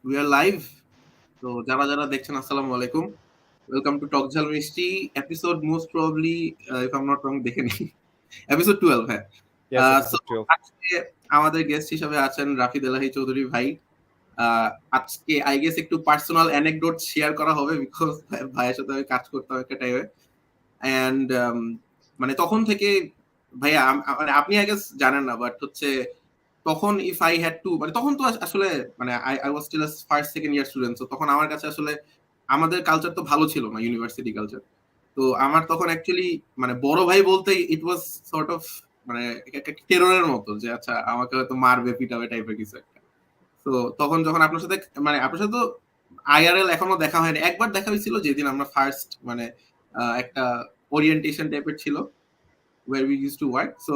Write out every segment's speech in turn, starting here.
We are live. তো যারা যারা দেখছেন আসসালামু আলাইকুম। ওয়েলকাম টু টক ঝাল মিষ্টি episode most probably if I am not রং দেখে নিই। এপিসোড 12 হ্যাঁ। Yes, so episode 12. আজকে আমাদের গেস্ট হিসেবে আছেন রাফিদ এলাহি চৌধুরী ভাই। আজকে আই গেস একটু পার্সোনাল অ্যানেকডোট শেয়ার করা হবে বিকজ ভাইয়ের সাথে আমি কাজ করতাম একটা টাইমে। অ্যান্ড মানে তখন থেকে ভাইয়া মানে আপনি আই গেস জানেন না বাট হচ্ছে তখন ইফ আই হ্যাড টু মানে তখন তো আসলে মানে I was still first second year student, তো তখন আমার কাছে আসলে আমাদের কালচার তো ভালো ছিল না, ইউনিভার্সিটি কালচার। তো আমার তখন অ্যাকচুয়ালি মানে বড় ভাই বলতে ইট ওয়াজ সর্ট অফ মানে একটা টেররের মতো যে আচ্ছা আমাকে হয়তো মারবে পিটাবে টাইপের কিছু একটা। তো তখন যখন আপনার সাথে মানে আপনার সাথে তো আইআরএল এখনো দেখা হয়নি, একবার দেখা হয়েছিল যেদিন আমরা ফার্স্ট মানে একটা ওরিয়েন্টেশন টাইপের ছিল where we use to work. So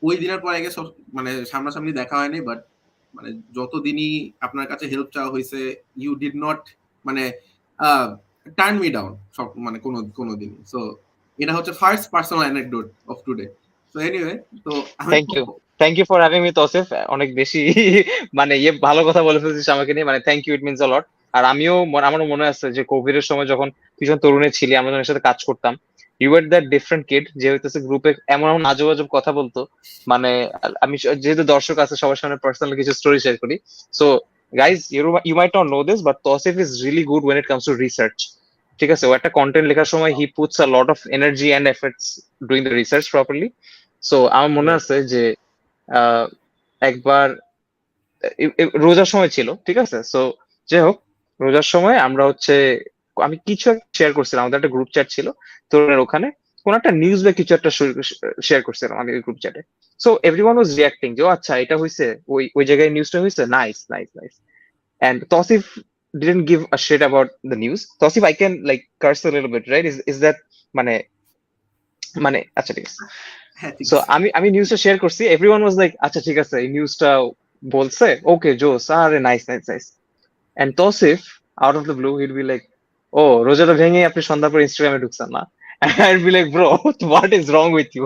ওই দিনের পর আগে সব মানে সামনাসামনি দেখা হয়নি, বাট মানে যতদিনই আপনার কাছে হেল্প চাওয়া হয়েছে ইউ ডিড নট মানে টার্ন মি ডাউন সব মানে কোনো দিনই। সো এটা হচ্ছে first personal anecdote of today. So anyway, তো আমি Thank you. Thank you for having me, Tosif. অনেক বেশি মানে ভালো কথা বলে ফেলছিস আমাকে নিয়ে, মানে thank you, it means a lot. আর আমারও মনে আছে যে কোভিড এর সময় যখন তুই যখন তরুণে ছিলি, আমরা যখন এর সাথে কাজ করতাম, you are that different kid যে হইতেছে গ্রুপে এমন এমন আজব আজব কথা বলতো। মানে আমি যেহেতু দর্শক আছে সবার সামনে পার্সোনাল কিছু স্টোরি শেয়ার করি। So guys, you might not know this, but Tasif is really good when it comes to research. ঠিক আছে, ও একটা কন্টেন্ট লেখার সময় he puts a lot of energy and efforts doing the research properly. So আমার মনে আছে যে আহ, একবার রোজার সময় ছিল, ঠিক আছে। সো যাই হোক, রোজার সময় আমরা হচ্ছে আমি কিছু শেয়ার করছিলাম, আমাদের একটা গ্রুপ চ্যাট ছিল তরুণের ওখানে, কোন একটা নিউজ বা কিছু একটা শেয়ার করছিলাম আমি ওই গ্রুপ চ্যাটে। সো এভরিওয়ান ওয়াজ রিয়াক্টিং যে ও আচ্ছা এটা হয়েছে, ওই ওই জায়গায় নিউজটা হয়েছে, nice nice nice. And Tosif didn't give a shit about the news. Tosif, I can like curse a little bit, right? Is that মানে মানে আচ্ছা ঠিক আছে। হ্যাঁ ঠিক সো আছে। আমি নিউজটা শেয়ার করছি, এভরিওয়ান ওয়াজ লাইক আচ্ছা ঠিক আছে এই নিউজটা বলছে, ওকে জোস, আরে nice nice nice. And Tausif out of the blue he'd be like, ও রোজাটা ভেঙে আপনি সন্ধ্যা পর ইনস্টাগ্রামে ঢুকছেন না? I'd be like, bro, what is wrong with you?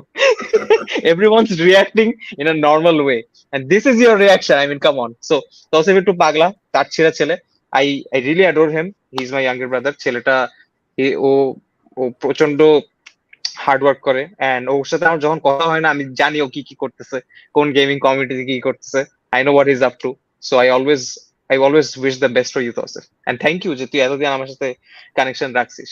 Everyone's reacting in a normal way, and this is your reaction. I mean, come on. So, Tausif একটু পাগলা, তার ছেলে ছেলে। I really adore him. He's my younger brother. ছেলেটা ও ও প্রচন্ড hard work করে, and or সাথে আমার যখন কথা হয় না আমি জানি ও কি কি করতেছে, কোন গেমিং কমিউনিটিতে কি করতেছে। I know what is up to. So I always wish the best for you Tausif, and thank you যে তুই এতদিন আমার সাথে কানেকশন রাখছিস।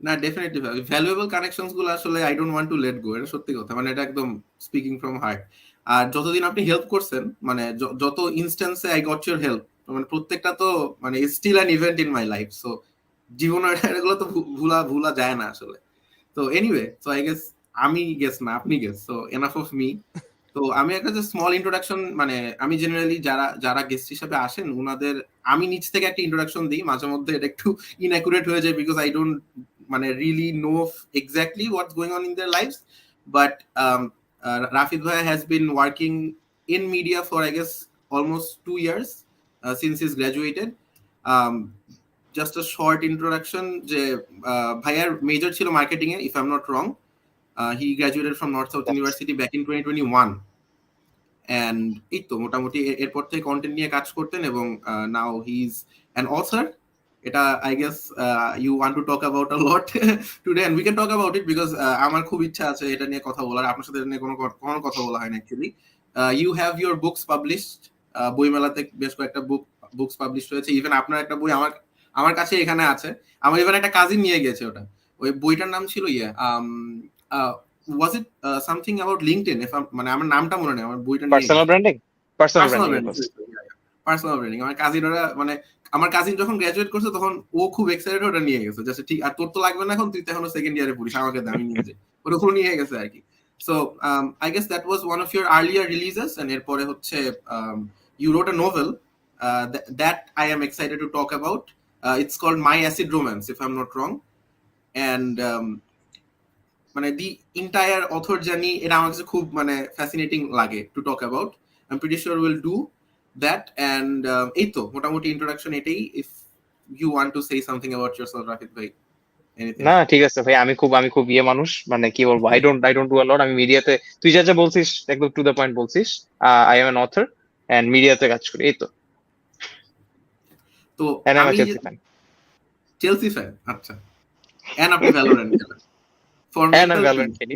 না ডেফিনেটলি ভ্যালুয়েবল কানেকশনস গুলো আসলে I don't want two let go, এটা সত্যি কথা, মানে এটা একদম স্পিকিং ফ্রম হার্ট। আর যতদিন আপনি হেল্প করছেন মানে যত ইনস্ট্যান্সে আই গট ইউর হেল্প, মানে প্রত্যেকটা তো মানে still an event in my life. So জীবনের এগুলো তো ভুলা ভুলা যায় না আসলে। তো এনিওয়ে, সো আই গেস আমি গেস না আপনি guess, so enough of me. তো আমি একটা যে স্মল ইন্ট্রোডাকশন মানে আমি জেনারেলি যারা যারা গেস্ট হিসেবে আসেন ওনাদের আমি নিচ থেকে একটা ইন্ট্রোডাকশন দিই, মাঝে মধ্যে এটা একটু ইনঅ্যাকুরেট হয়ে যায় বিকজ আই ডোন্ট মানে really know exactly what's going on in their lives. But Rafeed Bhai has been working in media for I guess almost 2 years since he's graduated. Um, just a short introduction যে ভাইয়ার major ছিল marketing A, if I'm not wrong. He graduated from North South University back in 2021. And এই তো মোটামুটি এরপর থেকে content নিয়ে কাজ করতেন এবং now he is an author. এটা I guess you want to talk about a lot today and we can talk about it because আমার খুব ইচ্ছা আছে এটা নিয়ে কথা বলার, আপনার সাথে এটা নিয়ে কোনো কথা বলা হয় না actually. You have your books published, বইমেলাতে বেশ কয়েকটা বুকস পাবলিশ হয়েছে, ইভেন আপনার একটা বই আমার আমার কাছে এখানে আছে, আমার ইভেন একটা কাজিন নিয়ে গেছে ওটা। ওই বইটার নাম ছিল was it something about LinkedIn? মানে আমার নামটা মনে নেই, আমার বইটা নিয়ে personal branding, personal personal branding. Branding. Personal branding আমার কাজিনরা মানে আমার কাজিন যখন গ্রাজুয়েট করছে তখন ও খুব এক্সাইটেড ওটা নিয়ে গেছে, জাস্ট ঠিক আর তোর তো লাগবে না এখন, তুই তো এখনো সেকেন্ড ইয়ারে পড়িস, আমাকে দামি নিয়ে যাই, ওটা পুরো নিয়ে গেছে আর কি। So I guess that was one of your earlier releases, and এরপরে হচ্ছে you wrote a novel that I am excited to talk about. It's called my acid romance if I am not wrong. And মানে the entire author journey এটা আমার কাছে খুব মানে fascinating লাগে to talk about. I am pretty sure will do that. And এই তো মোটামুটি ইন্ট্রোডাকশন এটাই। If you want to say something about yourself Rafid ভাই, এনিথিং? না ঠিক আছে ভাই, আমি খুব মানুষ, মানে কি বলবো, I don't do a lot. আমি মিডিয়াতে, তুই যা যা বলছিস একদম টু দ্য পয়েন্ট বলছিস। I am an author and মিডিয়াতে কাজ করি, এই তো। তো And I'm a আমি Chelsea fan. চেলসি ফ্যান, আচ্ছা, এন্ড আপনি ভ্যালোরেন্ট খেলেন for And I'm mental Valorant piece. খেলি.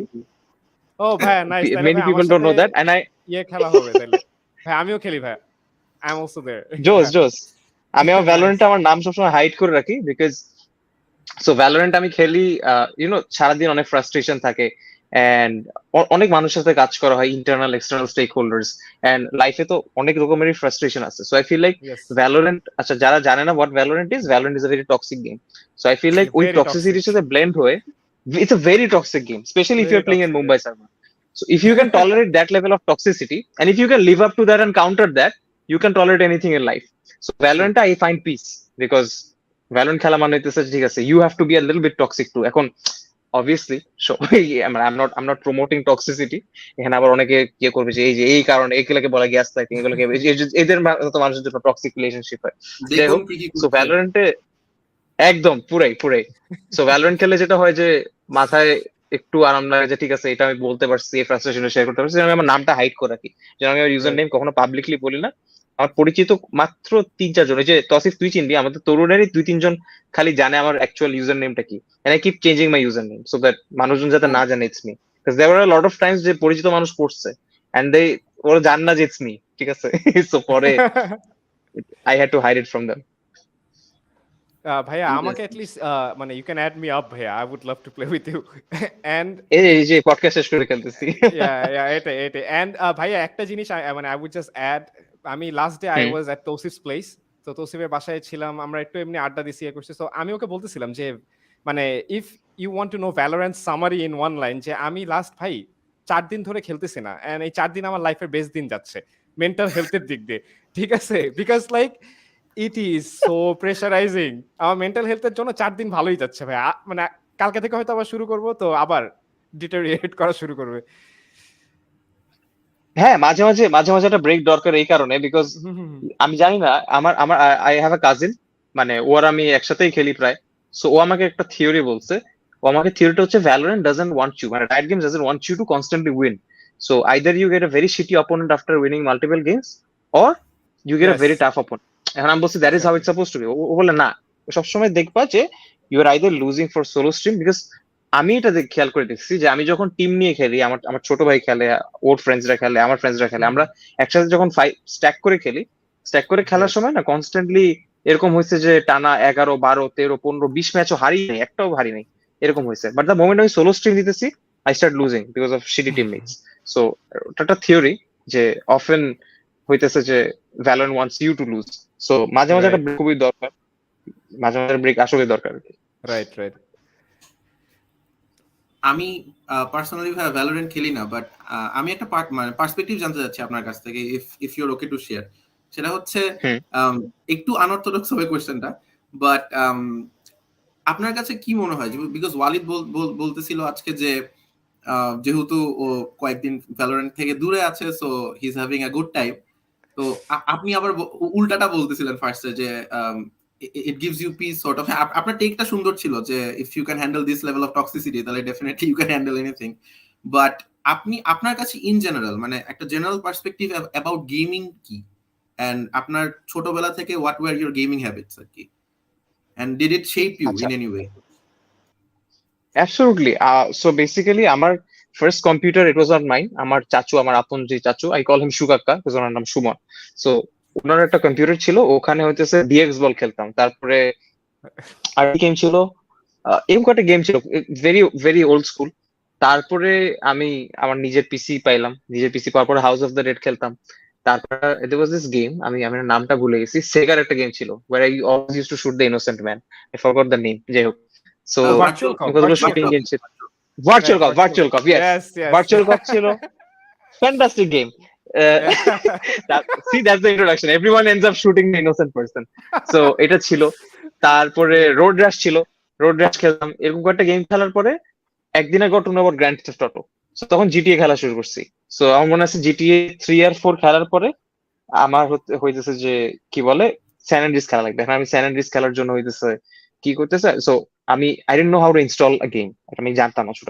ও ভাইয়া নাইস, তাহলে Many ভাই আমার people don't সাথে know that, and I ইয়ে খেলা হবে তাহলে। ভাই আমিও খেলি ভাই, আই এম অলসো देयर। জোস আমি আমার নাইস। ভ্যালোরেন্টে আমার নাম সবসময় হাইড করে রাখি, বিকজ সো ভ্যালোরেন্ট আমি খেলি, সারাদিন অনেক ফ্রাস্ট্রেশন থাকে, এন্ড অনেক মানুষের সাথে কাজ করা হয়, internal external stakeholders, and লাইফে তো অনেক রকমেরই ফ্রাস্ট্রেশন আছে। So I feel like yes, Valorant, আচ্ছা যারা জানে না what Valorant is a very toxic game. So I feel like ওই ভেরি টক্সিক, টক্সিসিটির সাথে ব্লেন্ড হয়ে, it's a very toxic game, specially if you very are playing in toxic. Mumbai server. So if you can tolerate that level of toxicity, and if you can live up to that and counter that, you can tolerate anything in life. So true. Valorant I find peace, because Valorant খেলা মানে হইতেছে ঠিক আছে, you have to be a little bit toxic too. এখন obviously সবাই, I'm not promoting toxicity. এখানে আবার অনেকে কি করবে যে এই কারণে এগুলোকে বলা গ্যাস লাইটিং, এগুলোকে এদের তো মানুষের জন্য টক্সিক রিলেশনশিপ হয়। যাই দেখুন হোক, কি কি সো করছে। ভ্যালোরেন্টে একদম পুরাই পুরাই। সো ভ্যালোরেন্ট খেলে যেটা হয় যে মাথায় একটু আরাম লাগে যে ঠিক আছে এটা আমি বলতে পারছি, এই ফ্রাস্ট্রেশনটা শেয়ার করতে পারছি, আমি আমার নামটা হাইড করে রাখি, যেন আমি আমার ইউজার রাইট। নেম কখনো পাবলিকলি বলি না। আমার পরিচিত মাত্র 3-4 জন, এই যে তসিফ তুই চিনবি, আমাদের তরুণেরই 2-3 জন খালি জানে আমার অ্যাকচুয়াল ইউজার নেমটা কি, and I keep changing my user name so that মানুষজন যাতে না জানে it's me, because there are lot of times যে পরিচিত মানুষ করছে এন্ড ওরা জান না যে ইটস মি, ঠিক আছে। সো পরে I had to hide it from them. ভাইয়া আমাকে ইন্টারেস্টিং। অ্যাটলিস্ট মানে you can add me up ভাইয়া, I would love to play with you. And এই যে পডকাস্ট শেষ করে খেলতেছি। এটাই। এন্ড ভাইয়া একটা জিনিস মানে আই উড জাস্ট অ্যাড, আমি last day I hmm was at Tausif's place. তো তৌসিফের বাসায় ছিলাম, আমরা একটু এমনি আড্ডা দিছি, ইয়ে করছি। তো আমি ওকে বলতেছিলাম যে মানে if you want to know Valorant summary in one line, যে আমি লাস্ট ভাই 4 দিন ধরে খেলতেছি না, এন্ড এই 4 দিন আমার লাইফের বেস্ট দিন যাচ্ছে মেন্টাল হেলথের দিক দিয়ে, ঠিক আছে? Because like it is so pressurising. আমার মেন্টাল হেলথের জন্য 4 দিন ভালোই যাচ্ছে ভাই। মানে কালকে থেকে হয়তো আবার শুরু করব, তো আবার ডিটেরিয়েট করা শুরু করবে। হ্যাঁ, মাঝে মাঝে একটা ব্রেক দরকার এই কারণে, বিকজ হুম, হুম, হুম। আমি জানি না, আমার আমার আই হ্যাভ আ কাজিন, মানে ওর আমি একসাথেই খেলি প্রায়। সো ও আমাকে একটা থিওরি বলছে, ও আমাকে থিওরিটা হচ্ছে ভ্যালোরেন্ট ডাজন্ট ওয়ান্ট ইউ, মানে right games doesn't want you to constantly win. So either you get a very shitty opponent after winning multiple games, or you get a yes, very tough opponent. এখন আমি বলছি that is how it's exactly. Suppose to be. ও বলে না, সবসময় দেখবা যে you are either losing for solo stream, because আমি এটা খেয়াল করে দেখছি যে আমি যখন টিম নিয়ে খেলি, আমার আমার ছোট ভাই খেলে, ওর ফ্রেন্ডসরা খেলে, আমার ফ্রেন্ডসরা খেলে, হুম, আমরা একসাথে যখন স্ট্যাক করে খেলি, স্ট্যাক করে খেলার রাইট। সময় না কনস্ট্যান্টলি এরকম হয়েছে যে টানা 11, 12, 13, 15, 20 ম্যাচও হারি নাই, একটাও হারি নাই, এরকম হয়েছে। বাট দ্য মোমেন্ট আমি সোলো স্ট্রিম দিতেছি, I start losing because of shitty teammates. So ওটা একটা থিওরি যে অফেন হইতেছে যে Valorant wants you to lose. So মাঝে মাঝে একটা রাইট, ব্রেক খুবই দরকার, মাঝে মাঝে ব্রেক আসলে দরকার আর কি। Right, right. আমি পার্সোনালি ভ্যালোরেন্ট খেলি না, বাট আমি একটা মানে পার্সপেক্টিভ জানতে চাচ্ছি আপনার কাছ থেকে, if if your okay to share. সেটা হচ্ছে হুম একটু আনঅর্থোডক্স হবে কোয়েশ্চেনটা, বাট আপনার কাছে কি মনে হয়, বিকজ ওয়ালিদ বলতেছিল আজকে যে যেহেতু ও কয়েকদিন ভ্যালোরেন্ট থেকে দূরে আছে, so he is having a good time. তো আপনি আবার উল্টাটা বলতেছিলেন ফার্স্টে যে it gives you peace sort of. আপনার টেকটা সুন্দর ছিল যে if you can handle this level of toxicity, তাহলে definitely you can handle anything. But আপনি আপনার কাছে ইন জেনারেল, মানে একটা জেনারেল পার্সপেক্টিভ অ্যাবাউট গেমিং কি, এন্ড আপনার ছোটবেলা থেকে what were your gaming habits আর কি, and did it shape you আচ্ছা, in any way? Absolutely. So basically আমার first computer, it was not mine, আমার চাচু, আমার আপন যে চাচু, I call him Sukakka because ওনার নাম সুমন। সো ওনার একটা কম্পিউটার ছিল, ওখানে হইতেছে ডিএক্স বল খেলতাম, তারপরে আর গেম ছিল, এরকম কয়েকটা গেম ছিল, ভেরি ভেরি ওল্ড স্কুল। তারপরে আমি আমার নিজের পিসি পাইলাম, নিজের পিসি পাওয়ার পরে হাউস অফ দ্য ডেড খেলতাম। তারপর there was this game, আমি নামটা ভুলে গেছি, সেগার একটা গেম ছিল where I always used to shoot the innocent man. I forgot the name, যাই হোক। সো ভার্চুয়াল কপ, কতগুলো ভার্চুয়াল শুটিং কপ। গেম ছিল, ভার্চুয়াল রাইট, কপ, ভার্চুয়াল ভার্চুয়াল কপ। কপ, ইয়েস, ইয়েস, ইয়েস। ভার্চুয়াল কপ ছিল, fantastic game. See, that's the introduction, everyone ends up shooting the innocent person. So এটা ছিল। তারপরে road rash ছিল, road rash খেলতাম। এরকম কয়েকটা গেম খেলার পরে একদিনের ঘটনা আবার গ্র্যান্ড থেফট অটো। সো তখন জিটিএ খেলা শুরু করছি। সো আমার মনে আছে জিটিএ 3 আর 4 খেলার পরে আমার হইতেছে যে কি বলে স্যান অ্যান্ড্রিয়াস খেলা লাগবে। এখন আমি স্যান অ্যান্ড্রিয়াস খেলার জন্য হইতেছে কি করতেছে, সো আমি I don't know how to install a game, এটা আমি জানতাম না ছোট।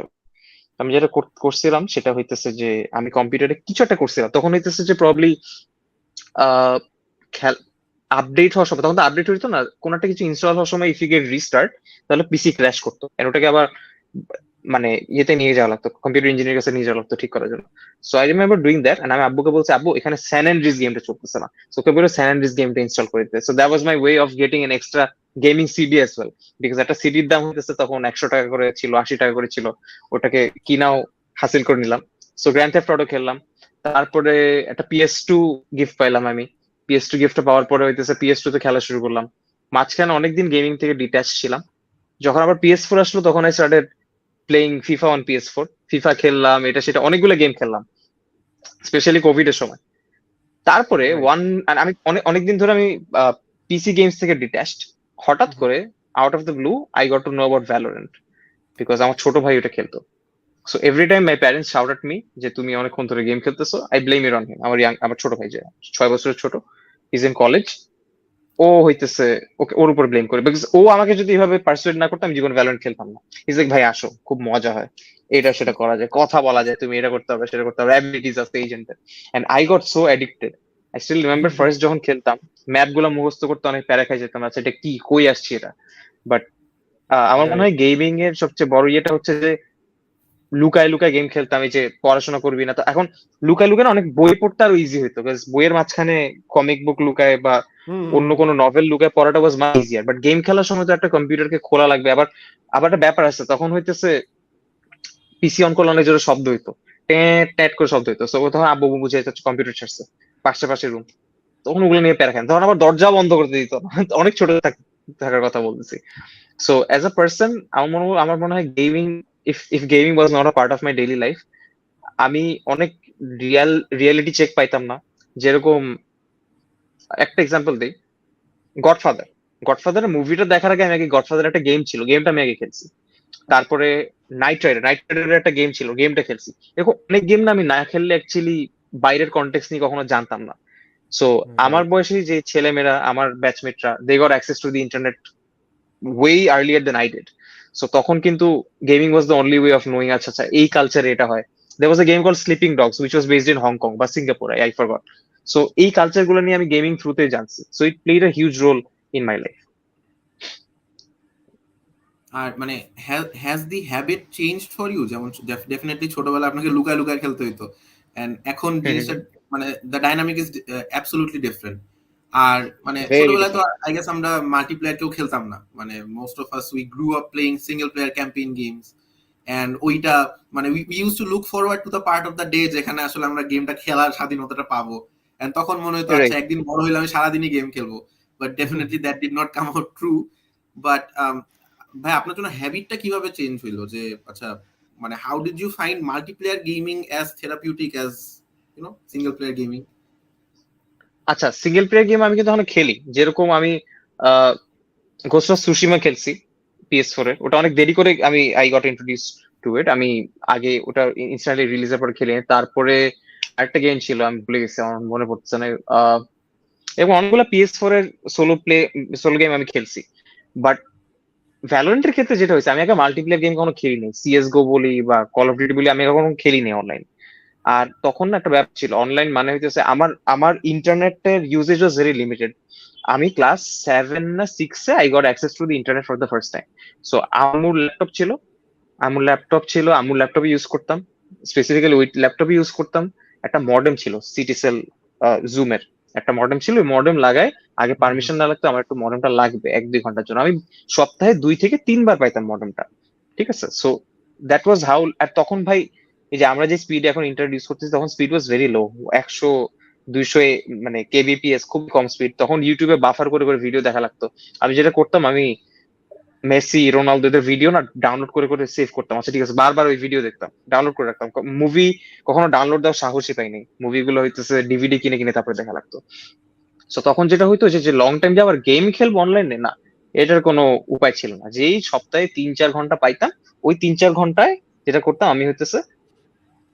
আমি যেটা করছিলাম সেটা হইতেছে যে আমি কম্পিউটারে কিছু একটা করছিলাম, তখন হইতেছে যে প্রবলি আপডেট হওয়ার সময়, তখন তো আপডেট হইতো না, কোন একটা কিছু ইনস্টল হওয়ার সময় ইফ ইউ গেট রিস্টার্ট তাহলে পিসি ক্র্যাশ করতো, আর ওটাকে আবার মানে ইয়েতে নিয়ে যাওয়া লাগতো, কম্পিউটার ইঞ্জিনিয়ার কাছে নিয়ে যাওয়া লাগতো ঠিক করার জন্য। So I remember doing that, and আমি আব্বুকে বলছি, আব্বু এখানে স্যান অ্যান্ড্রিস গেমটা চলতেছে না, সো ওকে বলে স্যান অ্যান্ড্রিস গেমটা ইনস্টল করে দিতে। So that was my way of getting an extra gaming CD as well, because একটা সিডির দাম হইতেছে তখন 100 টাকা করে ছিল, 80 টাকা করে ছিল, ওটাকে কিনাও হাসিল করে নিলাম। সো গ্র্যান্ড থেফট অটো খেললাম। তারপরে একটা PS2 গিফট পাইলাম আমি। PS2 গিফট পাওয়ার পরে হইতেছে PS2 তে খেলা শুরু করলাম। মাঝখানে অনেকদিন গেমিং থেকে ডিট্যাচ ছিলাম। যখন আবার PS4 আসলো তখন I started playing FIFA on PS4। FIFA খেললাম, এটা সেটা অনেকগুলো গেম খেললাম, স্পেশালি কোভিড এর সময়। তারপরে রাইট। আমি অনেকদিন ধরে আমি পিসি গেমস থেকে ডিট্যাচড। হঠাৎ করে out of the blue I got to know about Valorant, because আমার ছোট ভাই ওটা খেলতো। So every time my parents shout at me যে তুমি অনেকক্ষণ ধরে গেম খেলতেছো, I blame it on him. আমার ছোট ভাই যে 6 বছরের ছোট, ইজ ইন কলেজ, ও হইতেছে ওকে ওর উপর ব্লেম করে, বিকজ ও আমাকে যদি এভাবে পার্সুয়েট না করতাম জীবন ভ্যালোরেন্ট খেলতাম না। ইজ লাইক ভাই আসো, খুব মজা হয়, এটা সেটা করা যায়, কথা বলা যায়, তুমি এটা করতে হবে সেটা করতে হবে, অ্যাবিলিটিস আছে এজেন্টের। And I got so addicted. I still remember first যখন খেলতাম, ম্যাপ গুলো মুখস্থ করতে অনেক প্যারা খাই যেতাম, আচ্ছা এটা কি, কই আসছি এটা। বাট আমার মনে রাইট। হয় গেমিং এর সবচেয়ে বড় ইয়েটা হচ্ছে যে লুকায় লুকায় গেম খেলতাম, এই যে পড়াশোনা করবি না তো এখন লুকায় লুকায় না অনেক বই পড়তে আরো ইজি হইতো, বিকজ বইয়ের মাঝখানে কমিক বুক লুকায় বা অন্য কোনো নভেল লুকায় পড়াটা ওয়াজ মাচ ইজিয়ার। বাট গেম খেলার সময় তো একটা কম্পিউটারকে খোলা লাগবে, আবার আবার একটা ব্যাপার আছে, তখন হইতেছে পিসি অন করলে অনেক জোরে শব্দ হইতো, ট্যাট ট্যাট করে শব্দ হইতো। So তখন আব্বু বুঝে কম্পিউটার ছাড়ছে, পাশে পাশে রুম, তখন ওগুলো নিয়ে প্যারা খান, তখন আবার দরজা বন্ধ করতে দিত না। অনেক ছোট থাকার কথা বলতেছি। সো অ্যাজ আ পার্সন আমার মনে হয় gaming, if gaming was not a part of my daily life, আমি অনেক রিয়েলিটি চেক পাইতাম না। যেরকম একটা এক্সাম্পল দিই, গডফাদার গডফাদারের মুভিটা দেখার আগে আমি আগে গডফাদার একটা গেম ছিল, গেমটা আমি আগে খেলছি। তারপরে নাইট রাইডারের একটা গেম ছিল, গেমটা খেলছি। দেখো অনেক গেম না আমি না খেললে অ্যাকচুয়ালি বাইরের কন্টেক্স নিয়ে কখনো জানতাম না। সো আমার রাইট। বয়সী যে ছেলেমেয়েরা, আমার ব্যাচমেটরা, they got access to the internet way earlier than I did. So তখন কিন্তু gaming was the only way of knowing, আচ্ছা আচ্ছা এই কালচারে এটা হয়। There was a game called Sleeping Dogs, which was based in Hong Kong বা Singapore, I forgot. So এই কালচার গুলো নিয়ে আমি গেমিং থ্রুতে জানছি। So it played a huge role in my life. আর মানে has the habit changed for you? যেমন ডেফিনেটলি ছোটবেলায় আপনাকে লুকায় লুকায় খেলতে হইতো, এন্ড এখন জিনিসটা মানে the dynamic is absolutely different. আর মানে Very ছোটবেলায় তো different. আই গেস আমরা মাল্টিপ্লেয়ার কেউ খেলতাম না, মানে most of us we grew up playing single player campaign games. And ওইটা মানে we use to look forward to the part of the day যেখানে আসলে আমরা গেমটা খেলার স্বাধীনতাটা পাবো। এন্ড তখন মনে হতো আচ্ছা Right. একদিন বড় হইলে আমি সারাদিনই গেম খেলবো। But definitely that did not come out true. But ভাই আপনার জন্য হ্যাবিটটা কিভাবে চেঞ্জ হইলো, যে আচ্ছা মানে how did you find multiplayer gaming as therapeutic as single player gaming? আচ্ছা, সিঙ্গেল প্লেয়ার গেম আমি কিন্তু এখন খেলি, যেরকম আমি গোস্ট অফ সুশিমা খেলছি PS4 এ, ওটা অনেক দেরি করে আমি আই গট ইন্ট্রোডিউস টু ইট। আমি আগে ওটা ইনস্ট্যান্টলি রিলিজের পরে খেলি। তারপরে আরেকটা গেম ছিল আমি ভুলে গেছি, আমার মনে পড়ছে না। এবং অনেকগুলো PS4 এর সোলো গেম আমি খেলছি। বাট ভ্যালোরেন্টের ক্ষেত্রে যেটা হয়েছে, আমি আগে মাল্টিপ্লেয়ার গেম কখনো খেলিনি, CS:GO বলি বা কল অফ ডিউটি বলি, আমি কখনো খেলিনি অনলাইন। আর তখন না একটা ব্যাপার ছিল, অনলাইন মানে হইতেছে আমার আমার ইন্টারনেটের ইউজেজ ওয়াজ ভেরি লিমিটেড। আমি ক্লাস 7 না 6-এ I got access to the internet for the first time. So আম্মুর ল্যাপটপে ইউজ করতাম, স্পেসিফিক্যালি ওই ল্যাপটপে ইউজ করতাম। একটা মডেম ছিল সিটিসেল জুমের, একটা মডেম ছিল, ওই মডেম লাগায় আগে পারমিশন না লাগতো, আমার একটু মডেমটা লাগবে 1-2 ঘন্টার জন্য, আমি সপ্তাহে 2 থেকে 3 বার পাইতাম মডেমটা। ঠিক আছে, সো দ্যাট ওয়াজ হাউ। আর তখন ভাই এই যে আমরা যে স্পিড এখন ইন্টারনেট ইউজ করতেছি, তখন স্পিড ওয়াজ ভেরি লো, 100-200 মানে KBPS, খুব কম স্পিড। তখন ইউটিউবে বাফার করে করে ভিডিও দেখা লাগতো। আমি যেটা করতাম, আমি মেসি রোনালদো এদের ভিডিও না ডাউনলোড করে করে সেভ করতাম, আচ্ছা ঠিক আছে, বারবার ওই ভিডিও দেখতাম, ডাউনলোড করে রাখতাম। মুভি কখনো ডাউনলোড দেওয়ার সাহসই পাইনি, মুভিগুলো হইতেছে ডিভিডি কিনে কিনে তারপরে দেখা লাগতো। সো তখন যেটা হইতো যে লং টাইম যে আবার গেম খেলবো অনলাইনে, না, এটার কোনো উপায় ছিল না। যেই সপ্তাহে 3-4 ঘন্টা পাইতাম, ওই 3-4 ঘন্টায় যেটা করতাম আমি হইতেছে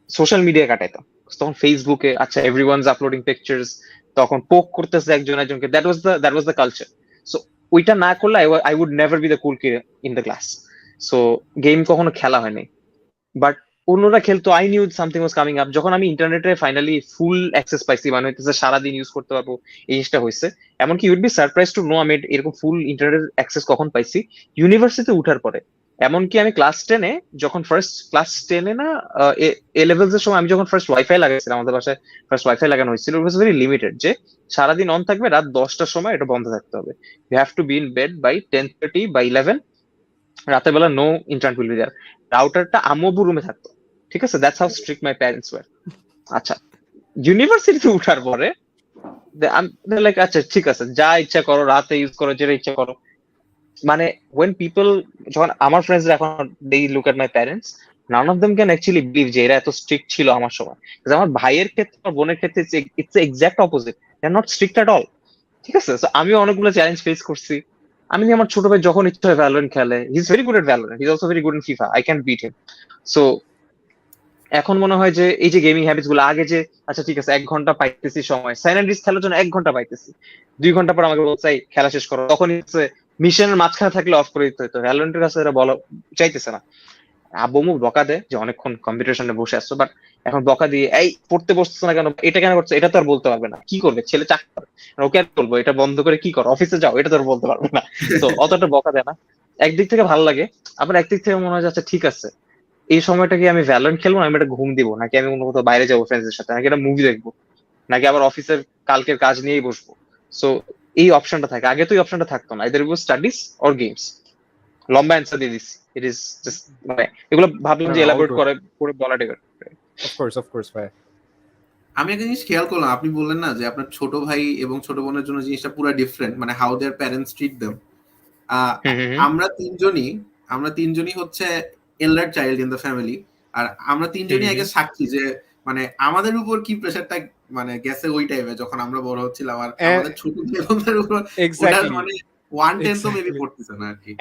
সোশ্যাল মিডিয়া কাটাইতাম। তখন ফেসবুকে আচ্ছা এভরিওয়ানস আপলোডিং পিকচার্স, তখন পোক করতেছে একজন একজনকে, that was the culture. So ওইটা না করলে I would never be the cool kid in the class. So game কখনো খেলা হয়নি। বাট অন্যরা খেলতো, I knew something was coming up. যখন আমি ইন্টারনেটে ফাইনালি ফুল অ্যাক্সেস পাইছি, মানে হইতেছে সারাদিন ইউজ করতে পারবো, এই জিনিসটা হয়েছে। এমনকি ইউড বি সারপ্রাইজ টু নো আমি এরকম ফুল ইন্টারনেট অ্যাক্সেস কখন পাইছি, ইউনিভার্সিটিতে উঠার পরে। এমনকি আমি ক্লাস 10-এ যখন ক্লাস 10-এ না, এ লেভেলস এর সময় আমি যখন ফার্স্ট ওয়াইফাই লাগাইছিলাম, আমাদের বাসায় ফার্স্ট ওয়াইফাই লাগানো হয়েছিল, ইট ওয়াজ ভেরি লিমিটেড, যে সারাদিন অন থাকবে, রাত 10টার সময় এটা বন্ধ থাকতে হবে। You have to be in bed by 10:30 বা 11, রাতের বেলা no internet will be there. রাউটারটা আম্মু রুমে থাকতো, ঠিক আছে, that's how strict my parents were. আচ্ছা, ইউনিভার্সিটিতে উঠার পরে লাইক আচ্ছা ঠিক আছে, যা ইচ্ছা করো, রাতে ইউজ করো, যেটা ইচ্ছা করো। মানে ওয়েন পিপল, যখন আমার ফ্রেন্ডস এখন they look at my parents, none of them can actually believe যে এরা এত স্ট্রিক্ট ছিল আমার সময়। Because আমার ভাইয়ের ক্ষেত্রে, আমার বোনের ক্ষেত্রে it's exact opposite, they are not strict at all. ঠিক আছে, তো আমি অনেকগুলো চ্যালেঞ্জ ফেস করছি। আমি আমার ছোট ভাই যখন ইচ্ছা হয় ভ্যালোরেন্ট খেলে, he is very good at Valorant, he is also very good in FIFA, I can bit him. So এখন মনে হয় যে এই যে গেমিং হ্যাবিটস গুলো, আগে যে আচ্ছা ঠিক আছে 1 ঘন্টা পাইতেছি সময়, সাইন অ্যান্ড খেলার জন্য 1 ঘন্টা পাইতেছি, 2 ঘন্টা পর আমাকে বলছে এই খেলা শেষ করো, তখন হচ্ছে মিশনের মাঝখানে থাকলে অফ করে দিতে হতো। ভ্যালোরেন্টের কাছে এরা বলা চাইতেছে না। আব্বু মুখ বকা দেয় যে অনেকক্ষণ কম্পিউটার সামনে বসে আসছো, বাট এখন বকা দিয়ে এই পড়তে বসছো না কেন, এটা কেন করছো, এটা তো আর বলতে পারবে না, কি করবে ছেলে, চাকরি করে, ওকে আর বলবো এটা বন্ধ করে কি করো, অফিসে যাও, এটা তো আর বলতে পারবে না। তো অতটা বকা দেয় না। একদিক থেকে ভালো লাগে, আবার একদিক থেকে মনে হয় যে আচ্ছা ঠিক আছে, এই সময়টা কি আমি ভ্যালোরেন্ট খেলবো, না আমি একটা ঘুম দিব, নাকি আমি অন্য কোথাও বাইরে যাবো ফ্রেন্ডসদের সাথে, নাকি একটা মুভি দেখবো, নাকি আবার অফিসের কালকের কাজ নিয়েই বসবো। সো এই অপশনটা থাকে, আগে তো এই অপশনটা থাকতো না, এদের স্টাডিজ অর গেমস। লম্বা অ্যান্সার দিয়ে দিচ্ছি, ইট ইজ জাস্ট মানে এগুলো ভাবলাম যে অল এলাবোরেট গুড, করে করে বলা ঠিক। অফ কোর্স ভাই। আমি একটা জিনিস খেয়াল করলাম, আপনি বললেন না যে আপনার ছোট ভাই এবং ছোট বোনের জন্য জিনিসটা পুরো ডিফারেন্ট, মানে how their parents treat them. আহ, হুম হুম হুম। আমরা তিনজনই আমরা তিনজনই হচ্ছে elder child in the family. আর আমরা তিনজনই আগে সাক্ষী যে মানে আমাদের উপর কি প্রেশারটা মানে গেছে ওই টাইমে যখন আমরা বড় হচ্ছিলাম, আর আমাদের ছোট ভাই বোনদের উপর ওটার এক্স্যাক্টলি, মানে 1/10 তো মেবি এক্স্যাক্টলি। পড়তেছে না আর কি।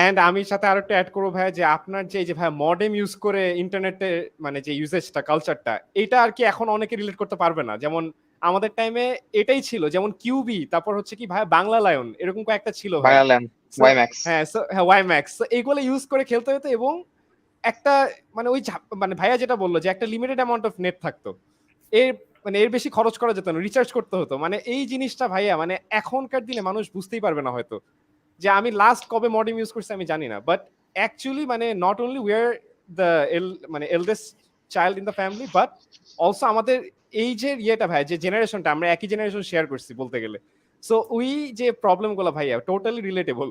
এন্ড আমি সাথে আরো একটা অ্যাড করবো ভাই, যে আপনার যে এই যে ভাই মডেম ইউজ করে ইন্টারনেটে মানে যে ইউজেজটা, কালচারটা, এটা আর কি এখন অনেকে রিলেট করতে পারবে না। যেমন আমাদের টাইমে এটাই ছিল, যেমন কিউবি, তারপর হচ্ছে কি ভাই বাংলা লায়ন, এরকম কয়েকটা ছিল ভাই। Banglaland, so Y max. হ্যাঁ, সো হ্যাঁ, ওয়াই ম্যাক্স, এইগুলো ইউজ করে খেলতে হতো। এবং একটা মানে ওই মানে ভাইয়া যেটা বললো যে একটা লিমিটেড অ্যামাউন্ট অফ নেট থাকতো, এর মানে এর বেশি খরচ করা যেত না, রিচার্জ করতে হতো। মানে এই জিনিসটা ভাইয়া মানে এখনকার দিনে মানুষ বুঝতেই পারবে না হয়তো, যে আমি লাস্ট কবে মডেম ইউজ করছি আমি জানি না। বাট অ্যাকচুয়ালি মানে not only we are the মানে eldest child in the family, but also আমাদের এই যে ইয়েটা ভাই, যে জেনারেশনটা আমরা একই জেনারেশন শেয়ার করছি বলতে গেলে। সো ওই যে প্রবলেম গুলো ভাইয়া টোটালি রিলেটেবল,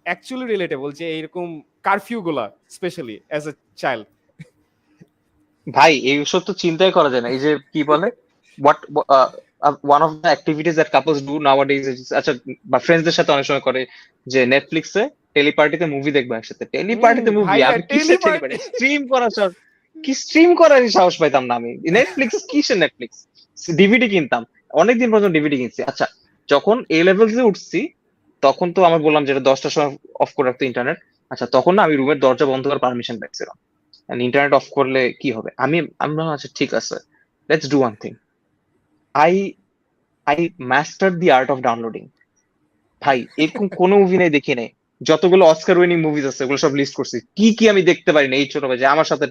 অ্যাকচুয়ালি রিলেটেবল, যে এরকম কারফিউ গুলা স্পেশালি অ্যাজ এ চাইল্ড। ভাই এইসব তো চিন্তাই করা যায় না। এই যে কি বলে, what one of the activities that couples do নাওয়াডেজ, আচ্ছা, বা ফ্রেন্ডসদের সাথে অনেক সময় করে, যে নেটফ্লিক্সে টেলিপার্টিতে মুভি দেখবে একসাথে। টেলিপার্টিতে মুভি, ভাইয়া আমি কিসের টেলিপার্টি টেলিপার্টি। স্ট্রিম করার কি স্ট্রিম করারই সাহস পাইতাম না আমি। নেটফ্লিক্স কিসের নেটফ্লিক্স, ডিভিডি কিনতাম, অনেকদিন পর্যন্ত ডিভিডি কিনছি। আচ্ছা, যখন এ লেভেলসে উঠছি, তখন তো আমার বললাম যেটা 10টার সময় অফ করে রাখতো ইন্টারনেট। আচ্ছা, তখন না আমি রুমের দরজা বন্ধ করার পারমিশন পাইছিলাম, ইন্টারনেট অফ করলে কি হবে। আমি বললাম আচ্ছা ঠিক আছে, let's do one thing. I I master the art of downloading. ভাই এরকম কোনো মুভি নেই দেখি নাই, যতগুলো অস্কার উইনিং মুভিজ আছে ওগুলো সব লিস্ট করছি, কি কি আমি দেখতে পারি না এই ছোট ভাই যে আমার সাথে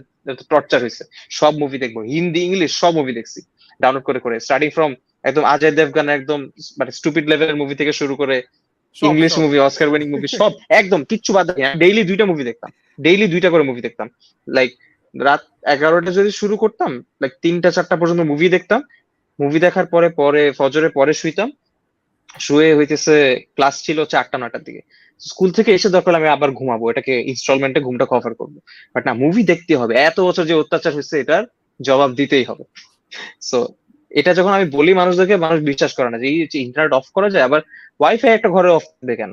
টর্চার হয়েছে, সব মুভি দেখবো, হিন্দি ইংলিশ সব মুভি দেখছি ডাউনলোড করে করে, স্টার্টিং ফ্রম একদম অজয় দেবগান একদম মানে স্টুপিড লেভেলের মুভি থেকে শুরু করে সব ইংলিশ সব মুভি, অস্কার উইনিং মুভি, সব একদম কিচ্ছু বাদ রাখি না। ডেইলি 2টা মুভি দেখতাম, ডেইলি 2টা করে মুভি দেখতাম। লাইক রাত 11টা যদি শুরু করতাম, লাইক 3টা 4টা পর্যন্ত মুভি দেখতাম। মুভি দেখার পরে পরে ফজরের পরে শুইতাম, শুয়ে হইতেছে ক্লাস ছিল 4টা 9টার দিকে, স্কুল থেকে এসে দরকার হলে আমি আবার ঘুমাবো, এটাকে ইনস্টলমেন্টে ঘুমটা কভার করবো। বাট না, মুভি দেখতে হবে, এত বছর যে অত্যাচার হয়েছে এটার জবাব দিতেই হবে। সো এটা যখন আমি বলি মানুষদেরকে, মানুষ বিশ্বাস করে না যে এই যে ইন্টারনেট অফ করা যায়। আবার ওয়াইফাই একটা ঘরে অফ করবে কেন,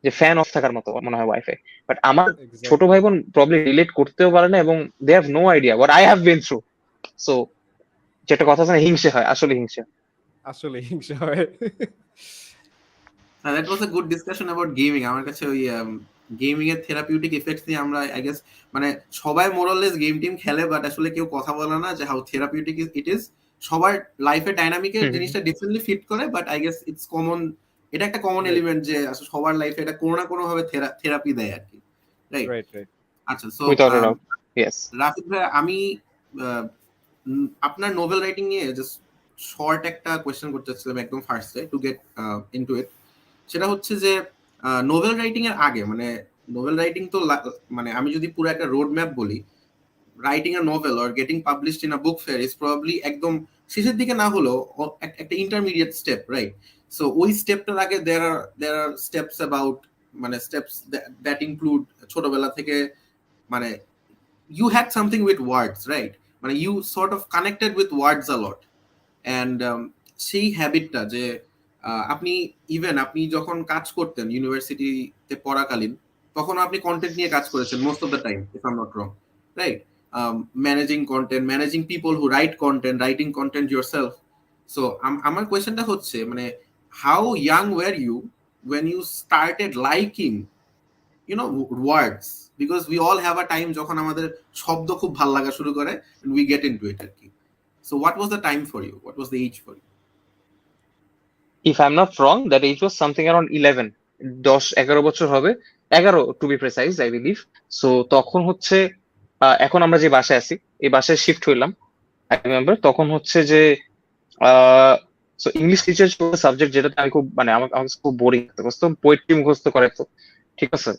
যে ফ্যান অফ থাকার মতো মনে হয় ওয়াইফাই। বাট আমার ছোট এক্স্যাক্টলি। ভাই বোন প্রবলেম রিলেট করতেও পারে না, এবং they have no idea what I have been through. So যেটা কথা আছে না, হিংসে হয়, আসলে হিংসে। আসলে হিংসা হয়। That was a good discussion about gaming. আমার কাছে ওই গেমিং এর থেরাপিউটিক ইফেক্টস নিয়ে আমরা আই গেস মানে সবাই মোরাললেস গেম টিম খেলে, বাট আসলে কেউ কথা বলে না যে হাউ থেরাপিউটিক ইট ইজ। সবার লাইফে ডাইনামিকে জিনিসটা ডিফারেন্টলি ফিট করে, but I guess it's common. এটা একটা কমন রাইট, এলিমেন্ট যে আসলে সবার লাইফে এটা কোনো না কোনো ভাবে থেরাপি দেয় আর কি, রাইট? Right, right. আচ্ছা, so without a doubt. Yes. Rafid ভাই, আমি আপনার নোবেল রাইটিং নিয়ে জাস্ট শর্ট একটা কোয়েশ্চেন করতে চাচ্ছিলাম একদম ফার্স্টে টু গেট ইনটু ইট। সেটা হচ্ছে যে নোবেল রাইটিং এর আগে, মানে নোবেল রাইটিং তো মানে আমি যদি পুরো একটা রোড ম্যাপ বলি, writing a novel or getting published in a book fair is probably একদম শেষের দিকে না হলেও একটা ইন্টারমিডিয়েট স্টেপ, রাইট? সো ওই স্টেপটার আগে দেয়ার আর স্টেপস অ্যাবাউট, মানে স্টেপস দ্যাট ইনক্লুড ছোটবেলা থেকে, মানে you had something with words, right? মানে you sort of connected with words a lot. And সেই হ্যাবিটটা যে আপনি ইভেন আপনি যখন কাজ করতেন ইউনিভার্সিটিতে পড়াকালীন, তখন আপনি কন্টেন্ট নিয়ে কাজ করেছেন most of the time, if I am not wrong, right? Managing content, managing people who write content, writing content yourself. So আমার কোয়েশ্চেনটা হচ্ছে, মানে how young were you when you started liking words, because we all have a time যখন আমাদের শব্দ খুব ভালো লাগা শুরু করে and we get into it আর কি. So what was the time for you? What was the age for you? If I'm not wrong, that age was something around 11, 10-11 বছর হবে, 11 to be precise I believe. So তখন হচ্ছে এখন আমরা যে বাসায় আছি, এই বাসায় শিফট হইলাম। আই রিমেম্বার তখন হচ্ছে যে সো ইংলিশ টিচার সাবজেক্ট, যেটাতে আমি খুব মানে আমার খুব বোরিং লাগতো, পোয়েট্রি মুখস্থ করে তো, ঠিক আছে।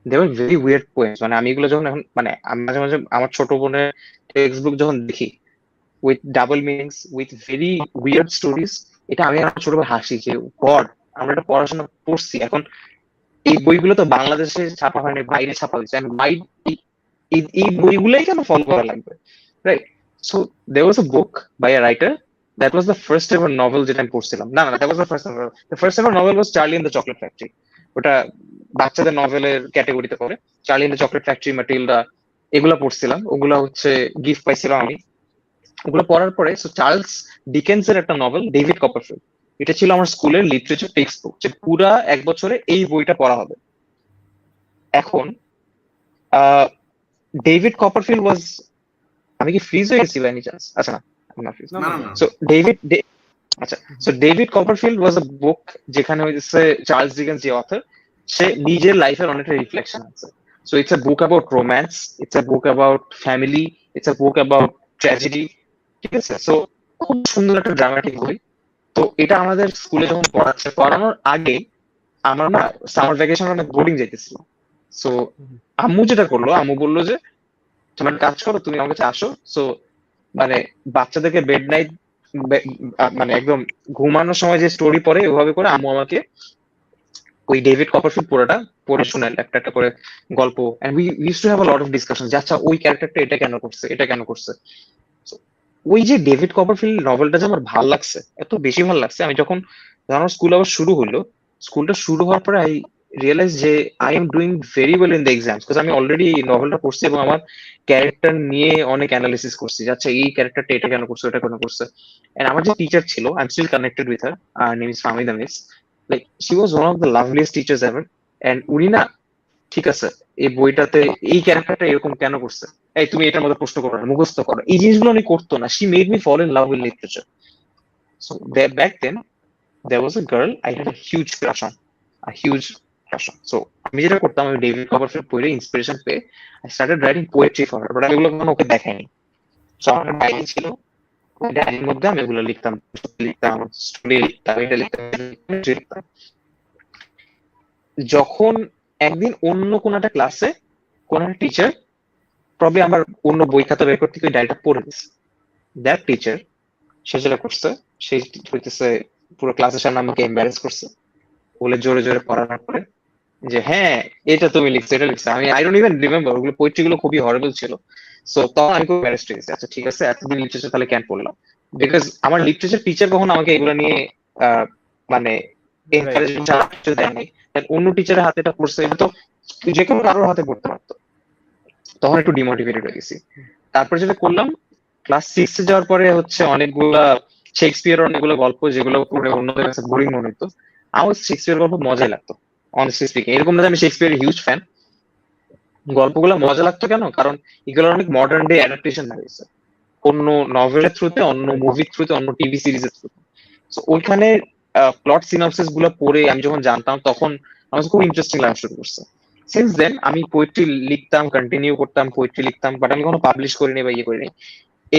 They were very weird poems, মানে আমি এগুলো যখন এখন মানে আমি মাঝে মাঝে আমার ছোট বোনের টেক্সট বুক যখন দেখি with double meanings, with very weird stories, এটা আমি আমার ছোটবেলায় হাসি যে গড, আমরা এটা পড়াশোনা করছি। এখন এই বইগুলো তো বাংলাদেশে ছাপা হয়নি, বাইরে ছাপা হয়েছে, আমি এই বইগুলোই কেন ফলো করা লাগবে, right? So there was a book by a writer, that was the first ever novel যেটা আমি পড়ছিলাম। না that was the first ever novel was Charlie and the Chocolate Factory. ওটা বাচ্চাদের নভেলের ক্যাটাগরিতে পড়ে। Charlie and the Chocolate Factory, Matilda, এগুলো পড়ছিলাম। ওগুলো হচ্ছে গিফট পাইছিলাম আমি। ওগুলো পড়ার পরে চার্লস ডিকেন্স এর একটা নভেল ডেভিড কপারফিল্ড, এটা ছিল আমার স্কুলের লিটারেচার টেক্সট বুক, যে পুরা এক বছরে এই বইটা পড়া হবে। এখন ডেভিড কপারফিল্ড ওয়াজ, আমি কি ফ্রিজ হয়ে গেছি বাই এনি চান্স? আচ্ছা না, আমি না ফ্রিজ। না না না না না সো আচ্ছা, so David Copperfield was a বুক যেখানে হচ্ছে চার্লস ডিকেন্স যে অথর, সে নিজের লাইফের অনেকটা রিফ্লেকশন আছে। So it's a book about romance, it's a book about family, it's a book about tragedy, ঠিক আছে। সো খুব সুন্দর একটা ড্রামাটিক বই। তো এটা আমাদের স্কুলে যখন পড়ানোর আগে আমার না সামার ভ্যাকেশন অনেক বোরিং যাইতেছিল। সো আম্মু যেটা করলো, আম্মু বললো যে তোমার কাজ করো, তুমি আমার কাছে আসো। সো মানে বাচ্চাদেরকে বেড নাইট, মানে একদম ঘুমানোর সময় যে স্টোরি পড়ে ওভাবে করে আম্মু আমাকে ওই ডেভিড কপারফিল্ড পুরোটা পড়ে শোনাল, একটা একটা করে গল্প। And we use to have a lot of discussion যে আচ্ছা ওই ক্যারেক্টারটা এটা কেন করছে, এটা কেন করছে। So, ওই যে ডেভিড কপারফিল্ড নভেলটা যে আমার ভাল লাগছে, এত বেশি ভাল লাগছে, আমি যখন আমার স্কুল আবার শুরু হলো, স্কুলটা শুরু হওয়ার পরে আই রিয়েলাইজ যে I am doing very well in the exams, because আমি অলরেডি নভেলটা পড়ছি এবং আমার ক্যারেক্টার নিয়ে অনেক অ্যানালিসিস করছি যে আচ্ছা এই ক্যারেক্টারটা এটা কেন করছে, ওটা কেন করছে। এন্ড আমার যে টিচার ছিল, I am still connected with her, name is Fahmida miss. Like she was one of the loveliest teachers ever. And উনি না, ঠিক আছে, এই বইটাতে এই ক্যারেক্টারটা এরকম কেন করছে, এই তুমি এটার মধ্যে প্রশ্ন করো না, মুখস্থ করো, এই জিনিসগুলো উনি করতো না। She made me fall in love with literature. So back then there was a girl I had a huge crush on, a huge crush on. So আমি যেটা করতাম, আমি ডেভিড কপারফিল্ড পড়ে ইন্সপিরেশন পেয়ে I started writing poetry for her, but আমি এগুলো কখনো ওকে দেখাইনি। সো আমার ডায়েরি ছিল, ওই ডায়েরির মধ্যে আমি এগুলো লিখতাম, স্টোরি লিখতাম, এটা লিখতাম, এটা লিখতাম। যখন একদিন অন্য কোন একটা ক্লাসে কোন একটা টিচার প্রবলি আমার অন্য বই খাতা বের করতে ওই ডায়েরিটা পড়ে দিচ্ছে, দ্যাট টিচার সে যেটা করছে, সে হইতেছে পুরো ক্লাসের সামনে আমাকে এম্বারেস করছে, বলে জোরে জোরে পড়ানোর পরে যে হ্যাঁ এটা তুমি লিখছো, এটা লিখছো। আমি আই ডোন্ট ইভেন রিমেম্বার, ওগুলো পোয়েট্রি গুলো খুবই হরেবল ছিল। সো তখন আমি খুব ব্যারেস্ট হয়ে গেছি, আচ্ছা ঠিক আছে এতদিন লিটারেচার তাহলে কেন পড়লাম, বিকজ আমার লিটারেচার টিচার কখন আমাকে এগুলো নিয়ে মানে রাইট এনকারেজ দেয়নি। অন্য টিচারের হাতে এটা পড়ছে, এটা তো যে কোনো কারোর হাতে পড়তে পারতো। তখন একটু ডিমোটিভেটেড হয়ে গেছি। তারপরে যেটা করলাম, ক্লাস 6 এ যাওয়ার পরে হচ্ছে অনেকগুলা শেক্সপিয়ার, অনেকগুলো গল্প যেগুলো পড়ে অন্যদের কাছে বোরিং মনে হতো, আমার শেক্সপিয়ার গল্প মজাই লাগতো। অনেস্টলি স্পিকিং, এরকম না যে আমি শেক্সপিয়ারের হিউজ ফ্যান, গল্পগুলো মজা লাগতো কেন, কারণ এগুলোর অনেক মডার্ন ডে অ্যাডাপ্টেশন হয়েছে অন্য নভেলের থ্রুতে, অন্য মুভির থ্রুতে, অন্য টিভি সিরিজের থ্রুতে। তো ওইখানে প্লট সিনপসিস গুলো পড়ে আমি যখন জানতাম, তখন আমার কাছে খুব ইন্টারেস্টিং লাগা শুরু করছে। সিন্স দেন আমি পোয়েট্রি লিখতাম, কন্টিনিউ করতাম, পোয়েট্রি লিখতাম, বাট আমি কোনো পাবলিশ করিনি বা ইয়ে করিনি।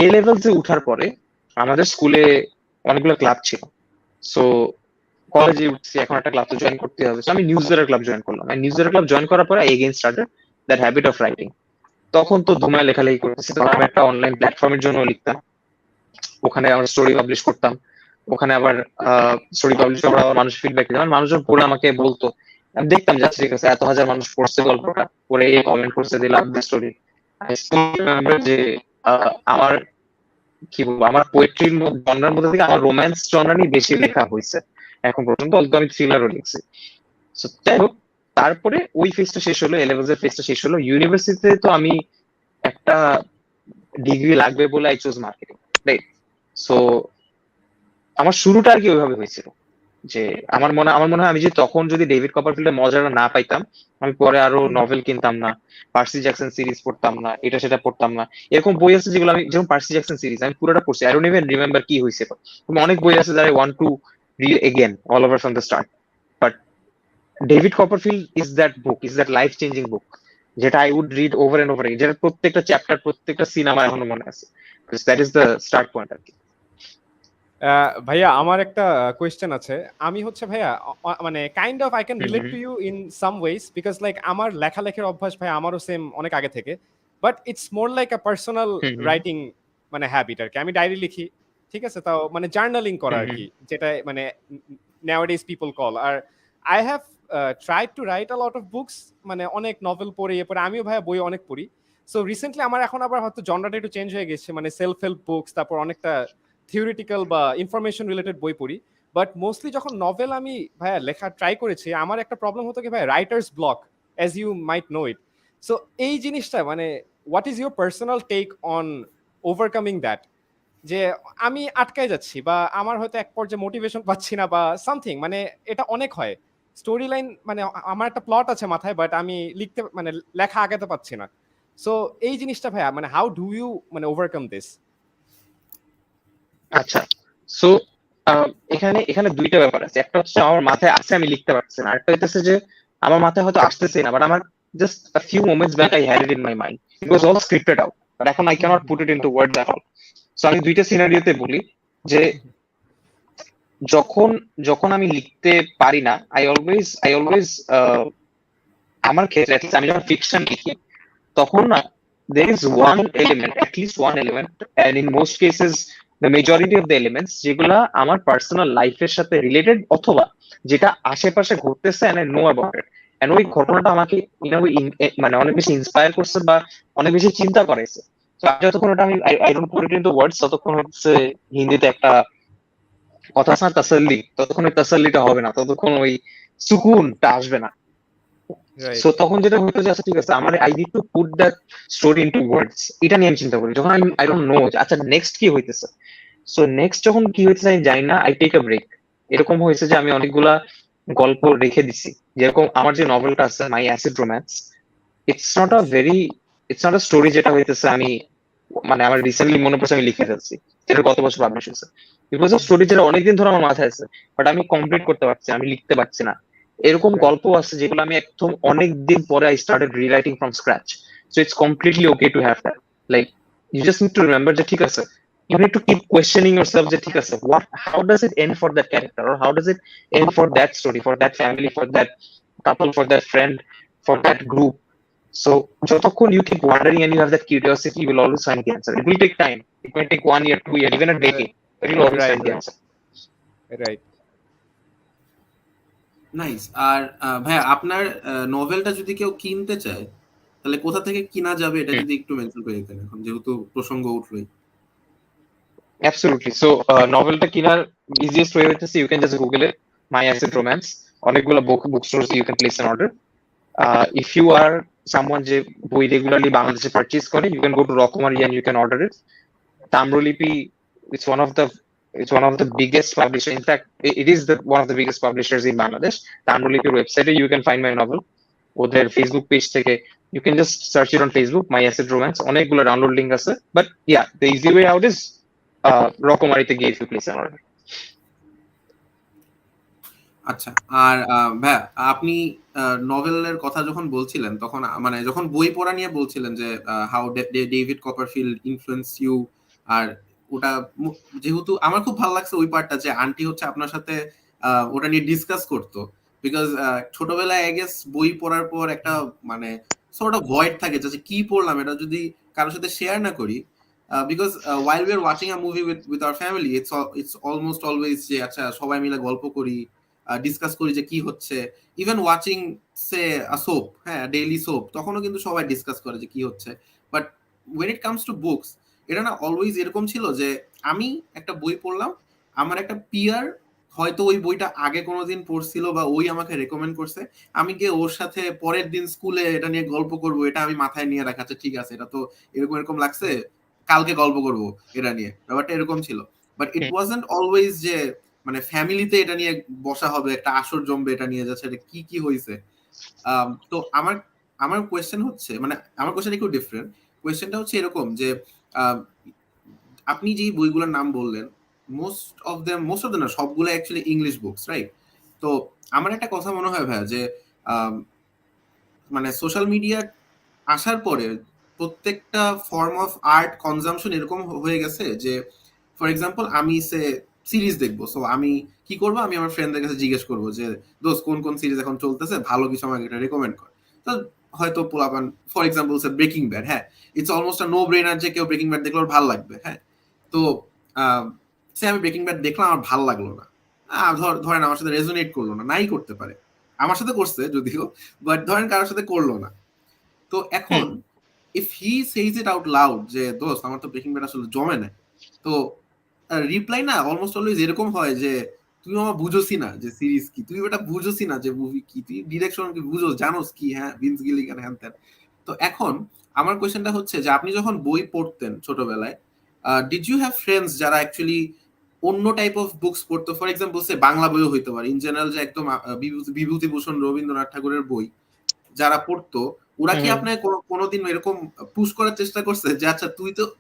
এ লেভেলসে উঠার পরে আমাদের স্কুলে অনেকগুলো ক্লাব ছিল। সো কলেজে উঠছি, এখন একটা ক্লাব তো জয়েন করতে হবে। So আমি নিউজ লেটার ক্লাব জয়েন করলাম। নিউজ লেটার ক্লাব জয়েন করার পরে again started that habit of writing. তখন তো ধুমায় লেখালেখি করতেছি, তখন আমি একটা অনলাইন প্ল্যাটফর্মের জন্য লিখতাম, ওখানে আমরা স্টোরি পাবলিশ করতাম। ওখানে আবার স্টোরি পাবলিশ করার পর মানুষ ফিডব্যাক দিতাম, মানুষজন পড়ে আমাকে বলতো, আমি দেখতাম যে আচ্ছা ঠিক আছে, এত হাজার মানুষ পড়ছে গল্পটা, পড়ে এই কমেন্ট করছে, দিলাম স্টোরি। যে আমার কি বলবো, আমার পোয়েট্রির জনরার মধ্যে থেকে আমার রোম্যান্স জনরা নিয়ে বেশি লেখা হয়েছে এখন পর্যন্ত, অল্প আমি থ্রিলারও লিখছি। So, যাই হোক, তারপরে ওই ফেজটা শেষ হলো, এলেভেলস এর ফেজটা শেষ হলো। ইউনিভার্সিটিতে তো আমি একটা ডিগ্রি লাগবে বলে I choose marketing, right? So আমার শুরুটা আর কি ওইভাবে হয়েছিল যে আমার মনে হয় আমি যে তখন যদি ডেভিড কপারফিল্ডের মজাটা না পাইতাম, আমি পরে আরো নভেল কিনতাম না, পার্সি জ্যাকসন সিরিজ পড়তাম না, এটা সেটা পড়তাম না। এরকম বই আছে যেগুলো আমি, যেমন পার্সি জ্যাকসন সিরিজ আমি পুরোটা পড়ছি, আই ডোন্ট ইভেন রিমেম্বার কি হয়েছে। অনেক বই আছে যারা want to read again all over from the start. But David Copperfield is that book, is that life changing book, যেটা I would read over and over, যেটা প্রত্যেকটা চ্যাপ্টার, প্রত্যেকটা সিন আমার এখনো মনে আছে। That is the start point আর কি। ভাইয়া আমার একটা কোয়েশ্চেন আছে। আমি হচ্ছে ভাইয়া মানে kind of I can relate to you in some ways, because like আমার লেখালেখির অভ্যাস ভাই আমারও সেম অনেক আগে থেকে, but it's more like a personal writing মানে হ্যাবিট আর কি। আমি ডায়েরি লিখি, ঠিক আছে, তাও মানে জার্নালিং করা আর কি, যেটা মানে নাওয়াডেজ পিপল কল। আর I have tried to write a lot of books, মানে অনেক নভেল পড়ি, এরপরে আমিও ভাইয়া বই অনেক পড়ি। সো রিসেন্টলি আমার এখন আবার হয়তো জনরাটা একটু চেঞ্জ হয়ে গেছে, মানে সেলফ হেল্প বুকস, তারপর অনেকটা থিওরিটিক্যাল বা ইনফরমেশন রিলেটেড বই পড়ি। বাট মোস্টলি যখন নভেল আমি ভাইয়া লেখা ট্রাই করেছি, আমার একটা প্রবলেম হতো কি ভাই, writer's block, as you might know it. So এই জিনিসটা মানে what is your personal take on overcoming that, যে আমি আটকায় যাচ্ছি বা আমার হয়তো এক পর্যায়ে মোটিভেশন পাচ্ছি না বা সামথিং, মানে এটা অনেক হয় স্টোরি লাইন, মানে আমার একটা প্লট আছে মাথায়, বাট আমি লিখতে মানে লেখা আগাতে পারছি না। সো এই জিনিসটা ভাইয়া মানে হাউ ডু ইউ মানে ওভারকাম দিস? আচ্ছা, সো এখানে এখানে দুইটা ব্যাপার আছে। একটা হচ্ছে আমার মাথায় আছে, আমি লিখতে পারছি না। আরেকটা হচ্ছে যে আমার মাথায় হয়তো আসতেছে না, বাট আমার just a few moments back I had it in my mind, it was all scripted out, but এখন I cannot put it into words at all. So আমি দুইটা সিনারিওতে বলি যে যখন যখন আমি লিখতে পারি না, আই অলওয়েজ আমার ক্ষেত্রে at least আমি যখন ফিকশন লিখি, তখন না there is one element, at least one element, and in most cases the majority of the elements যেগুলা আমার পার্সোনাল লাইফের সাথে রিলেটেড, অথবা যেটা আশেপাশে ঘটতেছে and I know about it, and ওই ঘটনাটা আমাকে in a way মানে অনেক বেশি ইন্সপায়ার করছে বা অনেক বেশি চিন্তা করাইছে। তো যতক্ষণ ওটা আমি I don't put it into words, ততক্ষণ হচ্ছে হিন্দিতে একটা কথা আছে না, তাসাল্লি, ততক্ষণ ওই তাসাল্লিটা হবে না, ততক্ষণ ওই সুকুনটা আসবে না। রাইট, সো তখন যেটা হতো যে আচ্ছা ঠিক আছে, আমার I need to put that story into words, এটা নিয়ে আমি চিন্তা করি। যখন আমি আই ডোন্ট নো আচ্ছা নেক্সট কি হইতেছে, সো নেক্সট যখন কি হইতেছে আমি জানি না, আই টেক আ ব্রেক। এরকম হয়েছে যে আমি অনেকগুলা গল্প রেখে দিছি, যেরকম আমার যে নভেলটা আছে My acid Romance, it's not a very, it's not a story যেটা হইতেছে আমি মানে আমার রিসেন্টলি মনে পড়ছে আমি লিখে ফেলছি, যেটা গত বছর পাবলিশ হয়েছে। ইট ওয়াজ আ স্টোরি যেটা অনেকদিন ধরে আমার মাথায় আছে, বাট আমি কমপ্লিট করতে পারছি না, আমি লিখতে পারছি না। এরকম রাইট, গল্প আছে যেগুলো আমি একদম অনেক দিন পরে I started rewriting from scratch. So it's completely okay to have that, like you just need to remember যে ঠিক আছে, you need to keep questioning yourself যে ঠিক আছে, what, how does it end for that character, or how does it end for that story, for that family, for that couple, for that friend, for that group. So যতক্ষণ you keep wondering and you have that curiosity, you will always find the answer. It will take time, it may take 1 year, 2 year, even a decade, but you'll always right, find the answer. Right. Nice. আর ভাইয়া আপনার নভেলটা যদি কেউ কিনতে চায়, তাহলে কোথা থেকে কিনা যাবে এটা যদি একটু মেনশন করে দিতেন, এখন যেহেতু প্রসঙ্গ উঠলোই। Absolutely. So novelটা কিনার easiest way হচ্ছে you can just google it, my acid romance, অনেকগুলো bookstores you can place an order. If you are someone যে বই রেগুলারলি বাংলাদেশে পারচেজ করে, you can go to রকমারি and you can order it. Tamralipi, it's one of the, it's one of the biggest publisher, in fact it is the one of the biggest publishers in Bangladesh. তাম্রলিপির ওয়েবসাইটে you can find my novel, ওদের Facebook page থেকে you can just search it on Facebook, my acid romance, অনেকগুলো download link আছে। But yeah, the easy way out is রকমারিতে গিয়ে if you place an order. আচ্ছা। আর ভাইয়া, আপনি নভেলের কথা যখন বলছিলেন তখন মানে যখন বই পড়া নিয়ে বলছিলেন যে how David Copperfield influence you, আর ওটা যেহেতু আমার খুব ভালো লাগছে ওই পার্টটা যে আন্টি হচ্ছে আপনার সাথে ওটা নিয়ে ডিসকাস করতো, বিকজ ছোটবেলায় আই গেস বই পড়ার পর একটা মানে সর্ট অফ ভয়েড থাকে যে কি পড়লাম এটা যদি কারোর সাথে শেয়ার না করি, because while we are watching a movie with our family, it's almost always যে আচ্ছা সবাই মিলে গল্প করি, ডিসকাস করি যে কি হচ্ছে। ইভেন ওয়াচিং সে সোপ, হ্যাঁ ডেইলি সোপ, তখনও কিন্তু সবাই ডিসকাস করে যে কি হচ্ছে। But when it comes to books, এটা না অলওয়েজ এরকম ছিল যে আমি একটা বই পড়লাম, আমার একটা পিয়ার হয়তো ওই বইটা আগে কোনোদিন পড়ছিল বা ওই আমাকে রেকমেন্ড করছে, আমি গিয়ে ওর সাথে পরের দিন স্কুলে এটা নিয়ে গল্প করব, এটা আমি মাথায় নিয়ে রাখাচ্ছে ঠিক আছে এটা তো এরকম এরকম লাগছে, কালকে গল্প করব এটা নিয়ে, ব্যাপারটা এরকম ছিল। বাট ইট ওয়াজন্ট অলওয়েজ যে মানে ফ্যামিলিতে এটা নিয়ে বসা হবে, একটা আসর জমবে এটা নিয়ে, যাচ্ছে এটা কি কি হয়েছে। তো আমার আমার কোয়েশ্চেন হচ্ছে, মানে আমার কোয়েশ্চেন একটু ডিফারেন্ট। কোয়েশ্চেনটা হচ্ছে এরকম যে আহ, আপনি যে বইগুলোর নাম বললেন, মোস্ট অফ দ্য না সবগুলো অ্যাকচুয়ালি ইংলিশ বুকস, রাইট? তো আমার একটা কথা মনে হয় ভাইয়া যে আম, মানে সোশ্যাল মিডিয়া আসার পরে প্রত্যেকটা ফর্ম অফ আর্ট কনজাম্পশন এরকম হয়ে গেছে যে ফর এক্সাম্পল আমি সিরিজ দেখবো, সো আমি কি করবো, আমি আমার ফ্রেন্ডদের কাছে জিজ্ঞেস করবো যে দোস্ত কোন কোন সিরিজ এখন চলতেছে, ভালো কিছু আমাকে এটা রেকমেন্ড কর। তো হয়তো পোলাপান ফর এক্সাম্পল ব্রেকিং ব্যাড, হ্যাঁ ইটস অলমোস্ট নো ব্রেনার যে কেউ ব্রেকিং ব্যাড দেখলে ওর ভালো লাগবে, হ্যাঁ। তো সে আমি ব্রেকিং ব্যাড দেখলাম, আমার ভালো লাগলো না, ধরেন আমার সাথে রেজোনেট করলো না, নাই করতে পারে, আমার সাথে করছে যদিও, বাট ধরেন কারোর সাথে করলো না। তো এখন if he সেইজ it out loud যে দোস্ত আমার তো ব্রেকিং ব্যাড আসলে জমে না, তো রিপ্লাই না অলমোস্ট অলওয়েজ এরকম হয় যে তুই আমার বুঝোসি না যে সিরিজ কি, তুই ওটা বুঝোসি না যে মুভি কি, তুই ডিরেকশন কি বুঝোস, জানোস কি, হ্যাঁ ভিন্স গিলিগান হ্যান ত্যান। তো এখন আমার কোয়েশ্চেনটা হচ্ছে যে আপনি যখন বই পড়তেন ছোটবেলায়, ডিড ইউ হ্যাভ ফ্রেন্ডস যারা অ্যাকচুয়ালি অন্য টাইপ অফ বুকস পড়তো? ফর এক্সাম্পল সে বাংলা বইও হইতে পারে, ইন জেনারেল যে একদম বিভূতিভূষণ রবীন্দ্রনাথ ঠাকুরের বই যারা পড়তো, ওরা কি আপনার কোনোদিন এরকম পুশ করার চেষ্টা করছে যে আচ্ছা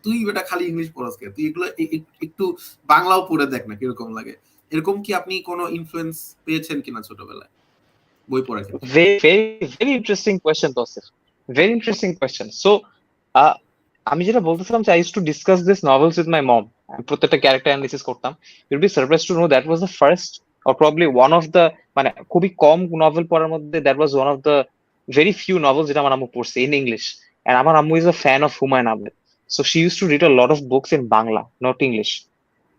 তুই এটা খালি ইংলিশ পড়াস কে, তুই এগুলো একটু বাংলাও পড়ে দেখ না কিরকম লাগে, এরকম কি আপনি কোনো ইনফ্লুয়েন্স পেয়েছেন কিনা ছোটবেলায় বই পড়ার ক্ষেত্রে? Very interesting question Tosif, very interesting question. So আমি যেটা বলতেছিলাম যে I use to discuss this novels with my mom, প্রত্যেকটা ক্যারেক্টার অ্যানালিসিস করতাম। You'd be surprise to know that was the first or probably one of the, মানে খুবই কম novel পড়ার মধ্যে that was one of the very few novels যেটা আমার আম্মু পড়ছে ইন ইংলিশ। এন্ড আমার আম্মু is a fan of Humayun Ahmed, so she use to read a lot of books in Bangla, not English.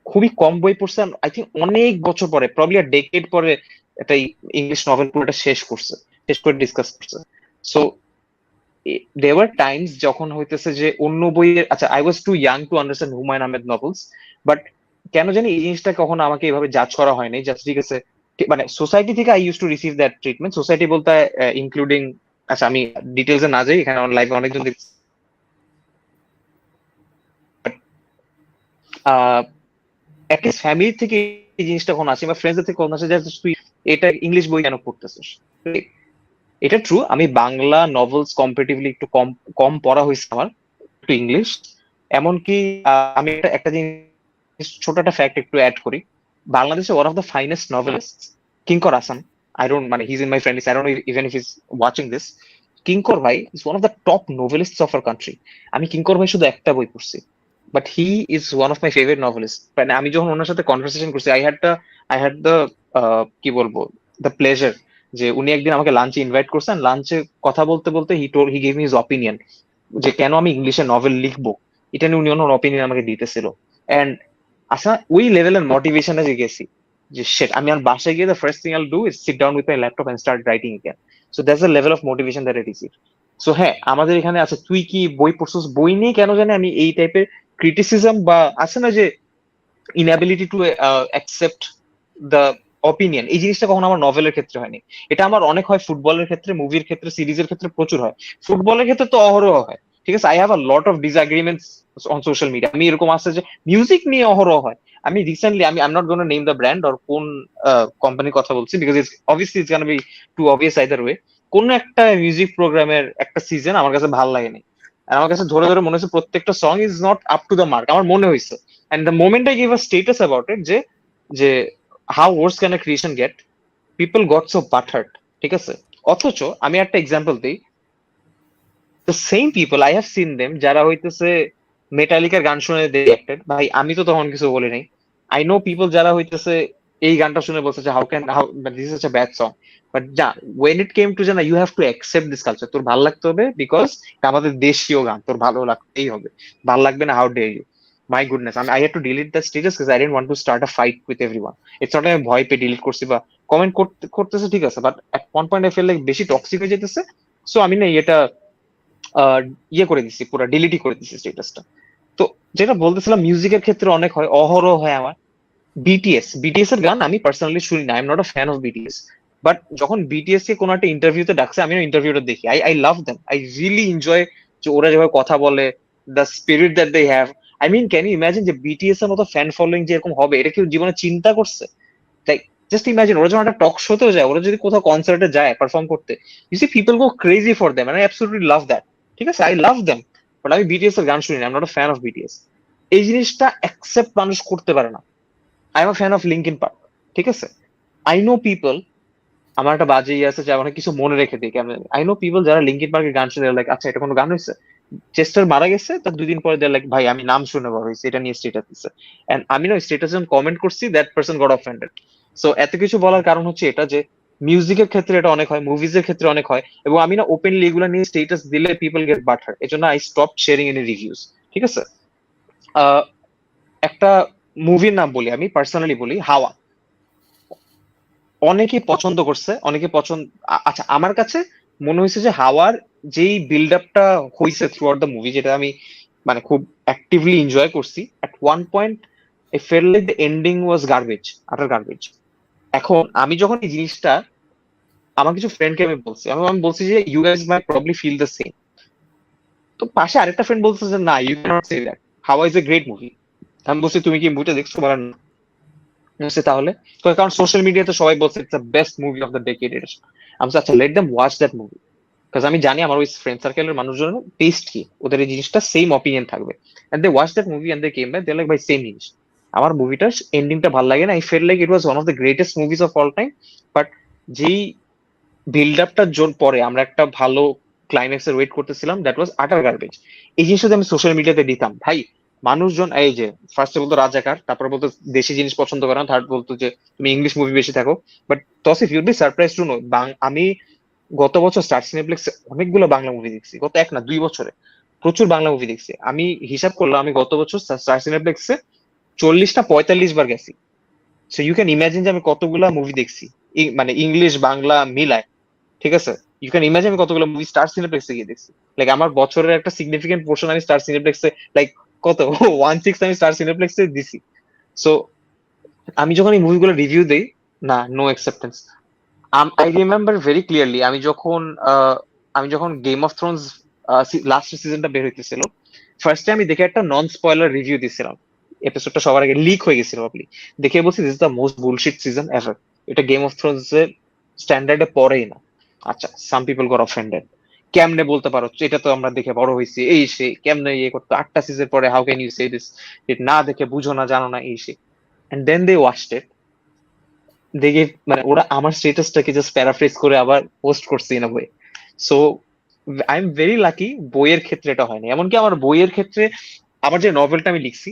খুবই কম বই পড়ছে, আই থিঙ্ক অনেক বছর পরে, প্রবলি আর ডেকেড পরে একটা ইংলিশ নভেল পুরোটা শেষ করছে, শেষ করে ডিসকাস করছে। সো দেওয়ার টাইমস যখন হইতেছে যে অন্য বইয়ের, আচ্ছা I was too young to understand Humayun Ahmed novels, but কেন জানি এই জিনিসটা কখনো আমাকে এভাবে জাজ করা হয়নি, জাস্ট ঠিক আছে মানে সোসাইটি থেকে I use to receive that treatment. Society বলতে ইনক্লুডিং, আচ্ছা আমি ডিটেলসে না যাই, এখানে লাইভে অনেকজন দেখছি, অ্যাটলিস্ট ফ্যামিলি থেকে এই জিনিসটা কখন আসে বা ফ্রেন্ডসদের থেকে কখন আসে যে তুই এটা ইংলিশ বই কেন পড়তেছিস। এটা ট্রু, আমি বাংলা নভেলস কম্পারেটিভলি একটু কম কম পড়া হয়েছে আমার, একটু ইংলিশ। এমনকি আমি একটা জিনিস, ছোট একটা ফ্যাক্ট একটু অ্যাড করি, বাংলাদেশে one of the finest novelist Kinkar Ahsan, I don't মানে he is in my friend list, I don't know even if is watching this. Kinkar ভাই is one of the top novelist of our country. আমি কিঙ্কর ভাই শুধু একটা বই পড়ছি, but he is one of my favourite novelist. মানে আমি যখন ওনার সাথে কনভারসেশন করছি, আই হ্যাড দ্য কি বলবো, দ্য প্লেজার যে উনি একদিন আমাকে লাঞ্চে ইনভাইট করছেন, লাঞ্চে কথা বলতে বলতে he gave me his opinion যে কেন আমি ইংলিশে নভেল লিখবো, এটা নিয়ে উনি ওনার অপিনিয়ন আমাকে দিতেছিল। এন্ড আচ্ছা ওই লেভেলের মোটিভেশনে যে গেছি যে শেট, আমি আর বাসায় গিয়ে the first thing I'll do is sit down with my laptop and start writing again. So that's the level of motivation that I receive. So হ্যাঁ, আমাদের এখানে আছে তুই কি বই পড়ছিস, বই নিয়ে কেন জানি আমি এই টাইপের ক্রিটিসিজম বা আছে না যে inability to accept the opinion, এই জিনিসটা কখনো আমার নভেলের ক্ষেত্রে হয়নি। এটা আমার অনেক হয় ফুটবলের ক্ষেত্রে, মুভির ক্ষেত্রে, সিরিজের ক্ষেত্রে প্রচুর হয়। ফুটবলের ক্ষেত্রে তো অহরহ হয়, ঠিক আছে, I have a lot of disagreements on social media. আমি এরকম আছে যে মিউজিক নিয়ে অহরহ হয়। আমি রিসেন্টলি, আমি I am not gonna name the brand or কোন কোম্পানির কথা বলছি, because it's obviously it's gonna be too obvious either way. কোন একটা মিউজিক প্রোগ্রামের একটা সিজন আমার কাছে ভালো লাগেনি, আর আমার কাছে ধরে ধরে মনে হচ্ছে প্রত্যেকটা song is not up to the mark, আমার মনে হয়েছে। And the moment I gave a status about it, যে how worse can a creation get, people got so butthurt, ঠিক আছে? অথচ আমি একটা এক্সাম্পল দিই, the same people I have seen them যারা হইতেছে মেটালিকার গান শুনে দে রিঅ্যাক্টেড, ভাই আমি তো তখন কিছু বলি নাই। আই নো পিপল যারা হইতেছে এই গানটা শুনে বলছে যে how can how this is a bad song, but যা ওয়েন ইট কেম টু যে না you have to accept this culture, তোর ভালো লাগতে হবে বিকজ আমাদের দেশীয় গান, তোর ভালো লাগতেই হবে, ভালো লাগবে না how dare you. My goodness, আমি I had to delete the status because I don't want to start a fight with everyone. It's not আমি ভয় পেয়ে ডিলিট করছি বা কমেন্ট করতেছে, ঠিক আছে, but at one point I feel like বেশি টক্সিক হয়ে যেতেছে। সো আমি না এটা আহ, ইয়ে করে দিছি, পুরো ডিলিটই করে দিছি স্টেটাসটা। তো যেটা বলতেছিলাম, মিউজিকের ক্ষেত্রে অনেক হয়, অহরহ হয় আমার। বিটিএস এর গান আমি পার্সোনালি শুনি না, I am not a fan of BTS. But যখন বিটিএস কে কোনো একটা ইন্টারভিউতে ডাকছে, আমি ইন্টারভিউটা দেখি, I I love them, I really enjoy যে ওরা যেভাবে কথা বলে, the spirit that they have. I mean can you imagine যে বিটিএস এর মতো ফ্যান ফলোয়িং যে এরকম হবে, এটা কেউ জীবনে চিন্তা করছে? লাইক জাস্ট ইমাজিন ওরা যখন একটা টক শোতেও যায়, ওরা যদি কোথাও কনসার্টে যায় পারফর্ম করতে, you see people go crazy for them, I absolutely love that. ঠিক আছে, আই লাভ দেম, বাট আমি বিটিএস এর গান শুনি না, I am not a fan of BTS. এই জিনিসটা অ্যাকসেপ্ট মানুষ করতে পারে না। I am a fan of Linkin Park, ঠিক আছে? আই নো পিপল, আমার একটা বাজে ইয়ে আছে যে অনেক কিছু মনে রেখে দিই কেমন। আই নো পিপল যারা লিঙ্কিন পার্কের গান শুনে লাইক আচ্ছা এটা কোনো গান হয়েছে, চেস্টার মারা গেছে তার 2 দিন পরে দেয় লাইক ভাই আমি নাম শুনে বড় হয়েছে, এটা নিয়ে স্টেটাস দিচ্ছে। এন্ড আমি না স্টেটাস যখন কমেন্ট করছি that person goat offended. So এত কিছু বলার কারণ হচ্ছে এটা যে মিউজিকের ক্ষেত্রে এটা অনেক হয়, মুভিজ এর ক্ষেত্রে অনেক হয়, এবং আমি না ওপেনলি এগুলো নিয়ে স্টেটাস দিলে পিপল গেট বাটার, এই জন্য I stop sharing any reviews. ঠিক আছে, আহ, একটা মুভির নাম বলি, আমি পার্সোনালি বলি, হাওয়া। অনেকে পছন্দ করছে, অনেকে পছন্দ, আচ্ছা আমার কাছে মনে হয়েছে যে হাওয়ার যেই বিল্ড আপটা হয়েছে থ্রু আউট দ্য মুভি, যেটা আমি মানে খুব অ্যাক্টিভলি এনজয় করছি, at one point I felt like the ending was garbage, utter garbage. এখন আমি যখন এই জিনিসটা আমার কিছু ফ্রেন্ডকে আমি বলছি, আমি বলছি যে you guys may probably feel the same. তো পাশে আরেকটা ফ্রেন্ড বলছে যে না you can't say that, Hawa is a great movie. আমি বলছি তুমি কি মুভিটা দেখছো, বলার না। বলছে তাহলে, কারণ সোশ্যাল মিডিয়াতে সবাই বলছে it's the best movie of the decade. আমি বলছি, আচ্ছা let them watch that movie, because আমি জানি আমার ওই ফ্রেন্ড সার্কেলের মানুষজনের টেস্ট কি, ওদের এই জিনিসটা সেম অপিনিয়ন থাকবে। And they watch that movie and they came back they like ভাই সেম জিনিস, আমার মুভিটার এন্ডিংটা ভালো লাগে না, I feel like it was one of the greatest movies of all time. But যেই বিল্ড আপটার জোর পরে আমরা একটা ভালো ক্লাইম্যাক্স এর ওয়েট করতেছিলাম, দ্যাট ওয়াজ আটার গার্বেজ। এই জিনিসটা যদি আমি সোশ্যাল মিডিয়াতে দিতাম, ভাই মানুষজন এই যে ফার্স্টে বলতো রাজাকার, তারপর বলতো দেশি জিনিস পছন্দ করে না, থার্ড বলতো যে তুমি ইংলিশ মুভি বেশি থাকো। But Tasif ইউড be surprise to know, আমি গত বছর স্টার সিনেপ্লেক্সে অনেকগুলো বাংলা মুভি দেখছি, গত 1 না 2 বছরে প্রচুর বাংলা মুভি দেখছি। আমি হিসাব করলাম আমি গত বছর স্টার সিনেপ্লেক্সে 40 না 45 বার গেছি। সো ইউ ক্যান ইমাজিন যে আমি কতগুলা মুভি দেখছি, মানে ইংলিশ বাংলা মিলায়। ঠিক আছে, ইউ ক্যান ইমাজিন আমি কতগুলো মুভি স্টার সিনেপ্লেক্সে গিয়ে দেখছি। লাইক আমার বছরের একটা সিগনিফিকেন্ট পোর্শন আমি স্টার সিনেপ্লেক্সে, লাইক কত 1/6 আমি স্টার সিনেপ্লেক্সে দিছি। সো আমি যখন এই মুভিগুলো রিভিউ দেই, না no acceptance. I remember very clearly, আমি যখন গেম অফ থ্রোনস লাস্ট সিজনটা বের হইতেছিল, ফার্স্টে আমি দেখে একটা নন স্পয়লার রিভিউ দিছিলাম, এপিসোডটা সবার আগে লিক হয়ে গেছিল পাবলি, দেখে বলছি this is the most bullshit season ever, এটা গেম অফ থ্রোনস এর স্ট্যান্ডার্ডে পড়েই না। আচ্ছা, সাম পিপল গট অফেন্ডেড, কেমনে বলতে পারো এটা তো আমরা দেখে বড় হয়েছি, এই সে কেমনে ইয়ে করতো 8টা সিজন পরে, how can you say this, না দেখে বুঝো না জানো না এই সে। এন্ড দেন দে ওয়াচড ইট, দেখে মানে ওরা আমার স্টেটাসটাকে জাস্ট প্যারাফ্রেজ করে আবার পোস্ট করছে in a way. So I am very lucky, বইয়ের ক্ষেত্রে এটা হয়নি। এমনকি আমার বইয়ের ক্ষেত্রে আমার যে নভেলটা আমি লিখছি,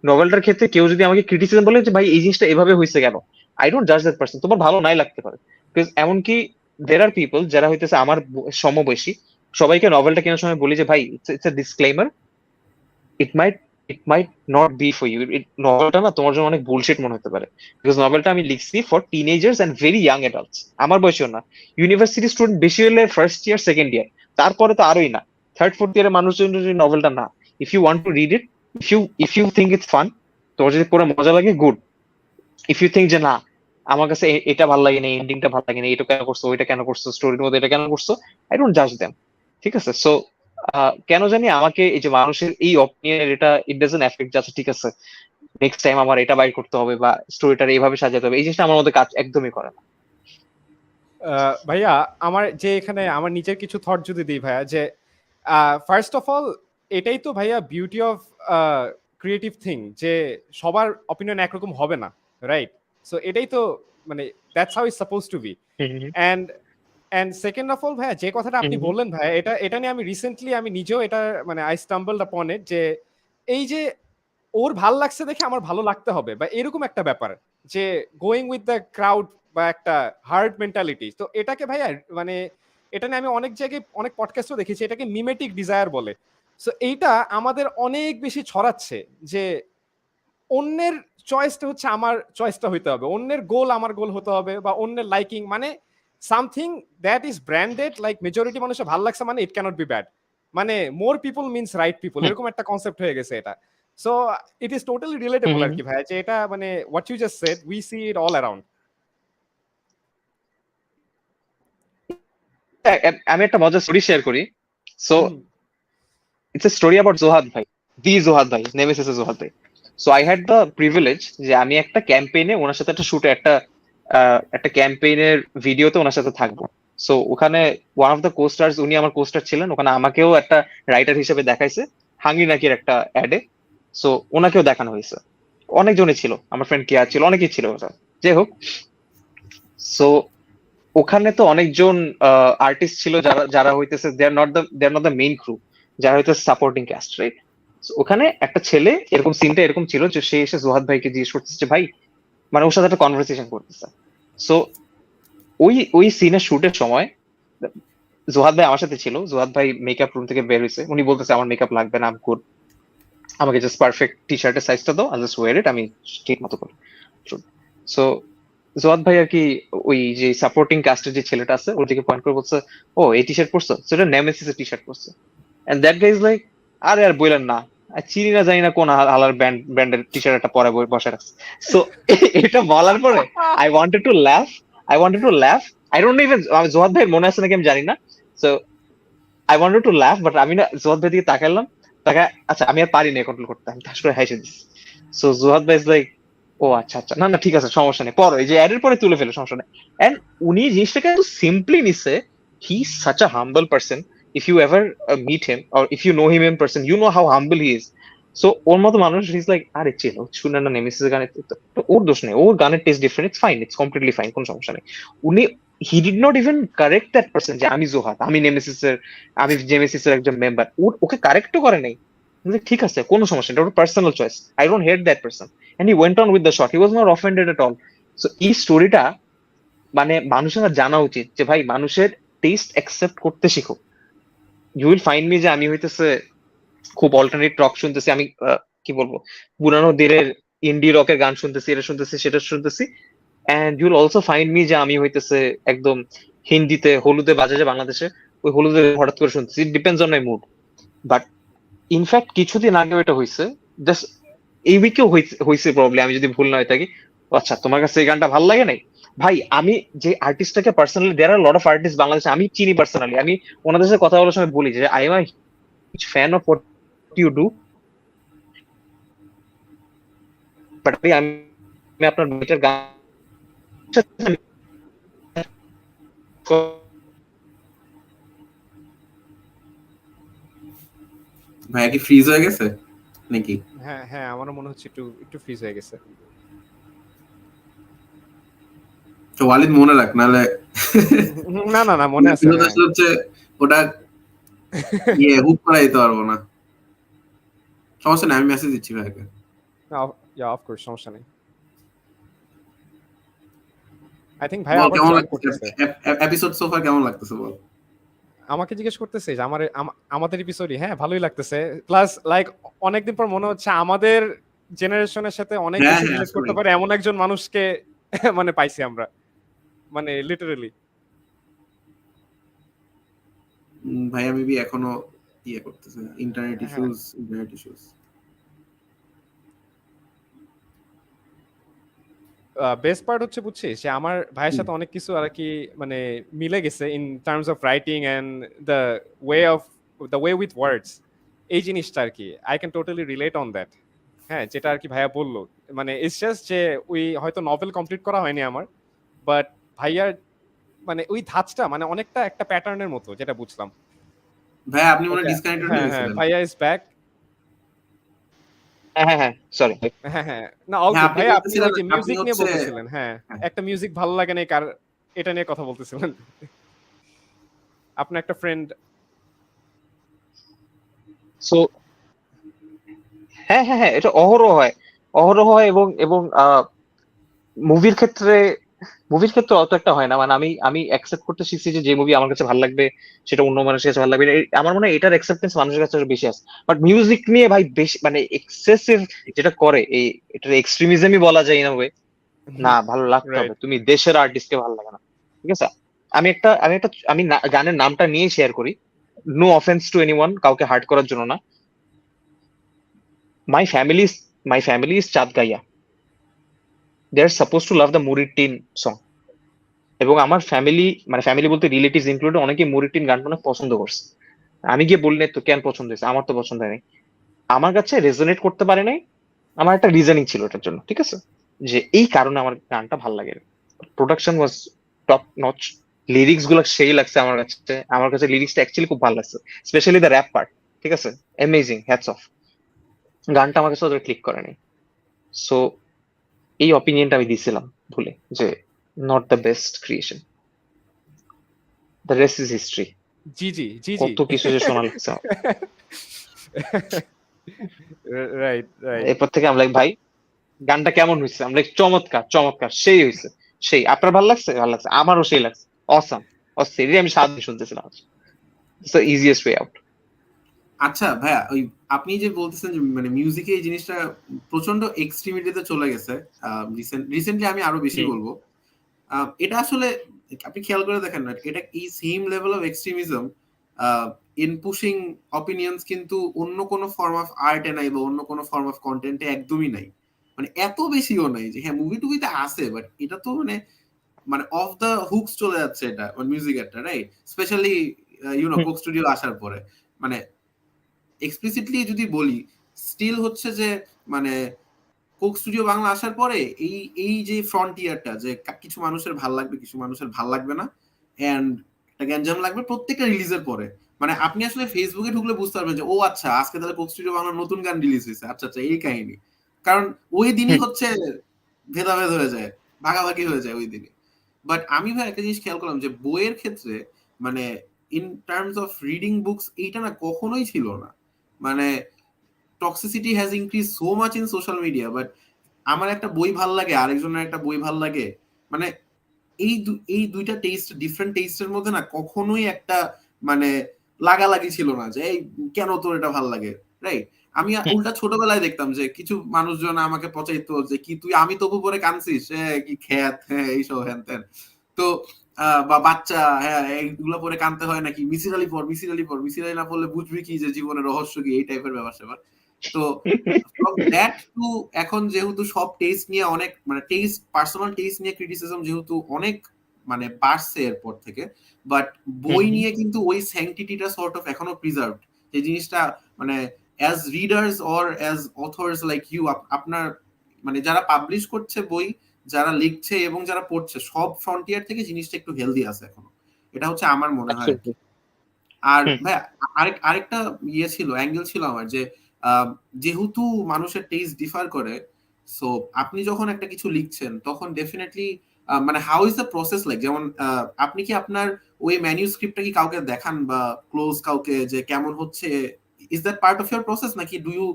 নভেলটার ক্ষেত্রে কেউ যদি আমাকে ক্রিটিসিজম বলে যে ভাই এই জিনিসটা এভাবে হয়েছে কেন, আই ডোন্ট জাজ দ্যাট পার্সন, তোমার ভালো নাই লাগতে পারে। বিকজ এমনকি দের আর পিপল যারা হইতেছে আমার সমবয়সী, সবাইকে নভেলটা কেনার সময় বলি যে ভাই it's a disclaimer, it might it might not be for you, নভেলটা না তোমার জন্য অনেক বুলশিট মনে হতে পারে। বিকজ নভেলটা আমি লিখছি for teenagers and very young adults, আমার বয়সীও না, ইউনিভার্সিটি স্টুডেন্ট বেশি হলে ফার্স্ট ইয়ার সেকেন্ড ইয়ার, তারপরে তো আরোই না, থার্ড ফোর্থ ইয়ারের মানুষজন যদি নভেলটা না, if you want to read it, if you think it's fun, তোমার যদি পড়ে মজা লাগে গুড। ইফ ইউ থিঙ্ক যে না আমার কাছে এটা ভালো লাগে না, এন্ডিংটা ভালো লাগে না, এটা কেন করছো ওইটা কেন করছো, স্টোরির মধ্যে এটা কেন করছো, আই ডোন্ট জাজ দেম। ঠিক আছে, সো কেন জানি আমাকে এই যে মানুষের এই অপিনিয়ন, এটা ইট ডাজন্ট এফেক্ট যাচ্ছে, ঠিক আছে নেক্সট টাইম আমার এটা বাইর করতে হবে বা স্টোরিটা এইভাবে সাজাতে হবে, এই জিনিসটা আমার মধ্যে কাজ একদমই করে না। ভাইয়া আমার যে এখানে আমার নিজের কিছু থট যদি দিই ভাইয়া, যে ফার্স্ট অফ অল এটাই তো ভাইয়া বিউটি অফ ক্রিয়েটিভ থিং, যে সবার অপিনিয়ন একরকম হবে না, রাইট? সো এটাই তো মানে that's how it's suppose to be. And second of all ভাইয়া যে কথাটা আপনি বললেন ভাইয়া, এটা নিয়ে আমি রিসেন্টলি আমি নিজেও এটা মানে আই স্টাম্বলড আপন ইট, যে এই যে ওর ভাল লাগছে দেখে আমার ভালো লাগতে হবে বা এরকম একটা ব্যাপার, যে গোয়িং উইথ দ্য ক্রাউড বা একটা হার্ড মেন্টালিটি। তো এটাকে ভাইয়া মানে এটা নিয়ে আমি অনেক জায়গায় অনেক পডকাস্টও দেখেছি, এটাকে মিমেটিক ডিজায়ার বলে। সো এইটা আমাদের অনেক বেশি ছড়াচ্ছে যে অন্যের চয়েসটা হচ্ছে আমার চয়েসটা হইতে হবে, অন্যের গোল আমার গোল হতে হবে, বা অন্যের লাইকিং মানে something that is branded like majority মানুষের ভালো লাগছে মানে ইট ক্যানট বি ব্যাড, মানে more people means right people, এরকম একটা কনসেপ্ট হয়ে গেছে এটা। So it is totally relatable আর কি ভাই, যে এটা মানে what you just said we see it all around. আমি একটা মজার স্টোরি শেয়ার করি। So it's a story about Johad ভাই, দি জোহাদ ভাই, নেমেসিস জোহাদ ভাই। So I had the privilege যে আমি একটা ক্যাম্পেইনে ওনার সাথে একটা শুটে একটা ক্যাম্পেইনের ভিডিওতে ওনার সাথে থাকবো। সো ওখানে ওয়ান অফ দ্য কোস্টার্স, উনি আমার কোস্টার ছিলেন, ওখানে আমাকেও একটা রাইটার হিসেবে দেখাইছে হাঙ্গি নাকির একটা অ্যাডে। সো ওনাকেও দেখানো হয়েছে, অনেকজনই ছিল, আমার ফ্রেন্ড কেয়ার ছিল, অনেকেই ছিল ওটা। যাই হোক, সো ওখানে তো অনেকজন আর্টিস্ট ছিল যারা যারা হইতেছে they are not the main crew, যারা হইতেছে সাপোর্টিং ক্যাস্ট, রাইট? ওখানে একটা ছেলে, এরকম সিনটা এরকম ছিল যে সে এসে জোহাদ ভাইকে জিজ্ঞেস করতেছে যে ভাই, মানে ওর সাথে একটা কনভারসেশন করতেছে। সো ওই সিনের শুটের সময় জোহাদ ভাই আমার সাথে ছিল, জোহাদ ভাই মেকআপ রুম থেকে বের হয়েছে, উনি বলতেছে আমার মেকআপ লাগবে না, আমি গুড, আমাকে জাস্ট পারফেক্ট টি শার্টের সাইজটা দাও, আই জাস্ট ওয়্যার ইট, আমি ঠিক মতো করি। সো জোয়াদ ভাই আর কি ওই যে সাপোর্টিং কাস্টের যে ছেলেটা আছে ওর দিকে পয়েন্ট করে বলছে, ও এই টি শার্ট পরছো, সেটা নেমেসিস এর টি শার্ট পরছে। And that guy is like, আরে আর বললেন না, আর চিনি না জানি না কোন হালার ব্র্যান্ডের টি শার্ট একটা পরে বসে রাখছে। সো এটা বলার পরে আই ওয়ান্টেড টু লাফ, আই ডোন্ট ইভেন, জোয়াদ ভাইয়ের মনে আছে নাকি আমি জানি না। সো আই ওয়ান্টেড টু লাফ, বাট আমি না জোয়াদ ভাই দিকে তাকালাম, আচ্ছা আমি আর পারি না কন্ট্রোল করতে, আমি ঠাস করে হাসি দিচ্ছি। সো জোহাদ ভাই ইজ লাইক, ও আচ্ছা আচ্ছা, না না ঠিক আছে, সমস্যা নেই, পরে এই যে অ্যাডের পরে তুলে ফেলো, সমস্যা নেই। এন্ড উনি জিনিসটাকে এত সিম্পলি নিছে, he such a humble person. If you ever meet him or if you know him in person, you know how humble he is. So ওর মতো মানুষ, ইজ লাইক, আরে চিল, শুনে না নেমেসিস গানের তো ওর দোষ নেই, ওর গানের test different, it's fine, it's completely fine, কোনো সমস্যা নেই। উনি he did not even correct that person যে আমি জোহাদ, আমি নেমেসিসের, আমি জেমেসিসের একজন মেম্বার, ওকে কারেক্টও করে নাই। ঠিক আছে, কোনো সমস্যা নেই, এটা ওর personal choice, I don't hate that person. And he went on with the shot. He was not offended at all. So এই স্টোরিটা মানে মানুষের জানা উচিত যে ভাই, মানুষের টেস্ট অ্যাকসেপ্ট করতে শিখো। ইউ উইল ফাইন্ড মি যে আমি হইতেছে খুব অল্টারনেট রক শুনতেছি, আমি কি বলবো, পুরানো দিনের ইন্ডি রকের গান শুনতেছি, এটা শুনতেছি, সেটা শুনতেছি। And you will also find me যে আমি হইতেছে একদম হিন্দিতে হলুদে বাজে যে বাংলাদেশে, ওই হলুদে হঠাৎ করে শুনতেছি। It depends on my mood. But in fact কিছুদিন আগেও এটা হয়েছে, জাস্ট এই উইকেও হয়েছে প্রবলেম, আমি যদি ভুল না হয়ে থাকি। আচ্ছা, তোমার কাছে এই গানটা ভালো লাগে নাই? ভাই আমি যে আর্টিস্টটাকে personally, there are lot of artist বাংলাদেশে আমি চিনি পার্সোনালি, আমি ওনাদের সাথে কথা বলার সময় বলি যে I am a fan of what you do, but আমি আপনার বেটার গান ভাইয়া কি ফ্রিজ হয়ে গেছে নাকি? হ্যাঁ হ্যাঁ, আমারও মনে হচ্ছে একটু একটু ফ্রিজ হয়ে গেছে। তো ওয়ালিদ মনে রাখ, নাহলে না না না, মনে আছে। হ্যাঁ হচ্ছে ওটা হুক করা যেতে পারবো না। সমস্যা নেই, আমি মেসেজ দিচ্ছি ভাইকে। অফ কোর্স, সমস্যা নেই। আই থিংক ভাই বল আবার কেমন জয়েন লাগতেছে করতেছে। এপিসোড সোফা, কেমন লাগতেছে বল? আমাকে জিজ্ঞেস করতেছে যে আমাদের এপিসোডই, হ্যাঁ ভালোই লাগতেছে। প্লাস লাইক অনেকদিন পর মনে হচ্ছে আমাদের জেনারেশনের সাথে অনেক হ্যাঁ বেশি হ্যাঁ, রিলেট আসলে করতে পারে এমন একজন মানুষকে মানে পাইছি আমরা, মানে লিটারালি। ভাইয়া মেবি এখনো করতেছে, ইন্টারনেট হ্যাঁ, ইস্যুস। বেস্ট পার্ট হচ্ছে বুঝছিস যে আমার ভাইয়ের সাথে অনেক কিছু আর কি মানে মিলে গেছে in terms of writing and the way with words. এই জিনিসটা আর কি I can totally relate on that. হ্যাঁ, যেটা আর কি ভাইয়া বললো, মানে ইটস জাস্ট যে ওই হয়তো নভেল কমপ্লিট করা হয়নি আমার, বাট ভাইয়ার মানে ওই ধাঁচটা মানে অনেকটা একটা প্যাটার্নের মতো, যেটা বুঝলাম। ভাইয়া আপনি মনে ওকে, ডিসকানেক্টেড হয়ে হ্যাঁ হ্যাঁ, গেছিলেন। ভাইয়া ইজ ব্যাক। হ্যাঁ, সরি। হ্যাঁ, হ্যাঁ। না অল হ্যাঁ, গুড আপনি ভাইয়া, আপনি বলতেছিলেন ওই যে আপনি মিউজিক নিয়ে হচ্ছে বলতেছিলেন। হ্যাঁ, হ্যাঁ, একটা মিউজিক ভালো লাগে নাই কার, এটা নিয়ে কথা বলতেছিলেন। আপনার একটা ফ্রেন্ড সো হ্যাঁ, এটা অহরহ হয় এবং এবং মুভির ক্ষেত্রে মুভির ক্ষেত্রে অত একটা হয় না, মানে আমি অ্যাকসেপ্ট করতে শিখছি যে মুভি আমার কাছে ভালো লাগবে সেটা অন্য মানুষের কাছে ভালো লাগবে না। আমার মনে হয় এটার অ্যাকসেপ্টেন্স মানুষের কাছে আরো বেশি আছে। বাট মিউজিক নিয়ে ভাই বেশি মানে এক্সেসিভ যেটা করে, এটার এক্সট্রিমিজমই বলা যায় না ওয়ে। না, ভালো লাগতে হবে, রাইট। তুমি দেশের আর্টিস্টকে ভালো লাগে না, ঠিক আছে। আমি গানের নামটা নিয়ে শেয়ার করি, নো অফেন্স টু এনিওয়ান, কাউকে হার্ট করার জন্য না। My family my family is চাঁদ গাইয়া, they are suppose to love the মুরিটিন সং। এবং আমার ফ্যামিলি, মানে ফ্যামিলি বলতে রিলেটিভস ইনক্লুডেড, অনেকে মুরিটিন গানটা অনেক পছন্দ করছে। আমি গিয়ে বললে তো কেন পছন্দ হয়েছে, আমার তো পছন্দ হয়নি, আমার কাছে রেজোনেট করতে পারে নাই। আমার একটা রিজনিং ছিল এটার জন্য, ঠিক আছে, যে এই কারণে আমার গানটা ভালো লাগে। প্রোডাকশন ওয়াজ টপ নচ, লিরিক্স গুলো সেই লাগছে আমার কাছে লিরিক্সটা অ্যাকচুয়ালি খুব ভালো লাগছে, স্পেশালি দ্য র্যাপ পার্ট, ঠিক আছে, অ্যামেজিং, হ্যাটস অফ। গানটা আমার কাছে ওদের ক্লিক করেনি। সো এই অপিনিয়নটা আমি দিছিলাম ভুলে, যে not the best creation, the rest is history. জি, জি, জি, জি। কত কিছু যে শোনা লাগছে আমার। Right, right. এরপর থেকে আমি লাইক, ভাই গানটা কেমন হয়েছে, আমি লাইক চমৎকার চমৎকার, সেই হয়েছে, সেই। আপনার ভালো লাগছে? ভালো লাগছে, আমারও সেই লাগছে, অসাম, অস্থির। আমি সারাদিন শুনতেছিলাম, ইজিয়েস্ট ওয়ে আউট। আচ্ছা ভাইয়া, ওই আপনি যে বলতেছেন যে মানে মিউজিকে এই জিনিসটা প্রচন্ড এক্সট্রিমিটিতে চলে গেছে রিসেন্টলি, আমি আরো বেশি হুম বলবো। এটা আসলে আপনি খেয়াল করে দেখেন না, এটা এই same level of extremism in pushing opinions কিন্তু অন্য কোনো ফর্ম অফ আর্টে নাই, বা অন্য কোনো ফর্ম অফ কন্টেন্টে একদমই নাই। মানে এত বেশিও নাই যে হ্যাঁ মুভি টুভিতে আছে, বাট এটা তো মানে মানে অফ দ্য হুকস চলে যাচ্ছে এটা মিউজিক একটা, রাইট? স্পেশালি হুম কোক স্টুডিও আসার পরে, মানে এক্সপ্লিসিটলি যদি বলি, স্টিল হচ্ছে যে মানে কোক স্টুডিও বাংলা আসার পরে এই এই যে ফ্রন্টিয়ারটা, যে কিছু মানুষের ভাল লাগবে, কিছু মানুষের ভাল লাগবে না, এন্ড একটা গ্যাঞ্জাম লাগবে প্রত্যেকটা রিলিজের পরে। মানে আপনি আসলে ফেসবুকে ঢুকলে বুঝতে পারবেন যে ও আচ্ছা, আজকে তাহলে কোক স্টুডিও বাংলার নতুন গান রিলিজ হয়েছে, আচ্ছা আচ্ছা এই কাহিনী। কারণ ওই দিনই হুম হচ্ছে ভেদাভেদ হয়ে যায়, ভাগাভাগি হয়ে যায় ওই দিনই। বাট আমি ভাই একটা জিনিস খেয়াল করলাম যে বইয়ের ক্ষেত্রে, মানে in terms of reading books, এইটা না কখনোই ছিল না। মানে toxicity has increase so much in social media, but আমার একটা বই ভাল লাগে, আরেকজনের একটা বই ভাল লাগে, মানে এই দুইটা টেস্ট, ডিফারেন্ট টেস্টের মধ্যে না কখনোই একটা মানে লাগালাগি ছিল না যে এই কেন তোর এটা ভাল লাগে, রাইট? আমি হুম উল্টা ছোটবেলায় দেখতাম যে কিছু মানুষজন আমাকে পচাইতো যে কি তুই আমি তবু পরে কানছিস, কি খ্যাত, হ্যাঁ এইসব হ্যান ত্যান। তো বা বাচ্চা, হ্যাঁ এইগুলো পরে কানতে হয় নাকি, মিসির আলী পড়, মিসির আলী পড়, মিসির আলী না পড়লে বুঝবি কি যে জীবনের রহস্য কি, এই টাইপের ব্যাপার স্যাপার। তো ফ্রম দ্যাট টু এখন যেহেতু সব টেস্ট নিয়ে অনেক, মানে টেস্ট, পার্সোনাল টেস্ট নিয়ে ক্রিটিসিজম যেহেতু অনেক মানে বাড়ছে এরপর থেকে, বাট হুম বই হুম। নিয়ে কিন্তু ওই স্যাংটিটিটা সর্ট অফ এখনো প্রিজার্ভড। যে জিনিসটা মানে as readers or as authors like you, আপনার মানে যারা পাবলিশ করছে বই, যারা লিখছে এবং যারা পড়ছে, সব ফ্রন্টিয়ার থেকে জিনিসটা একটু হেলদি আছে এখনো। এটা হচ্ছে আমার মনে হয় আর কি। Absolutely. আর হুম ভাই আরেকটা ইয়ে ছিল, অ্যাঙ্গেল ছিল আমার, যে যেহেতু মানুষের টেস্ট ডিফার করে, সো আপনি যখন একটা কিছু লিখছেন তখন ডেফিনেটলি মানে how is the process like, যেমন আপনি কি আপনার ওই ম্যানিউস্ক্রিপ্টটা কি কাউকে দেখান, বা ক্লোজ কাউকে, যে কেমন হচ্ছে? Is that part of your process, নাকি do you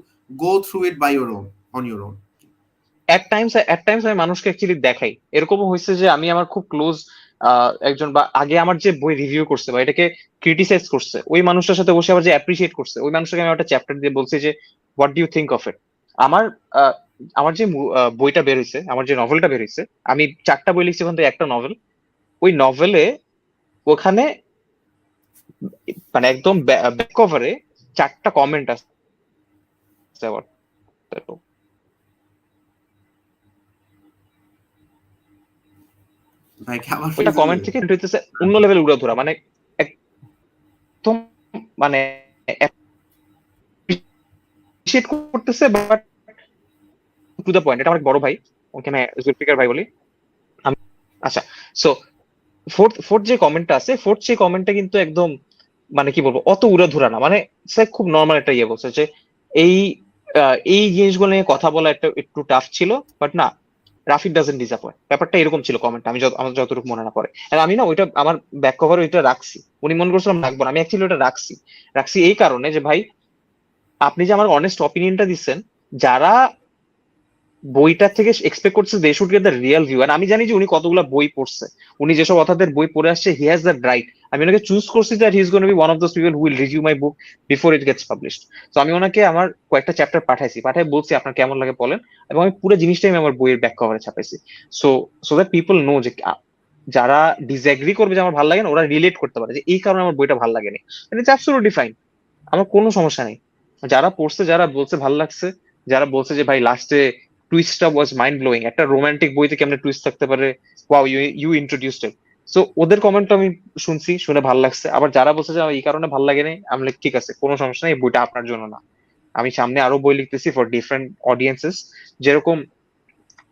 go through it by your own, on your own? At times আমি মানুষকে অ্যাকচুয়ালি দেখাই। এরকমও হয়েছে যে আমি আমার খুব ক্লোজ একজন, বা আগে আমার যে বই রিভিউ করছে বা এটাকে ক্রিটিসাইজ করছে, ওই মানুষটার সাথে বসে আবার যে অ্যাপ্রিসিয়েট করছে, ওই মানুষটাকে আমি একটা চ্যাপ্টার দিয়ে বলছি যে what do you think of it. আমার আহ, আমার যে বইটা বের হয়েছে, আমার যে নভেলটা বের হয়েছে, আমি 4টা বই লিখছি, ওখান থেকে একটা নভেল। ওই নভেলে ওখানে মানে একদম ব্যাক কভারে 4টা কমেন্ট আছে আবার। ভাই কি আবার ওইটা ফ্রিজ হয়ে কমেন্ট গেল? থেকে হইতেছে অন্য লেভেল উড়াধুরা, মানে একদম মানে অ্যাপ্রিশিয়েট করতেছে, বাট টু দ্য পয়েন্ট। এটা আমার এক বড় ভাই, ওকে আমি জুলফিকার ভাই বলি আমি। আচ্ছা, সো ফোর্থ ফোর্থ যে কমেন্টটা আছে, ফোর্থ সেই কমেন্টটা কিন্তু একদম মানে কি বলবো, অত উড়াধুরা না, মানে সে খুব নর্মাল একটা ইয়ে বলছে যে এই এই জিনিসগুলো নিয়ে কথা বলা একটু টাফ ছিল, বাট না, রাফিদ ডাজেন্ট ডিসঅ্যাপয়েন্ট, ব্যাপারটা এরকম ছিল কমেন্ট, আমার যতটুকু মনে না পড়ে। আর আমি না ওইটা আমার ব্যাক কভারে ওইটা রাখছি, উনি মনে করছিলাম রাখবো না, আমি অ্যাকচুয়ালি ওটা রাখছি। রাখছি এই কারণে যে ভাই, আপনি যে আমার অনেস্ট অপিনিয়নটা দিচ্ছেন, যারা বইটা থেকে এক্সপেক্ট করছে they should get the real view, আর আমি জানি যে উনি কতগুলো বই পড়ছে, উনি যেসব অথারদের বই পড়ে আসছে, হি হ্যাজ দ্য রাইট। আমি ওনাকে চুজ করছি that he is gonna be one of those people who will review my book before it gets published. তো আমি ওনাকে আমার কয়েকটা চ্যাপ্টার পাঠাই বলছি আপনার কেমন লাগে বলেন, এবং আমি পুরো জিনিসটাই আমি আমার বইয়ের ব্যাক কভারে ছাপাইছি। So so that people know যে যারা ডিসএগ্রি করবে যে আমার ভালো লাগে না, ওরা রিলেট করতে পারে যে এই কারণে আমার বইটা ভালো লাগেনি। ইটস অ্যাবসলিউটলি ফাইন, আমার কোনো সমস্যা নেই। যারা পড়ছে, যারা বলছে ভালো লাগছে, যারা বলছে যে ভাই লাস্টে টুইস্টটা ওয়াজ মাইন্ড ব্লোয়িং, একটা রোমান্টিক বইতে কেমনে টুইস্ট থাকতে পারে, wow you you introduced it, so ওদের কমেন্ট আমি শুনছি, শুনে ভালো লাগছে। আবার যারা বলছে যে আমার এই কারণে ভালো লাগে নাই, আমি like, ঠিক আছে, কোনো সমস্যা নেই, এই বইটা আপনার জন্য না। আমি সামনে আরো বই লিখতেছি ফর ডিফারেন্ট অডিয়েন্সেস, যেরকম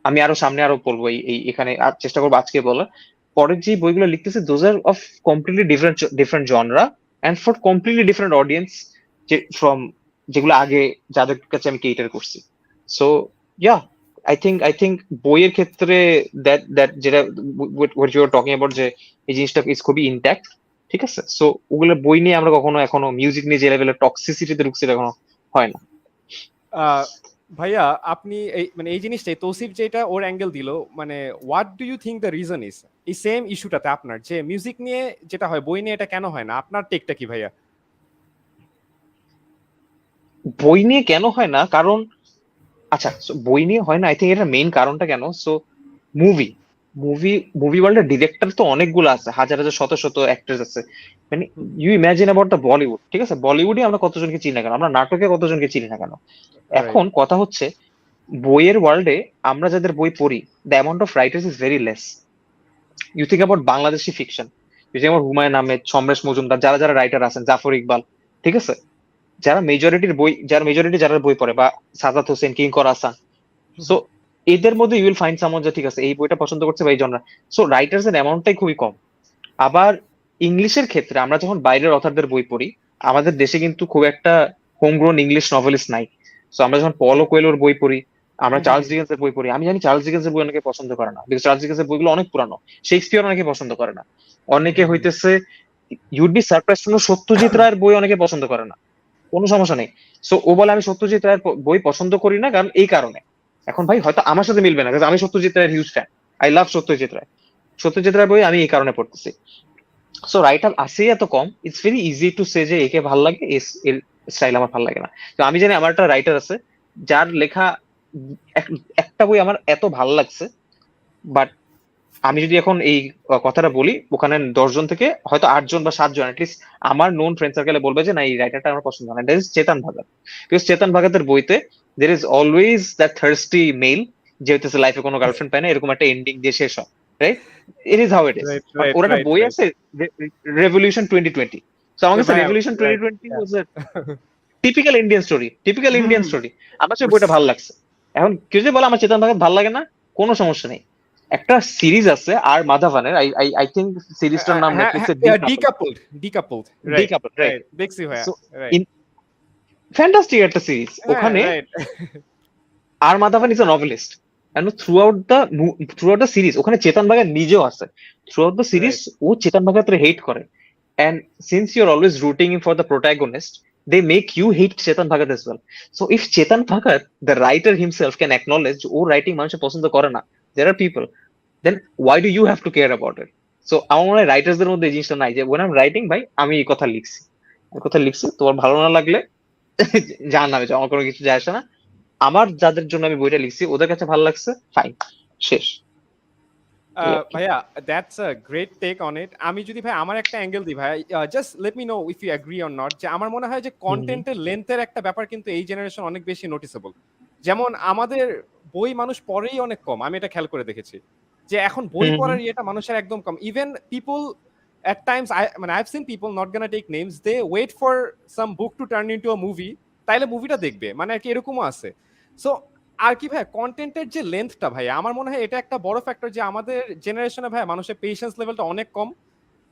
আমি আরো সামনে আরো বলবো, এখানে আর চেষ্টা করবো আজকে বলার। পরের যে বইগুলো লিখতেছি those are of completely different different genre and for completely different audience, যে ফ্রম যেগুলো আগে যাদের কাছে আমি কেটার করছি। সো ইয়া, আই থিঙ্ক বইয়ের ক্ষেত্রে দ্যাট দ্যাট যেটা what you are talking about, যে এই জিনিসটা ইজ খুবই ইনট্যাক্ট। ঠিক আছে, সো ওগুলো বই নিয়ে আমরা কখনো এখনো মিউজিক নিয়ে যে লেভেলের টক্সিসিটিতে ঢুকছি এটা এখনো হয় না। আহ, ভাইয়া আপনি এই মানে এই জিনিসটাই তৌসিফ যেটা ওর অ্যাঙ্গেল দিল, মানে what do you think the reason is, এই সেম ইস্যুটাতে আপনার যে মিউজিক নিয়ে যেটা হয় বই নিয়ে এটা কেন হয় না, আপনার টেকটা কি ভাইয়া? বই নিয়ে কেন হয় না, কারণ আচ্ছা, so বই নিয়ে হয় না, আই থিঙ্ক এটার মেইন কারণটা কেন, সো মুভি মুভি মুভি ওয়ার্ল্ডের ডিরেক্টর তো অনেকগুলো আছে, হাজার হাজার শত শত অ্যাক্টরস আছে। মানে you imagine about the Bollywood, ঠিক আছে, বলিউডে আমরা কতজনকে চিনি না কেন, আমরা নাটকে কতজনকে চিনি না কেন। রাইট। এখন কথা হচ্ছে, বইয়ের ওয়ার্ল্ডে আমরা যাদের বই পড়ি, the amount of writers is very less. You think about Bangladeshi fiction, you think about Humayun Ahmed, Samaresh Majumdar, যারা যারা রাইটার আছেন, জাফর ইকবাল, ঠিক আছে, যারা মেজরিটি যারা বই পড়ে, বা সাজাদ হোসেন, কিঙ্কর আসান, সো এদের মধ্যে ইউ উইল ফাইন্ড সামন যে ঠিক আছে এই বইটা পছন্দ করছে বা এই জনরা। সো রাইটার্স এর অ্যামাউন্টটাই খুবই কম। আবার ইংলিশের ক্ষেত্রে আমরা যখন বাইরের অথারদের বই পড়ি, আমাদের দেশে কিন্তু খুব একটা হোমগ্রোন ইংলিশ নভেলিস্ট নাই। সো আমরা যখন পলো কোয়েলোর বই পড়ি, আমরা চার্লস ডিকেন্সের বই পড়ি, আমি জানি চার্লস ডিকেন্সের বই অনেকে পছন্দ করে না, বিকজ চার্লস ডিকেন্সের বইগুলো অনেক পুরানো। শেক্সপিয়ার অনেকে পছন্দ করে না, অনেকে হইতেছে ইউড বি সারপ্রাইজ, সত্যজিৎ রায়ের বই অনেকে পছন্দ করে না, কোনো সমস্যা নেই। সো ও বলে আমি সত্যজিৎ রায়ের বই পছন্দ করি না কারণ এই কারণে। এখন ভাই হয়তো আমার সাথে মিলবে না, কারণ আমি সত্যজিৎ রায়ের huge fan, I love Satyajit Ray, Satyajit রায়ের বই আমি এই কারণে পড়তেছি। সো রাইটার আছে এত কম, it's very easy to say যে একে ভাল লাগে, এর স্টাইল আমার ভাল লাগে না। তো আমি জানি আমার একটা রাইটার আছে যার লেখা একটা বই আমার এত ভাল লাগছে, বাট আমি যদি এখন এই কথাটা বলি, ওখানে 10 জন থেকে হয়তো 8 জন বা 7 জন অ্যাটলিস্ট আমার নোন ফ্রেন্ড সার্কেলে বলবে যে না এই রাইটারটা আমার পছন্দ হয় না, that is Chetan Bhagat. Because Chetan ভাগাতের বইতে there is always that thirsty male, যে হইতেছে লাইফে কোনো গার্লফ্রেন্ড পায় না, এরকম একটা এন্ডিং দিয়ে শেষ হয়, right? It is how it is. Right, but right, ওর একটা রাইট, বই রাইট। আছে, রেভলিউশন 2020। তো আমার কাছে ভাইয়া, রেভলিউশন টোয়েন্টি রাইট, টোয়েন্টি ওয়াজ এ typical Indian story, typical Indian story. আমার কাছে বইটা ভালো লাগছে। এখন কেউ যদি বলে আমার চেতন ভাগাত ভালো লাগে না, কোনো সমস্যা নেই। একটা সিরিজ আছে আর মাধবনের, আই আই আই থিঙ্ক সিরিজটার নাম হ্যাঁ, নেটফ্লিক্সে হ্যাঁ, decoupled, decoupled, de right, couple, right? Right, দেখছি ভাইয়া, সো রাইট। ইন ফ্যান্টাস্টিক একটা সিরিজ, হ্যাঁ, ওখানে রাইট। আর Madhavan is a novelist, and throughout the series ওখানে চেতন ভাগাত নিজেও আছে। Throughout the series right, ও চেতন ভাগাতের হেট করে, and since you're always rooting for the protagonist, they make you hate Chetan Bhagat as well. So if Chetan Bhagat, the writer himself, can acknowledge O writing মানুষের পছন্দ করে না, there are people, then why do you have to care about it? So আমার মনে হয় রাইটার্সদের মধ্যে এই জিনিসটা নাই যে when I'm writing ভাই আমি এই কথা লিখছি, এই কথা লিখছি, তোমার ভালো না লাগলে জান নামে যাও, আমার কোনো কিছু যায় আসে না। আমার যাদের জন্য আমি বইটা লিখছি ওদের কাছে ভালো লাগছে, ফাইন, শেষ, এই আর কি। ভাইয়া, that's a great take on it. আমি যদি ভাই আমার একটা অ্যাঙ্গেল দিই ভাই, just let me know if you agree or not, যে আমার মনে হয় যে হুম হুম কন্টেন্টের লেন্থের একটা ব্যাপার কিন্তু এই জেনারেশন অনেক বেশি নোটিসেবল। যেমন আমাদের বই মানুষ পড়েই অনেক কম, আমি এটা খেয়াল করে দেখেছি যে এখন বই হুম হুম পড়ার ইয়েটা মানুষের একদম কম। ইভেন পিপল at times, মানে I've seen people, not gonna take names, they wait for some book to turn into a movie, তাইলে মুভিটা দেখবে, মানে আর কি এরকমও আছে। সো আর কি ভাই, কন্টেন্টের যে লেন্থটা ভাই আমার মনে হয় এটা একটা বড় ফ্যাক্টর, যে আমাদের জেনারেশনে ভাই মানুষের পেশেন্স লেভেলটা অনেক কম।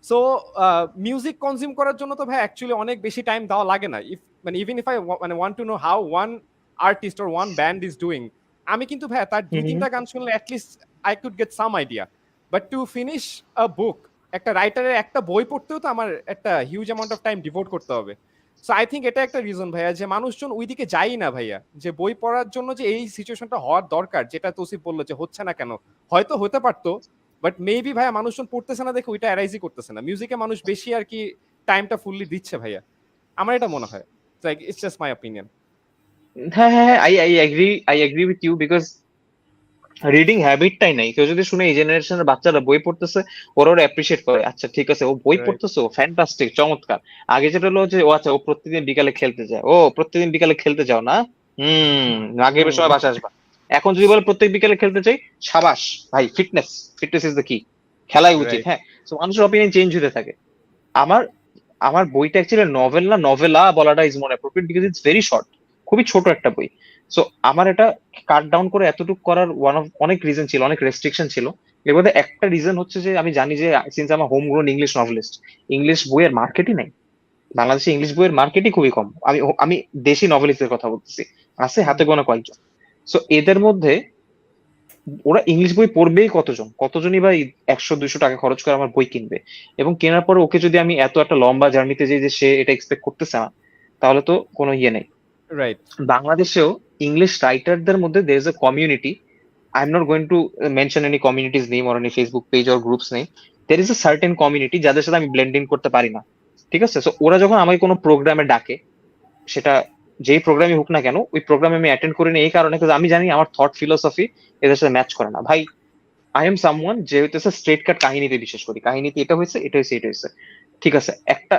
সো মিউজিক কনজিউম করার জন্য তো ভাই অ্যাকচুয়ালি অনেক বেশি টাইম দেওয়া লাগে না। ইফ মানে ইভেন ইফ আই মানে want to know how one artist or one band is doing, আমি কিন্তু ভাইয়া তার 2-3টা গান শুনলে at least I could get some idea. But to finish a book, একটা রাইটারের একটা বই পড়তেও তো আমার একটা huge amount of time devote করতে হবে। সো আই থিংক এটা একটা রিজন ভাইয়া যে মানুষজন ওইদিকে যায়ই না ভাইয়া, যে বই পড়ার জন্য যে এই সিচুয়েশনটা হওয়ার দরকার, যেটা তৌসিফ বললো যে হচ্ছে না কেন, হয়তো হতে পারতো, বাট মেবি ভাইয়া মানুষজন পড়তেছে না দেখে ওইটা অ্যারাইজই করতেছে না। মিউজিকে মানুষ বেশি আর কি টাইমটা ফুললি দিচ্ছে ভাইয়া, আমার এটা মনে হয়। Like it's just my opinion. হ্যাঁ হ্যাঁ হ্যাঁ, I agree with you, because reading হ্যাবিটটাই নাই। কেউ যদি শুনে এই জেনারেশনের বাচ্চারা বই পড়তেছে, ওরা অ্যাপ্রিসিয়েট করে, আচ্ছা ঠিক আছে ও বই রাইট। পড়তেছে, ও ফ্যান্টাস্টিক, চমৎকার। আগে যেটা হলো যে ও আচ্ছা ও প্রতিদিন বিকালে খেলতে যায়, ও প্রতিদিন বিকালে খেলতে যাও না, মাগরিবের সময় বাসা আসবা। এখন যদি বলে প্রত্যেক বিকালে খেলতে চাই, সাবাস ভাই, ফিটনেস, ফিটনেস ইজ দ্য কি, খেলাই উচিত। রাইট। হ্যাঁ, তো মানুষের অপিনিয়ন চেঞ্জ হতে থাকে। আমার আমার বইটা অ্যাকচুয়ালি নভেল না, নভেলা বলাটা is more appropriate, because it's very short, খুবই ছোট একটা বই। সো আমার এটা কাট ডাউন করে এতটুকু করার অনেক রিজন ছিল, অনেক রেস্ট্রিকশন ছিল। এর মধ্যে একটা রিজন হচ্ছে যে আমি জানি যে সিন্স আমার home grown English novelist, English বইয়ের মার্কেটই নাই। বাংলাদেশে ইংলিশ বইয়ের মার্কেটই খুবই কম। আমি দেশি নভেলিস্টের কথা বলতেছি, আছে হাতে গোনা কয়েকজন। সো এদের মধ্যে ওরা ইংলিশ বই পড়বেই কতজনই বা 100-200 টাকা খরচ করে আমার বই কিনবে, এবং কেনার পরে ওকে যদি আমি এত একটা লম্বা জার্নিতে যাই যে সে এটা এক্সপেক্ট করতেছে না, তাহলে তো কোনো ইয়ে নেই। রাইট। বাংলাদেশেও ইংলিশ রাইটারদের মধ্যে there is a community, I am not going to mention any communities name or any Facebook page or groups নেই, there is a certain community যাদের সাথে আমি ব্লেন্ড ইন করতে পারি না। ঠিক আছে, সো ওরা যখন আমাকে কোনো প্রোগ্রামে ডাকে, সেটা যেই প্রোগ্রামে হোক না কেন, ওই প্রোগ্রামে আমি অ্যাটেন্ড করি না এই কারণে কারণ আমি জানি আমার থট ফিলোসফি এদের সাথে ম্যাচ করে না। ভাই, আই এম সামওয়ান যে হইতেছে স্ট্রেট কাট কাহিনীতে বিশ্বাস করি, কাহিনীতে এটা হয়েছে, এটা হয়েছে, এটা হয়েছে, ঠিক আছে। একটা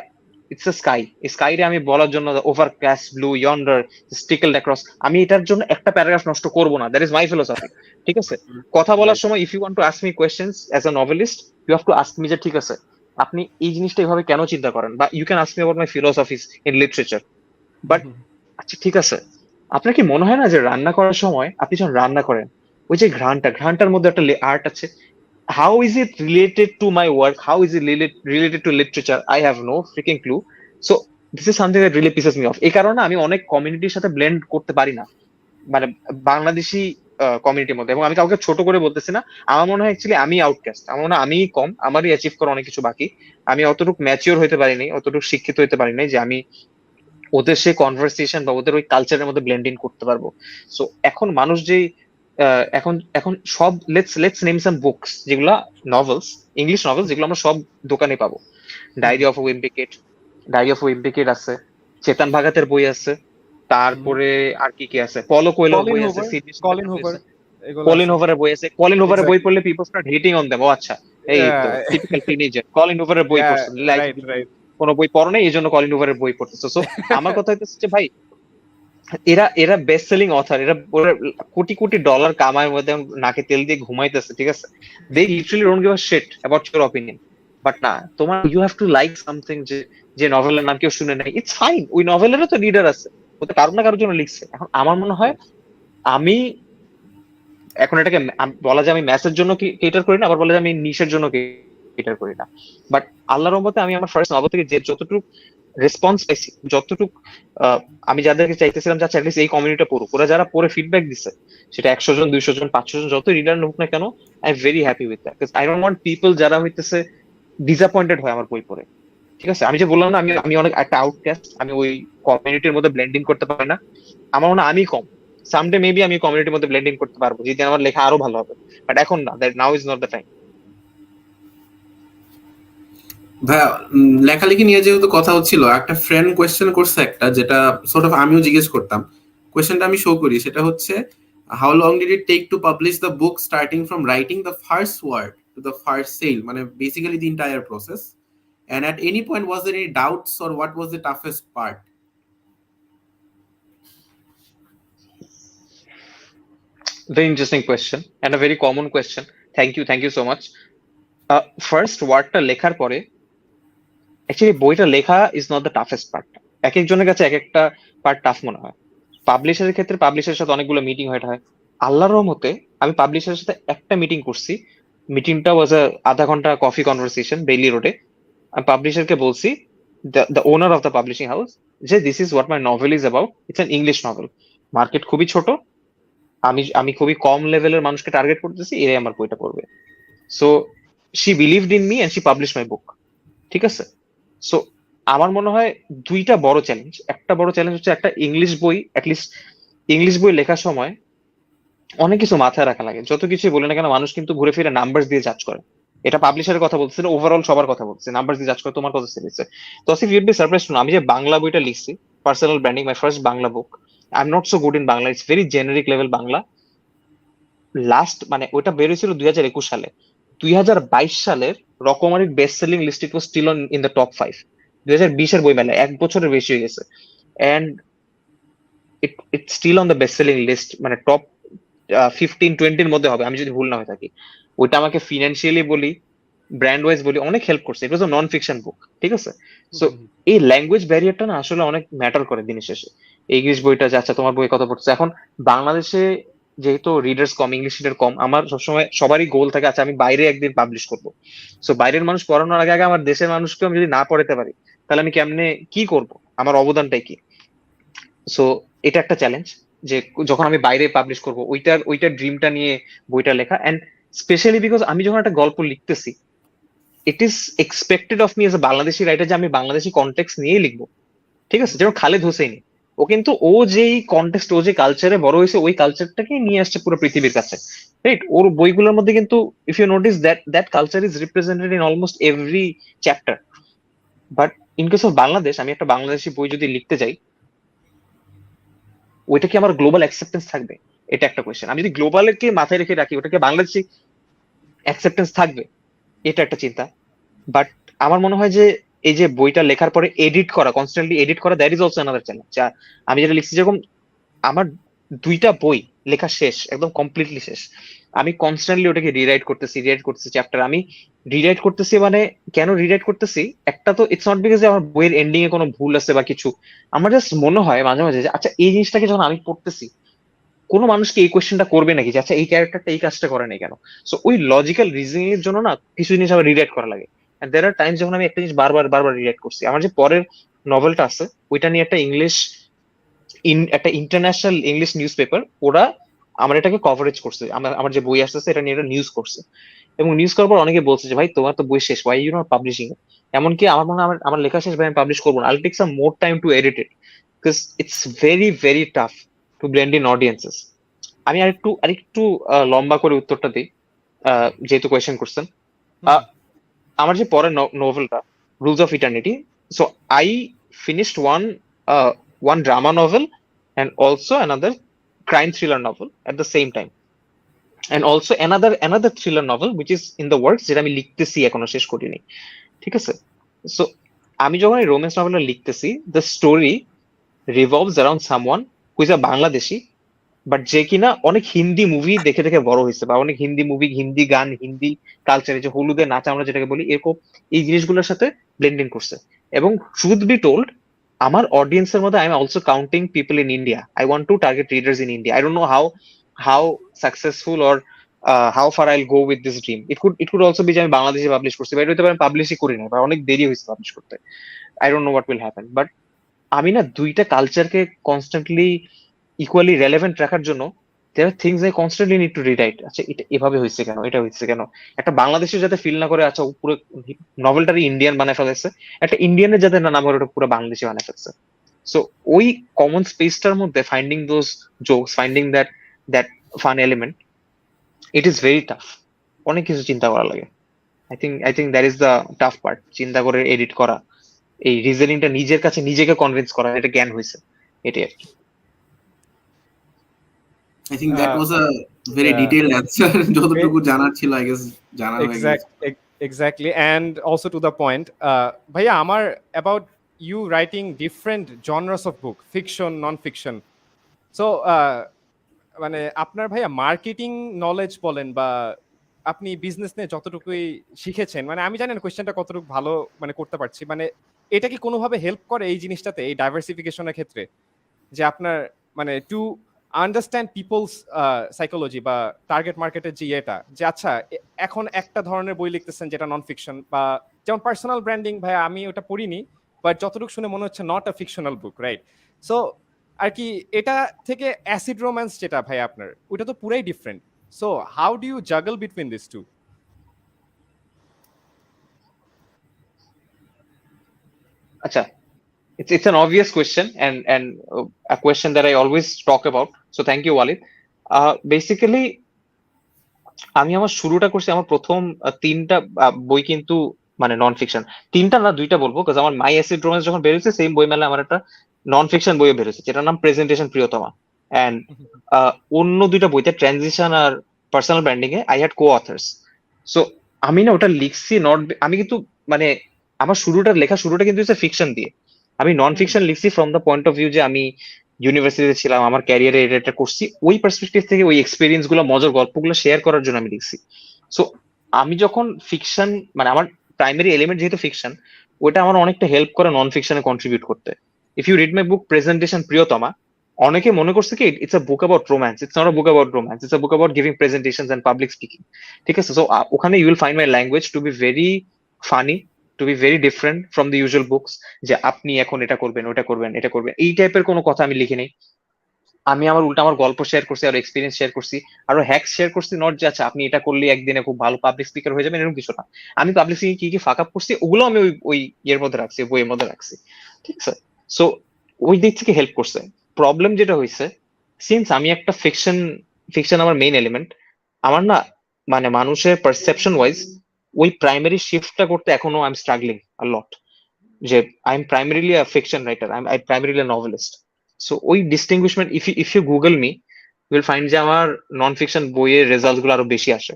ইটস এ স্কাই, এই স্কাইরে আমি বলার জন্য ওভার ক্যাশ ব্লু ইয়ন্ডার স্টিকেলড অ্যাক্রস, আমি এটার জন্য একটা প্যারাগ্রাফ নষ্ট করবো না, দ্যাট ইজ মাই ফিলোসফি। ঠিক আছে, কথা বলার রাইট। সময় if you want to ask me questions as a novelist, you have to ask me যে ঠিক আছে আপনি এই জিনিসটা এইভাবে কেন চিন্তা করেন, বা you can ask me about my philosophies in literature. But আচ্ছা ঠিক আছে, আপনার কি মনে হয় না যে রান্না করার সময় আপনি যখন রান্না করেন, ওই যে ঘ্রাণটার মধ্যে একটা আর্ট আছে, how is it related to my work, how is it related to literature, I have no freaking clue. So this is something that really pisses me off. এই কারণে আমি অনেক কমিউনিটির সাথে ব্লেন্ড করতে পারি না, মানে বাংলাদেশি কমিউনিটির মধ্যে। এবং আমি কাউকে ছোট করে বলতেছি না, আমার মনে হয় অ্যাকচুয়ালি আমি আউটকাস্ট, আমার মনে হয় আমি কম, আমারই অ্যাচিভ করা অনেক কিছু বাকি। আমি অতটুকু ম্যাচিওর হইতে পারিনি, অতটুকু শিক্ষিত হইতে পারিনি যে আমি ওদের সেই কনভারসেশন বা ওদের ওই কালচারের মধ্যে ব্লেন্ড ইন করতে পারবো। সো এখন মানুষ যে এখন এখন সব লেটস নেম সাম বুকস, যেগুলা নভেলস, ইংলিশ নভেলস, যেগুলো আমরা সব দোকানে পাবো। ডায়েরি অফ উইম্পিকেট, আছে, চেতন ভাগাতের বই আছে, তারপরে আর কি কি আছে, পলো কোয়েলোর কলিন বই আছে, হুভার, সিডনি কলিন স্মিথের বই হুভার, আছে, এগুলো কলিন আছে। ওভারের বই আছে। কলিন ওভারের বই এক্স্যাক্টলি। পড়লে people start hating on them, ও আচ্ছা এই তো টিপিক্যাল টিনেজার কলিন ওভারের বই পড়ছে, লাইক রাইট, রাইট। কোনো বই পড়ো নাই এই জন্য কলিন ওভারের বই পড়তেছে। সো আমার কথা হচ্ছে যে ভাই, এরা এরা বেস্ট সেলিং অথার, এরা ওরা কোটি কোটি ডলার কামায় মধ্যে নাকে তেল দিয়ে ঘুমাইতেছে, ঠিক আছে। They literally don't give a shit about your opinion. But না, তোমার you have to like something, যে যে নভেলের নাম কেউ শুনে নাই, ইটস ফাইন, ওই নভেলেরও তো রিডার আছে, ও তো কারো না কারোর জন্য লিখছে। এখন আমার মনে হয় আমি এখন এটাকে বলা যায় আমি ম্যাসের জন্য কেটার করি না, আবার বলা যায় আমি নিশের জন্য কেটার করি না। বাট আল্লাহর রহমতে আমি আমার ফার্স্ট নভেল থেকে যে যতটুকু রেসপন্স পাইছি, যতটুকু আমি যাদেরকে চাইতেছিলাম যে অ্যাটলিস্ট এই কমিউনিটিটা পড়ুক, ওরা যারা পড়ে ফিডব্যাক দিছে, সেটা 100 জন 200 জন 500 জন যত রিডার হোক না কেন, I am very happy with that. I don't want people যারা হইতেছে ডিসঅ্যাপয়েন্টেড হয় আমার বই পড়ে। ঠিক আছে, আমি যে বললাম না আমি আমি অনেক একটা আউটকাস্ট, আমি ওই কমিউনিটির মধ্যে ব্লেন্ডিং করতে পারি না, আমার মনে হয় আমি কম। সামডে মেবি আমি কমিউনিটির মধ্যে ব্লেন্ডিং করতে পারবো যদি আমার লেখা আরো ভালো হবে, বাট এখন না, that now is not the time. ভাইয়া, লেখালেখি নিয়ে যেহেতু কথা হচ্ছিল, একটা ফ্রেন্ড কোয়েশ্চেন করছে একটা, যেটা সর্ট অফ আমিও জিজ্ঞেস করতাম। কোয়েশ্চেনটা আমি শো করি, সেটা হচ্ছে how long did it take to publish the book starting from writing the first word to the first sale, মানে basically the entire process, and at any point was there any doubts or what was the toughest part? Very interesting question and a very common question. Thank you so much. First ওয়ার্ডটা লেখার পরে, actually বইটা লেখা is not the toughest part. এক একজনের কাছে এক একটা পার্ট টাফ মনে হয়। পাবলিশারের ক্ষেত্রে পাবলিশারের সাথে অনেকগুলো মিটিং হয়। আল্লাহর রহমতে আমি পাবলিশারের সাথে একটা মিটিং করছি, মিটিংটা ওয়াজ আধা ঘন্টা কফি কনভারসেশন বেইলি রোডে। আমি পাবলিশারকে বলছি, the owner of the publishing house, যে this is what my novel is about, it's an English novel, market খুবই ছোট, আমি আমি খুবই কম লেভেলের মানুষকে টার্গেট করতেছি, এরাই আমার বইটা পড়বে। So she believed in me and she publish my book. ঠিক আছে। সো আমার মনে হয় দুইটা বড় চ্যালেঞ্জ। একটা বড় চ্যালেঞ্জ হচ্ছে একটা ইংলিশ বই, অ্যাটলিস্ট ইংলিশ বই লেখার সময় অনেক কিছু মাথায় রাখা লাগে। যত কিছুই বলে না কেন মানুষ কিন্তু ঘুরে ফিরে নাম্বার দিয়ে জাজ করে। এটা পাবলিশারের কথা বলছে না, ওভারঅল সবার কথা বলছে, নাম্বার দিয়ে জাজ করে তোমার কথা সিরিজে। তো Asif you'd be surprise to know, আমি যে বাংলা বইটা লিখছি, personal branding, my first Bangla book, I am not so good in Bangla, it's very generic level Bangla. Last মানে ওটা বেরোছিল 2021 সালে, 2022 সালের রকমারির best selling list it was still on in the top 5। 2020-এর বই মেলায় 1 বছরের বেশি হয়ে গেছে, and it still on the best selling list, মানে টপ 15-20-র মধ্যে হবে আমি যদি ভুল না হয়ে থাকি। ওইটা আমাকে ফিনান্সিয়ালি বলি, ব্র্যান্ড ওয়াইজ বলি, অনেক হেল্প করছে। ইট ওয়াজ নন ফিকশন বুক। ঠিক আছে। সো এই ল্যাঙ্গুয়েজ ব্যারিয়ারটা না আসলে অনেক ম্যাটার করে দিনের শেষে। ইংলিশ বইটা যাচ্ছে, তোমার বই কত পড়ছে এখন বাংলাদেশে, যেহেতু রিডার্স কম, ইংলিশ রিডার কম, আমার সবসময় সবারই গোল থাকে আচ্ছা আমি বাইরে একদিন পাবলিশ করবো। সো বাইরের মানুষ পড়ানোর আগে আগে আমার দেশের মানুষকে আমি যদি না পড়াতে পারি, তাহলে আমি কেমনে কি করব, আমার অবদানটাই কি? সো এটা একটা চ্যালেঞ্জ, যে যখন আমি বাইরে পাবলিশ করব ওইটার ড্রিমটা নিয়ে বইটা লেখা। এন্ড স্পেশালি বিকজ আমি যখন একটা গল্প লিখতেছি, it is expected of me as a Bangladeshi writer যে আমি বাংলাদেশি কন্টেক্সট নিয়েই লিখবো। ঠিক আছে। যেমন খালেদ হোসেইনি, ও কিন্তু ও যেই কন্টেক্সট, ও যে কালচারে বড় হয়েছে, ওই কালচারটাকে নিয়ে আসছে পুরো পৃথিবীর কাছে। রাইট। ওর বইগুলোর মধ্যে কিন্তু if you notice that that culture is represented in almost every chapter. But in case of Bangladesh, আমি একটা বাংলাদেশি বই যদি লিখতে যাই, ওইটা কি আমার গ্লোবাল অ্যাকসেপ্টেন্স থাকবে? এটা একটা কোয়েশ্চেন। আমি যদি গ্লোবালকে মাথায় রেখে রাখি, ওটাকে বাংলাদেশি অ্যাকসেপ্টেন্স থাকবে? এটা একটা চিন্তা। বাট আমার মনে হয় যে এই যে বইটা লেখার পরে এডিট করা, কনস্ট্যান্টলি এডিট করা, that is also another challenge. আমি যেটা লিখছি, যেরকম আমার 2টা বই লেখা শেষ, একদম কমপ্লিটলি শেষ, আমি কনস্ট্যান্টলি ওটাকে রিরাইট করতেছি চ্যাপ্টার। আমি রিরাইট করতেছি মানে কেন রিরাইট করতেছি, একটা তো ইটস নট বিকজ আমার বইয়ের এন্ডিং এ কোনো ভুল আছে বা কিছু। আমার জাস্ট মনে হয় মাঝে মাঝে যে আচ্ছা এই জিনিসটাকে যখন আমি পড়তেছি, কোনো মানুষকে এই কোয়েশ্চেনটা করবে নাকি যে আচ্ছা এই ক্যারেক্টারটা এই কাজটা করে নাই কেন? সো ওই লজিক্যাল রিজনিং এর জন্য না কিছু জিনিস আবার রিরাইট করা লাগে। এন্ড দেয়ার আর টাইমস যখন আমি একটা জিনিস বারবার বারবার রিরাইট করছি। আমার যে পরের নভেলটা আছে, ওইটা নিয়ে একটা একটা ইন্টারন্যাশনাল ইংলিশ নিউজ পেপার, ওরা আমার এটাকে কভারেজ করছে, আমার আমার যে বই আসতেছে এটা নিয়ে একটা নিউজ করছে। এবং নিউজ করার পর অনেকে বলছে যে ভাই তোমার তো বই শেষ, ওয়াই ইউ নট পাবলিশিং? এমনকি আমার মনে হয় আমার আমার লেখা শেষ, ভাই আমি পাবলিশ করবো না, I'll take some more time to edit it, because it's very very tough to blend in audiences. আমি আরেকটু আরেকটু লম্বা করে উত্তরটা দিই, যেহেতু কোয়েশ্চেন করছেন। আহ, আমার যে পরের নোভেলটা, rules of eternity, so I finished one drama novel and also another crime thriller novel at the same time, and also another thriller novel which is in the works, যেটা আমি লিখতেছি, এখনো শেষ করিনি। ঠিক আছে। সো আমি যখন এই রোম্যান্স নভেলটা লিখতেছি, the story revolves around someone who is a Bangladeshi, but যে কিনা অনেক হিন্দি মুভি দেখে দেখে বড় হয়েছে, বা অনেক হিন্দি মুভি, হিন্দি গান, হিন্দি কালচারে যে হলুদে নাচা আমরা যেটাকে বলি, এরকম এই জিনিসগুলোর সাথে ব্লেন্ডিং করছে। এবং ট্রুথ বি টোল্ড, আমার অডিয়েন্সের মধ্যে I am also counting people in India. I want to target readers in India. I don't know how successful or how far I'll go with this dream. It could also be যে আমি বাংলাদেশে publish করছি, বা এটা হতে পারে আমি পাবলিশই করি না, বা অনেক দেরি হয়েছে পাবলিশ করতে। I don't know what will happen. But আমি না দুইটা কালচারকে কনস্ট্যান্টলি ইকুয়ালি রেলেভেন্ট রাখার জন্য there are things I constantly need to rewrite. আচ্ছা এটা এভাবে হয়েছে কেন, এটা হয়েছে কেন, একটা বাংলাদেশের যাতে ফিল না করে আচ্ছা ও পুরো নভেলটারই ইন্ডিয়ান বানায় ফেলেছে, একটা ইন্ডিয়ানের যাতে না নাম করে ওটা পুরো বাংলাদেশি বানায় ফেলছে। সো ওই কমন স্পেসটার মধ্যে finding those jokes, finding that fun element, it is very tough. অনেক কিছু চিন্তা করা লাগে। I think that is the tough part, চিন্তা করে এডিট করা, এই রিজনিংটা নিজের কাছে নিজেকে কনভিন্স করা, এটা জ্ঞান হয়েছে, এটাই আর কি। I think that was a very detailed answer. যতটুকু জানার ছিল I guess জানা হয়ে গেছে। Exactly, and also to the point, bhaiya, amar about you writing different genres of book, fiction, non-fiction. So, মানে আপনার ভাইয়া মার্কেটিং নলেজ বলেন বা আপনি বিজনেস নিয়ে যতটুকুই শিখেছেন, মানে আমি জানি না কোয়েশ্চেনটা কতটুকু ভালো মানে করতে পারছি, মানে এটা কি কোনোভাবে হেল্প করে এই জিনিসটাতে, এই ডাইভার্সিফিকেশনের ক্ষেত্রে, যে আপনার মানে টু আন্ডারস্ট্যান্ড পিপলস সাইকোলজি বা টার্গেট মার্কেটের যে এটা, যে আচ্ছা এখন একটা ধরনের বই লিখতেছেন যেটা নন ফিকশন, বা যেমন পার্সোনাল ব্র্যান্ডিং, ভাই আমি ওটা পড়িনি, বাট যতটুকু শুনে মনে হচ্ছে not a fictional book, right? So আর কি এটা থেকে অ্যাসিড রোম্যান্স যেটা ভাই আপনার ওটা তো পুরাই different. So how do you juggle between this two? আচ্ছা, it's an obvious question and a question that I always talk about. So thank you, Walid. Basically, আমি আমার শুরুটা করছি আমার প্রথম তিনটা বই কিন্তু মানে নন ফিকশন, তিনটা না দুইটা বলবো, কারণ আমার মাই অ্যাসিড রোম্যান্স যখন বেরোচ্ছে সেম বই মেলা আমার একটা নন ফিকশন বইও বেরোচ্ছে যেটার নাম প্রেজেন্টেশন প্রিয়তমা। অ্যান্ড অন্য দুইটা বইতে ট্রানজিশন আর পার্সোনাল ব্র্যান্ডিং এ I had co authors. So আমি না ওটা লিখছি নট, আমি কিন্তু মানে আমার লেখা শুরুটা কিন্তু ফিকশন দিয়ে। আমি নন ফিকশন লিখছি from the point of view যে আমি ইউনিভার্সিটিতে ছিলাম, আমার ক্যারিয়ারে এটা করছি, ওই পার্সপেক্টিভ থেকে ওই এক্সপিরিয়েন্স গুলো মজার গল্পগুলো শেয়ার করার জন্য আমি লিখছি। সো আমি যখন ফিকশন মানে আমার প্রাইমারি এলিমেন্ট যেহেতু ফিকশন, ওটা আমার অনেকটা হেল্প করে নন ফিকশনে কন্ট্রিবিউট করতে। If you read my book presentation Priyotoma, অনেকে মনে করছে কি it's a book about romance, it's not a book about romance, it's a book about giving presentations and public speaking. ঠিক আছে, সো ওখানে you will find my language to be very funny, to be very different from the usual books, যে আপনি এখন এটা করবেন ওটা করবেন এটা করবেন এই টাইপের কোনো কথা আমি লিখি নাই। আমি আমার উল্টা আমার গল্প শেয়ার করছি আর এক্সপিরিয়েন্স শেয়ার করছি, আরো হ্যাক্স শেয়ার করছি, নট যে আচ্ছা আপনি এটা করলে একদিনে খুব ভালো পাবলিক স্পিকার হয়ে যাবেন এরকম কিছু না। আমি পাবলিক স্পিকিং কি কি ফাক আপ করছি ওগুলো আমি ওই ইয়ের মধ্যে রাখছি, বইয়ের মধ্যে রাখছি। ঠিক আছে, সো ওই দিক থেকে হেল্প করছে। প্রবলেম যেটা হয়েছে, সিন্স আমি একটা ফিকশন আমার মেইন এলিমেন্ট, আমার না মানে মানুষের পারসেপশন ওয়াইজ ওই প্রাইমারি শিফটটা করতে এখনো I am struggling a lot, যে I am primarily a fiction writer, I primarily a novelist. So ওই distinguishment if you Google me will find যে আমার নন ফিকশন বইয়ের রেজাল্ট গুলো আরো বেশি আসে,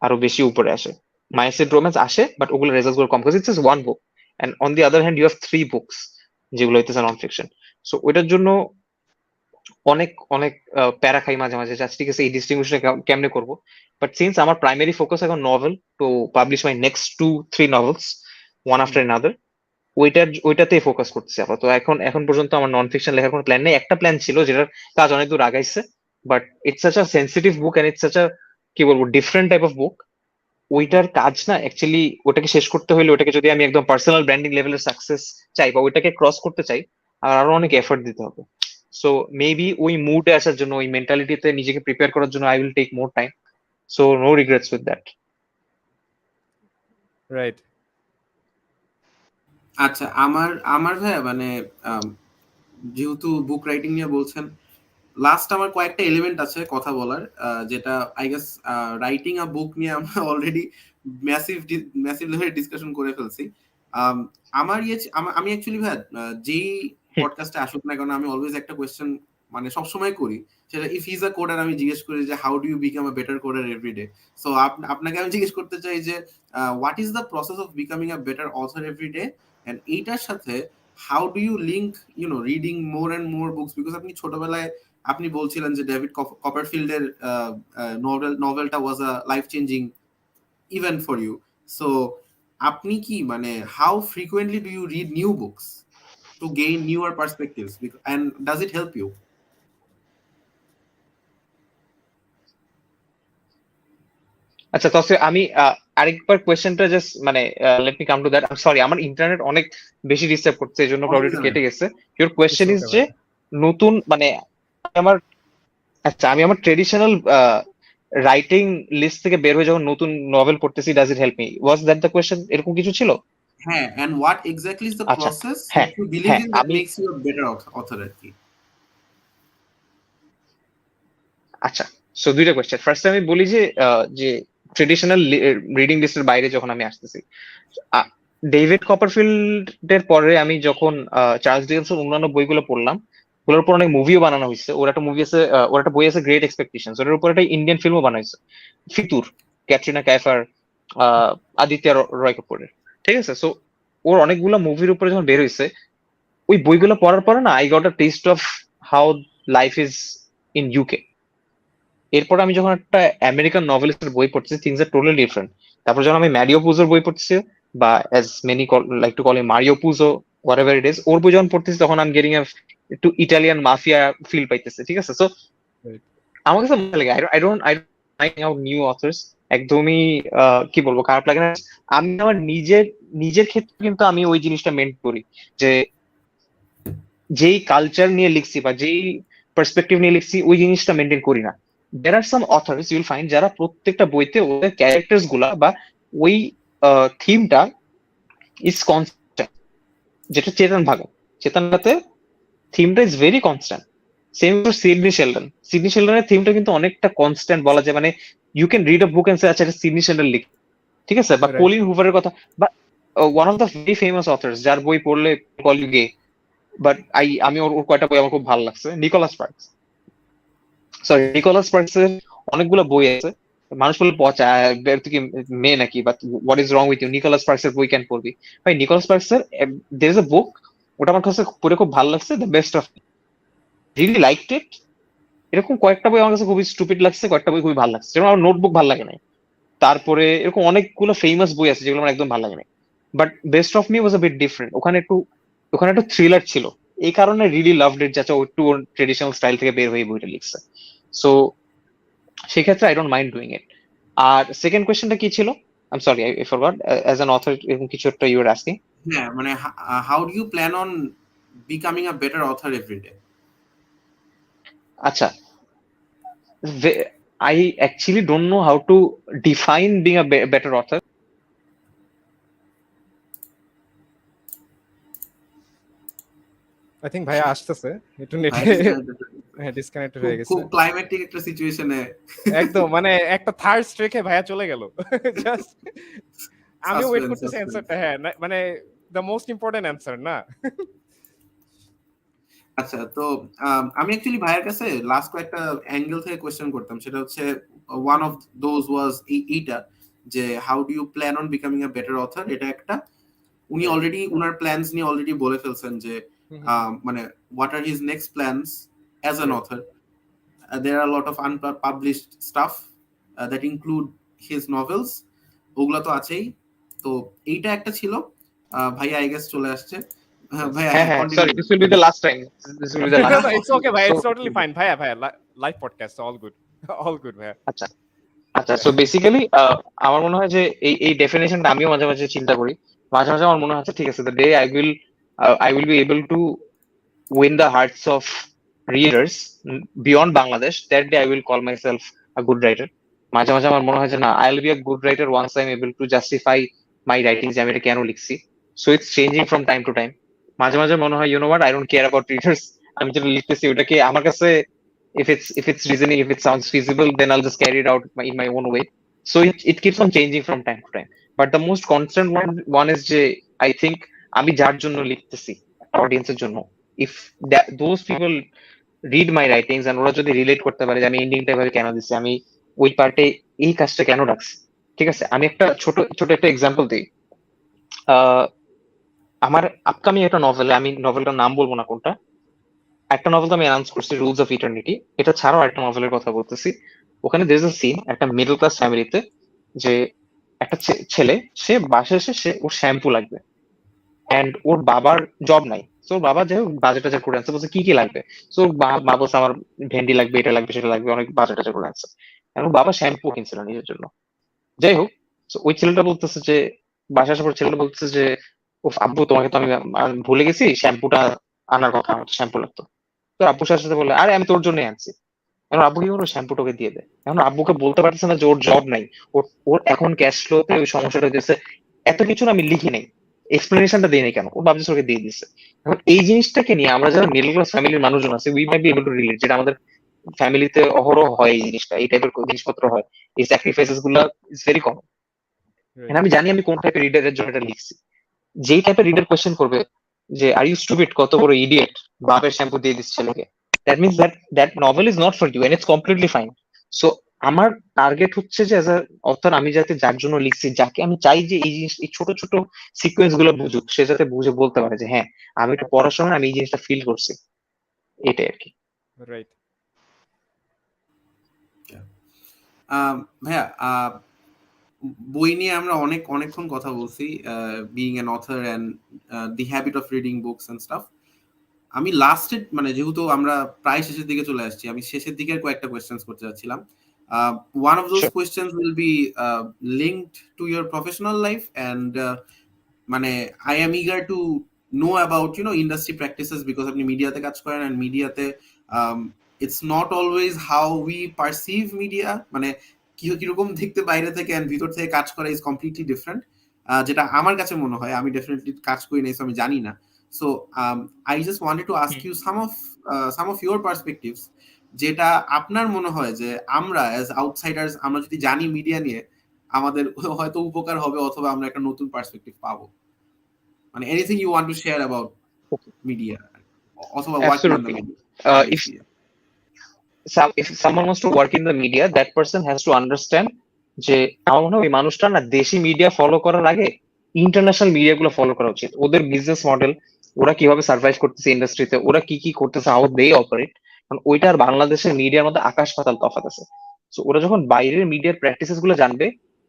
আরো বেশি উপরে আসে। মাই অ্যাসিড রোম্যান্স আসে বাট ওগুলো রেজাল্ট গুলো কম, because it's one book and on the other hand you have three books যেগুলো হইতেছে নন ফিকশন। সো ওইটার জন্য অনেক অনেক প্যারা খাই মাঝে মাঝে, জাস্ট ঠিক আছে এই ডিস্টিংগুইশন কেমনে করবো। বাট সিন্স আমার প্রাইমারি ফোকাস এখন novel, to publish my next 2-3 novels one after another, ওইটাতেই ফোকাস করতেছি আপাতত। এখন এখন পর্যন্ত আমার নন ফিকশন লেখার কোনো প্ল্যান নেই। একটা প্ল্যান ছিল যেটার কাজ অনেক দূর আগাইছে, but it's such a sensitive book and it's such a কি বলবো ডিফারেন্ট টাইপ অফ বুক। ওইটার কাজ না অ্যাকচুয়ালি ওটাকে শেষ করতে হলে, ওটাকে যদি আমি একদম পার্সোনাল ব্র্যান্ডিং লেভেলের সাকসেস চাই বা ওইটাকে ক্রস করতে চাই, আর আরো অনেক এফর্ট দিতে হবে। সো মেবি ওই মুডে আসার জন্য, ওই মেন্টালিটিতে নিজেকে প্রিপেয়ার করার জন্য I will take more time. So no regrets with that. Right. আচ্ছা, আমার আমার ভাইয়া মানে যেহেতু বুক রাইটিং নিয়ে বলছেন, লাস্ট আমার কয়েকটা এলিমেন্ট আছে কথা বলার, যেটা আই গেস রাইটিং আ বুক নিয়ে আমরা অলরেডি ম্যাসিভ ম্যাসিভ লেভেলে ডিসকাশন করে ফেলছি। আম, আমার আমি অ্যাকচুয়ালি ভাই যেই পডকাস্টে আসুক না কেন, আমি অলওয়েজ একটা কোয়েশ্চেন মানে সবসময় করি, সেটা ইফ ইজ আ কোডার আমি জিজ্ঞেস করি যে how do you become a better coder everyday. So আপনাকে আমি জিজ্ঞেস করতে চাই যে what is the process of becoming a better author everyday, and এইটার সাথে how do you link reading more and more books, because আপনি ছোটবেলায় আপনি বলছিলেন যে ডেভিড কপারফিল্ডের নভেলটা was a life changing event for you. So আপনি কি মানে how frequently do you read new books to gain newer perspectives, and does it help you? আচ্ছা তবে আমি আরেকবার কোয়েশ্চেনটা জাস্ট মানে let me come to that. I sorry আমার ইন্টারনেট অনেক বেশি ডিস্টার্ব করছে, এই জন্য প্রবলেম একটু কেটে গেছে। Your it's question is okay যে ভাই। নতুন মানে আমার, আচ্ছা আমি আমার ট্রেডিশনাল রাইটিং লিস্ট থেকে বের হয়ে যখন নতুন নভেল পড়তেছি, does it help me, was that the question? এরকম কিছু ছিল? হ্যাঁ, and what exactly is the আচ্ছা process হ্যাঁ that you believe হ্যাঁ in that আমি, makes you a better author আর কি? আচ্ছা সো দুইটা কোয়েশ্চেন। ফার্স্ট আমি বলি যে যে ট্রেডিশনাল রিডিং লিস্টের বাইরে যখন আমি আসতেছি, ডেভিড কপারফিল্ডের পরে আমি যখন চার্লস ডিকেন্সের অন্যান্য বইগুলো পড়লাম, ওগুলোর উপর অনেক মুভিও বানানো হয়েছে। ওর একটা মুভি আছে, ওর একটা বই আছে গ্রেট এক্সপেকটেশন, ওটার উপর একটা ইন্ডিয়ান ফিল্মও বানাইছে, ফিতুর, ক্যাটরিনা কাইফার, আদিত্য রয় কাপুরের। ঠিক আছে, সো ওর অনেকগুলো মুভির উপরে যখন বের হয়েছে, ওই বইগুলো পড়ার পরে না I got a test of how life is in UK. এরপর আমি যখন একটা আমেরিকান নভেলিস্টের বই পড়তেছি, থিংস আর টোটালি ডিফারেন্ট। তারপর যখন আমি ম্যারিও পুজোর বই পড়তেছি, বা as many like to call him Mario Puja, what ever it is, ওর বই যখন পড়তেছি তখন আমি গেটিং একটু ইটালিয়ান মাফিয়া ফিল পাইতেছে। ঠিক আছে, সো আমার কাছে মজা লাগে। I don't find out new authors, একদমই কি বলবো খারাপ লাগে না। আমি আমার নিজের নিজের ক্ষেত্রে কিন্তু আমি ওই জিনিসটা মেন্ট করি যে যেই কালচার নিয়ে লিখছি বা যেই পার্সপেক্টিভ নিয়ে লিখছি ওই জিনিসটা মেনটেন করি না। দেয়ার আর সাম অথর্স ইউল ফাইন্ড যারা প্রত্যেকটা বইতে ওদের ক্যারেক্টার্স গুলা বা ওই থিমটা ইজ কনস্ট্যান্ট, যেটা চেতন ভাগা, চেতনটাতে থিমটা is very constant. Same for Sydney Sheldon, Sydney শেলডনের থিমটা কিন্তু অনেকটা কনস্ট্যান্ট বলা যায়, মানে you can read a book and say আচ্ছা এটা সিডনি শেলডন লিখ, ঠিক আছে, বা রাইট। কলিন হুভারের কথা, বা one of the very famous authors যার বই পড়লে কল ইউ গে, বাট আমি ওর ওর কয়টা বই আমার খুব ভালো লাগছে, Nicholas Sparks. Sorry, Nicholas Sparks এর অনেকগুলো বই আছে, মানুষ বলে পচা তুই কি মেয়ে নাকি, বা what is wrong with you, Nicholas Sparks এর বই কেন পড়বি? ভাই নিকোলাস স্পার্কস এর দের ইজ এ বুক, ওটা আমার কাছে পড়ে খুব ভালো লাগছে, the best of, really liked ইট। এরকম কয়েকটা বই আমার কাছে খুবই স্টুপিড লাগছে, কয়েকটা বই খুবই ভালো লাগছে, যেমন আমার নোটবুক ভালো লাগে না। তারপরে এরকম অনেকগুলো ফেমাস বই আছে যেগুলো আমার একদম ভালো লাগে না। But best of me was a bit different, ওখানে একটু থ্রিলার ছিল, এই কারণে রিলি লাভড ইট, যাতে ও একটু ট্রেডিশনাল স্টাইল থেকে বের হয়ে বইটা লিখছে। সো সেক্ষেত্রে I don't mind doing it. আর সেকেন্ড কোয়েশ্চেনটা কি ছিল? I am sorry, I forgot, as an author এরকম কিছু একটা ইউ আর আস্কিং। হ্যাঁ, মানে how do you plan on becoming a better author every day? আচ্ছা, I actually don't know how to define being a better author. I think ভাইয়া আসতেছে একটু নেটে, ভাই disconnected হয়ে গেছে। হ্যাঁ ডিসকানেক্টেড খুব হয়ে গেছে খুব ক্লাইমেটিক একটা সিচুয়েশনে একদম, মানে একটা থার্ড রেখে ভাইয়া চলে গেল জাস্ট। আমিও ওয়েট সাসপেন্স করতেছি সাসপেন্স। অ্যান্সারটা, হ্যাঁ মানে দ্য মোস্ট ইম্পর্টেন্ট অ্যান্সার না। আচ্ছা, তো আমি অ্যাকচুয়ালি ভাইয়ের কাছে লাস্ট কয়েকটা অ্যাঙ্গেল থেকে কোয়েশ্চেন করতাম, সেটা হচ্ছে ওয়ান অফ দোজ ওয়াজ এইটা, যে how do you plan on becoming a better author, এটা একটা। উনি রাইট। অলরেডি উনার প্ল্যানস নিয়ে অলরেডি বলে ফেলছেন যে মানে what are his next plans as an right. Author. There are a lot of unpublished stuff that include his novels, ওগুলা তো আছেই। তো এইটা একটা ছিল। ভাইয়া আই গেস চলে আসছে। ভাইয়া হ্যাঁ হ্যাঁ, হ্যাঁ, কন্টিনিউ সরি, দিস করুন। Will be the last time, this will be the last time. It's okay ভাই, সো ইটস টোটালি ফাইন ভাইয়া, ভাইয়া live podcast, all good, all good ভাইয়া। আচ্ছা আচ্ছা, সো বেসিক্যালি আমার মনে হয় যে এই এই ডেফিনেশনটা আমিও মাঝে মাঝে চিন্তা করি। মাঝে মাঝে আমার মনে হয় ঠিক আছে, the day I will be able to win the hearts of readers beyond Bangladesh, that day I will call myself a good writer. মাঝে মাঝে আমার মনে হয় যে না, I'll be a good writer once I'm able to justify my writings, যে আমি এটা কেন লিখছি। So it's changing from time to time. মাঝে মাঝে মনে হয়, you know what, I don't care about readers, আমি যেটা লিখতেছি ওটাকে আমার কাছে, if it's reasoning, if it sounds feasible, then I'll just carry it out in my own way. So it keeps on changing from time to time. But the most constant one is যে I think আমি যার জন্য লিখতেছি, অডিয়েন্সের জন্য, if those people read my writings and ওরা যদি relate করতে পারে যে আমি এন্ডিংটা এভাবে কেন দিচ্ছি, আমি ওই পার্টে এই কাজটা কেন রাখছি, ঠিক আছে। আমি একটা ছোট ছোট একটা এক্সাম্পল দিই। আহ, আমার আপকামিং একটা নভেল, আমি নভেলটার নাম বলবো না কোনটা, একটা নভেল তো আমি অ্যানাউন্স করছি, রুলস অফ ইটার্নিটি। এটা ছাড়াও একটা নভেলের কথা বলতেছি। ওখানে দের ইজ সিন একটা মিডল ক্লাস ফ্যামিলিতে, যে একটা ছেলে, সে বাসায় এসে ওর শ্যাম্পু লাগবে, এন্ড ওর বাবার জব নাই। তো ওর বাবা যাই হোক বাজেট টাজেট করে আনছে, বলছে কি কি লাগবে। তো ওর মা বলছে আমার ভেন্ডি লাগবে, এটা লাগবে, সেটা লাগবে, অনেক বাজেট টাজেট করে আনছে। এখন বাবা শ্যাম্পু কিনছিল নিজের জন্য। যাই হোক, তো ওই ছেলেটা বলতেছে যে, বাসায় আসার পর ছেলেটা বলতেছে যে, ও আব্বু তোমাকে তো আমি ভুলে গেছি, শ্যাম্পুটা আনার কথা, আমার শ্যাম্পু লাগতো। তো আব্বু সাথে সাথে বললে, আরে আমি তোর জন্যই আনছি। এখন আব্বু কি করলো, শ্যাম্পুটাকে দিয়ে দেয়। এখন আব্বুকে বলতে পারতেছে না যে ওর জব নাই, ওর ওর এখন ক্যাশ ফ্লোতে ওই সমস্যাটা হইতেছে, এত কিছু না আমি লিখি নাই, এক্সপ্লেনেশনটা দিই নাই কেন, ওর বাবজি ওকে দিয়ে দিচ্ছে। এখন এই জিনিসটাকে নিয়ে আমরা যারা মিডল ক্লাস ফ্যামিলির মানুষজন আছে, we might be able to relate, যেটা আমাদের ফ্যামিলিতে অহরহ হয়, এই জিনিসটা, এই টাইপের জিনিসপত্র হয়, এই স্যাক্রিফাইসেস গুলা ইজ ভেরি কমন। রাইট। আমি জানি আমি কোন টাইপের রিডারের জন্য এটা লিখছি। যেই টাইপের রিডার কোয়েশ্চেন করবে যে আর ইউ স্টুপিড, কত বড় ইডিয়েট, বাপের শ্যাম্পু দিয়ে দিচ্ছে ছেলেকে, that means that novel is not for you, and it's completely fine. So আমার টার্গেট হচ্ছে যে অ্যাজ আ অথর, আমি যাতে যার জন্য লিখছি, যাকে আমি চাই যে এই জিনিস, এই ছোট ছোট সিকোয়েন্স গুলো বুঝুক, সে যাতে বুঝে বলতে পারে যে হ্যাঁ, আমি এটা পড়ার সময় আমি এই জিনিসটা ফিল করছি, এটাই আর কি। রাইট। ভাইয়া, বই নিয়ে আমরা অনেকক্ষণ কথা বলছি, being an author and the habit of reading books and staff. আমি লাস্টের, মানে যেহেতু আমরা প্রায় শেষের দিকে চলে আসছি, আমি শেষের দিকের কয়েকটা কোয়েশ্চেন্স করতে চাচ্ছিলাম। One of those Sure. Questions will be linked to your professional life, and মানে I am eager to know about industry practices because আপনি মিডিয়াতে কাজ করেন, and মিডিয়াতে it's not always how we perceive media, মানে কিরকম দেখতে বাইরে থেকে and ভিতর থেকে কাজ করা is completely different, যেটা আমার কাছে মনে হয়, আমি ডেফিনেটলি কাজ করি নাই, so আমি জানি না। So I just wanted to ask you some of your perspectives, যেটা আপনার মনে হয় যে আমরা as outsiders আমরা যদি জানি মিডিয়া নিয়ে আমাদের হয়তো উপকার হবে, অথবা আমরা একটা নতুন পার্সপেক্টিভ পাবো। মানে anything you want to share about media, অথবা working in the Absolutely. media If industry? if someone wants to work in the media, that person has to understand যে আমার মনে হয় ওই মানুষটা না দেশি মিডিয়া ফলো করার আগে ইন্টারন্যাশনাল মিডিয়া গুলো ফলো করা উচিত। ওদের বিজনেস মডেল, ওরা কিভাবে সার্ভাইভ করতেছে ইন্ডাস্ট্রিতে, ওরা কি কি করতেছে, হাউ দে অপারেট, কারণ ওইটা আর বাংলাদেশের মিডিয়ার মধ্যে আকাশ পাতাল তফাৎ আছে। তো ওরা যখন বাইরের মিডিয়ার প্র্যাকটিসেস গুলো জানবে,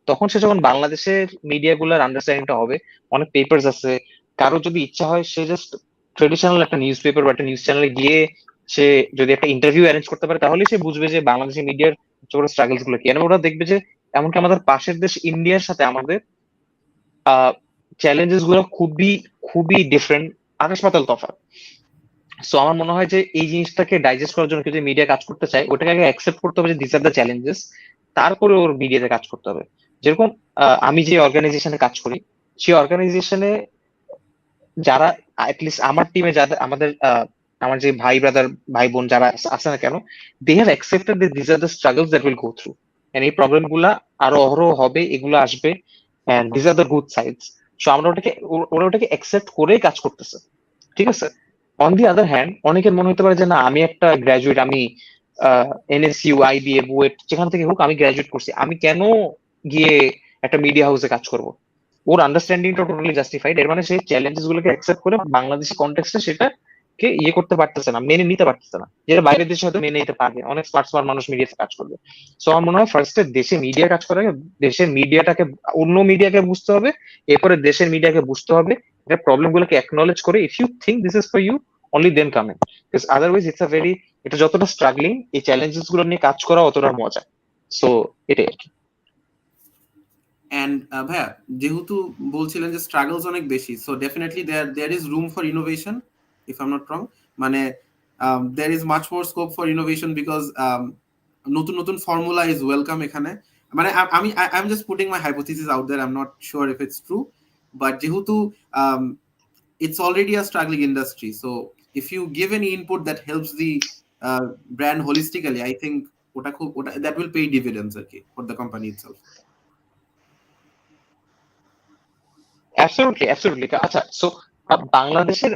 তখন সে যখন বাংলাদেশের মিডিয়া গুলোর আন্ডারস্ট্যান্ডিংটা হবে। অনেক পেপার্স আছে, কারো যদি ইচ্ছা হয় সে জাস্ট ট্রেডিশনাল একটা নিউজ পেপার বা একটা নিউজ চ্যানেলে গিয়ে সে যদি একটা ইন্টারভিউ অ্যারেঞ্জ করতে পারে, তাহলে সে বুঝবে যে বাংলাদেশের মিডিয়ার ছোট স্ট্রাগলস গুলো কি। ওরা দেখবে যে এমনকি আমাদের পাশের দেশ ইন্ডিয়ার সাথে আমাদের চ্যালেঞ্জেস গুলো খুবই খুবই ডিফারেন্ট, আকাশ পাতাল তফাৎ। সো আমার মনে হয় যে এই জিনিসটাকে ডাইজেস্ট করার জন্য কেউ যদি মিডিয়া কাজ করতে চায়, ওটাকে আগে অ্যাকসেপ্ট করতে হবে যে দিস আর দ্য চ্যালেঞ্জেস, তারপরে ওর মিডিয়াতে কাজ করতে হবে। যেরকম আমি যে অর্গানাইজেশনে কাজ করি, সেই অর্গানাইজেশনে যারা অ্যাটলিস্ট আমার টিমে যাদের আমাদের আমার যে ভাই ব্রাদার ভাই বোন যারা আছে না কেন, they have accepted this are the struggles that will go through, and এই প্রবলেম গুলা আরো অহরহ হবে, এগুলো আসবে, and this are the good sides. So আমরা ওরা ওটাকে অ্যাকসেপ্ট করেই কাজ করতেছে, ঠিক আছে। অন দি আদার হ্যান্ড, অনেকের মনে হতে পারে যে না, আমি একটা গ্রাজুয়েট, আমি এনএসইউ আইবিএ বুয়েট যেখান থেকে হোক আমি গ্রাজুয়েট করছি, আমি কেন গিয়ে একটা মিডিয়া হাউসে কাজ করব। ওর আন্ডারস্ট্যান্ডিংটা টোটালি জাস্টিফাইড। এর মানে সেই চ্যালেঞ্জেস গুলোকে অ্যাকসেপ্ট করে বাংলাদেশি কনটেক্সটে সেটাকে করতে পারতেছে না, মেনে নিতে পারতেছে না, যেটা বাইরের দেশে হয়তো মেনে নিতে পারবে, অনেক স্মার্ট স্মার্ট মানুষ মিডিয়াতে কাজ করবে। সো আমার মনে হয় ফার্স্টে দেশে মিডিয়া কাজ করার আগে দেশের মিডিয়াটাকে, অন্য মিডিয়াকে বুঝতে হবে, এরপরে দেশের মিডিয়াকে বুঝতে হবে, এটা প্রবলেম গুলোকে অ্যাকনলেজ করে if you think this is for you, only then come in, because otherwise it's a very, এটা যতটা স্ট্রাগলিং, এই চ্যালেঞ্জেস গুলো নিয়ে কাজ করা অতটা মজা। সো এটাই আর কি। অ্যান্ড ভাইয়া, যেহেতু বলছিলেন যে স্ট্রাগলস অনেক বেশি, so definitely there is room for innovation, if I am not wrong. মানে there is much more scope for innovation, because নতুন নতুন ফর্মুলা ইজ ওয়েলকাম এখানে। মানে আমি I am just putting my hypothesis out there, I am not sure if it's true, but যেহেতু it's already a struggling industry, so if you give any input that helps the brand holistically, I think that will pay dividends, okay, for the company itself. Absolutely absolutely. আচ্ছা, so বাংলাদেশের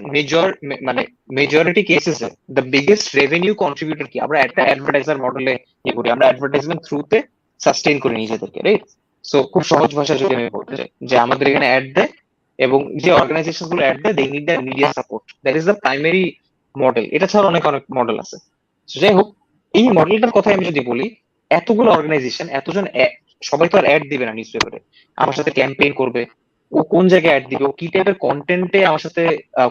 মানে majority কেসেসে the biggest revenue contributor কি? আমরা একটা advertiser মডেলে করি, আমরা অ্যাডভার্টাইজমেন্ট থ্রুতে সাস্টেইন করি নিজেদেরকে, রাইট? সো খুব সহজ ভাষায় যদি আমি বলতে চাই যে আমাদের এখানে অ্যাড দেয়, এবং যে অর্গানাইজেশন গুলো অ্যাড দেয়, they need the media support, that is the primary model. এটা ছাড়া অনেক অনেক মডেল আছে। যাই হোক, এই মডেলটার কথা আমি যদি বলি, এতগুলো অর্গানাইজেশন, এতজন সবাই তো আর অ্যাড দিবে না নিউজ পেপারে, আমার সাথে ক্যাম্পেইন করবে, ও কোন জায়গায় অ্যাড দিবে, ও কি টাইপের কন্টেন্টে আমার সাথে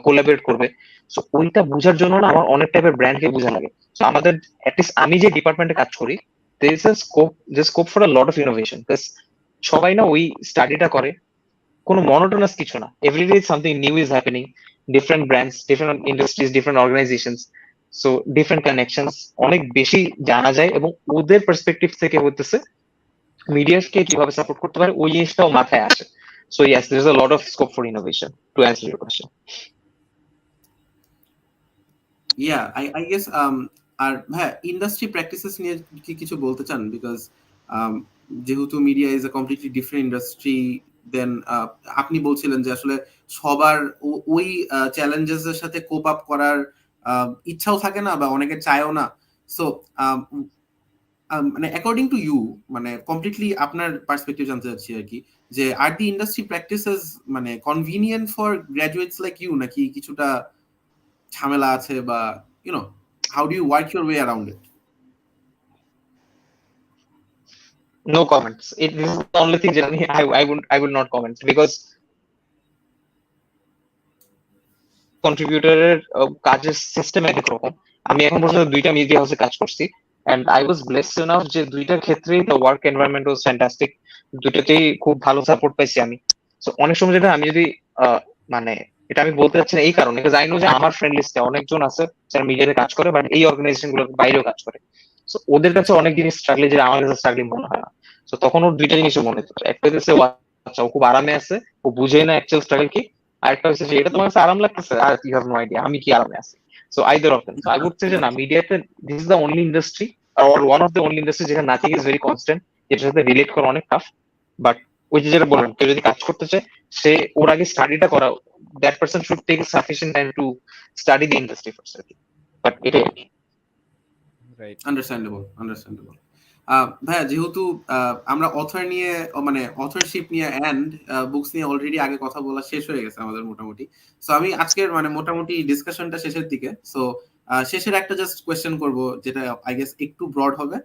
কোলাবরেট করবে। সো ওইটা বোঝার জন্য না আমার অনেক টাইপের ব্র্যান্ডকে বোঝা লাগে। সো আমাদের অ্যাটলিস্ট আমি যে ডিপার্টমেন্টে কাজ করি, there is a scope for a lot of innovation, সবাই না ওই স্টাডিটা করে, কোনো মনোটোনাস কিছু না, everyday something new is happening, different brands, different industries, different organizations, so different connections, অনেক বেশি জানা যায়, এবং ওদের পার্সপেক্টিভ থেকে হতেছে মিডিয়াকে কিভাবে সাপোর্ট করতে পারে ওই জিনিসটাও মাথায় আসে। So yes, there's a lot of scope for innovation, to answer your question. Yeah, I guess আর হ্যাঁ, ইন্ডাস্ট্রি প্র্যাকটিসেস নিয়ে কি কিছু বলতে চান? বিকজ যেহেতু media is a completely different industry, then আপনি বলছিলেন যে আসলে সবার ওই চ্যালেঞ্জেস এর সাথে কোপ আপ করার ইচ্ছাও থাকে না, বা অনেকে চায়ও না। সো মানে অ্যাকর্ডিং টু ইউ, মানে কমপ্লিটলি আপনার পার্সপেক্টিভ জানতে চাচ্ছি আর কি, যে আর দি ইন্ডাস্ট্রি প্র্যাকটিসেস মানে convenient for graduates like you, নাকি কিছুটা ঝামেলা আছে, বা how do you work your way around it? No comments. This is the only thing that I would not comment, because কন্ট্রিবিউটরের কাজের সিস্টেম এক রকম। আমি এখন পর্যন্ত দুইটা মিডিয়া হাউসে কাজ করছি, and I was blessed enough যে দুইটার ক্ষেত্রেই the work environment was fantastic, দুইটাতেই খুব ভালো সাপোর্ট পাইছি আমি। সো অনেক সময় যেটা আমি যদি মানে এটা আমি বলতে চাচ্ছি না এই কারণে, বিকজ আই নো যে আমার ফ্রেন্ড লিস্টে অনেকজন আছে যারা মিডিয়াতে কাজ করে, বাট এই অর্গানাইজেশন গুলোর বাইরেও কাজ করে। সো ওদের কাছে অনেক জিনিস স্ট্রাগল, যে আমার কাছে স্ট্রাগলিং মনে হয় না। তো তখন ওর দুইটা জিনিস মনে হচ্ছে, একটা হচ্ছে ও আচ্ছা ও খুব আরামে আছে, ও বুঝে না অ্যাকচুয়াল স্ট্রাগল কি। আরেকটা হচ্ছে যে এটা তোমার কাছে আরাম লাগতেছে, আর ইউ হ্যাভ নো আইডিয়া আমি কি আরামে আছি। So either of them. So I would say যে না, মিডিয়াতে this is the only industry or one of the only industry যেখানে নাথিং ইজ ভেরি কনস্ট্যান্ট, যেটার সাথে রিলেট করা অনেক টাফ। বাট ওই যে যেটা বললাম, কেউ যদি কাজ করতে চায়, সে ওর আগে স্টাডিটা করা, that person should take sufficient time to study the industry first আর কি। বাট এটাই আর কি। রাইট। আন্ডারস্ট্যান্ডেবল। ভাইয়া, যেহেতু আমরা অথর নিয়ে মানে অথরশিপ নিয়ে অ্যান্ড বুকস নিয়ে অলরেডি আগে কথা বলা শেষ হয়ে গেছে আমাদের মোটামুটি। সো আমি আজকের মানে মোটামুটি ডিসকাশনটা শেষের দিকে। সো শেষের একটা জাস্ট কোয়েশ্চেন করব, যেটা আই গেস একটু ব্রড হবে,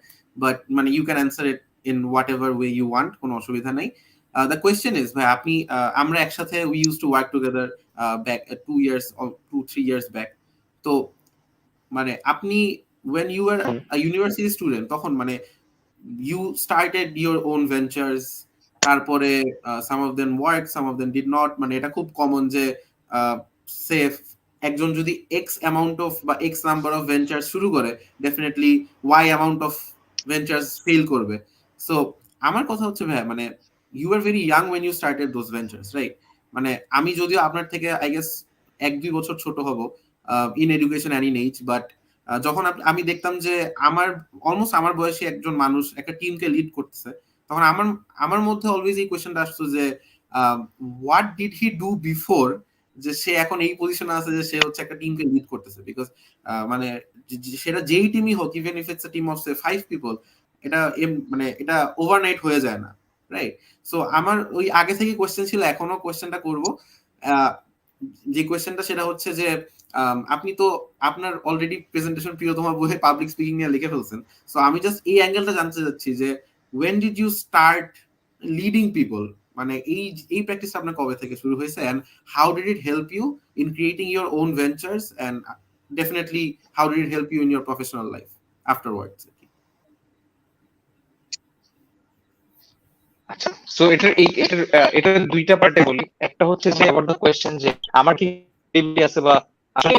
বাট মানে you can answer it in whatever way you want, কোনো অসুবিধা নেই। দ্য কোয়েশ্চেন ইজ, ভাই আপনি আমরা একসাথে we use to work together back 2 years or 2-3 years back. তো মানে আপনি when you were a university student, তখন মানে you started your own ventures, তারপরে some of them worked, some of them did not, মানে এটা খুব কমন যে সে একজন যদি x amount of বা x number of ventures শুরু করে, definitely y amount of ventures fail করবে। সো আমার কথা হচ্ছে ভাই, মানে you were very young when you started those ventures, right? মানে আমি যদিও আপনার থেকে আই গেস 1-2 বছর ছোট হব in education and in age, but যখন আমি দেখতাম যে আমার অলমোস্ট আমার বয়সী একজন মানুষ একটা টিমকে লিড করতেছে, তখন আমার আমার মধ্যে অলওয়েজ এই কোয়েশ্চেনটা আসতো যে what did he do before, যে সে এখন এই পজিশনে আছে যে সে হচ্ছে একটা টিমকে লিড করতেছে। বিকজ মানে সেটা যেই টিমই হোক, even if it's a team of say 5 people, এটা মানে এটা ওভারনাইট হয়ে যায় না, রাইট? সো আমার ওই আগে থেকে কোয়েশ্চেন ছিল, এখনো কোয়েশ্চেনটা করবো। যে কোয়েশ্চেনটা সেটা হচ্ছে যে আপনি তো আপনার অলরেডি প্রেজেন্টেশন প্রিয়তমা বইয়ে পাবলিক স্পিকিং নিয়ে লিখে ফেলছেন। সো আমি জাস্ট এই অ্যাঙ্গেলটা জানতে চাচ্ছি যে when did you start leading people, মানে এই প্র্যাকটিসটা আপনার কবে থেকে শুরু হয়েছে, and how did it help you in creating your own ventures, and definitely how did it help you in your professional life afterwards? আচ্ছা, সো এটার দুইটা পার্টে বলি। একটা হচ্ছে যে অ্যাবাউট দ্য কোয়েশ্চেন, যে আমার কি capability আছে, বা আসলে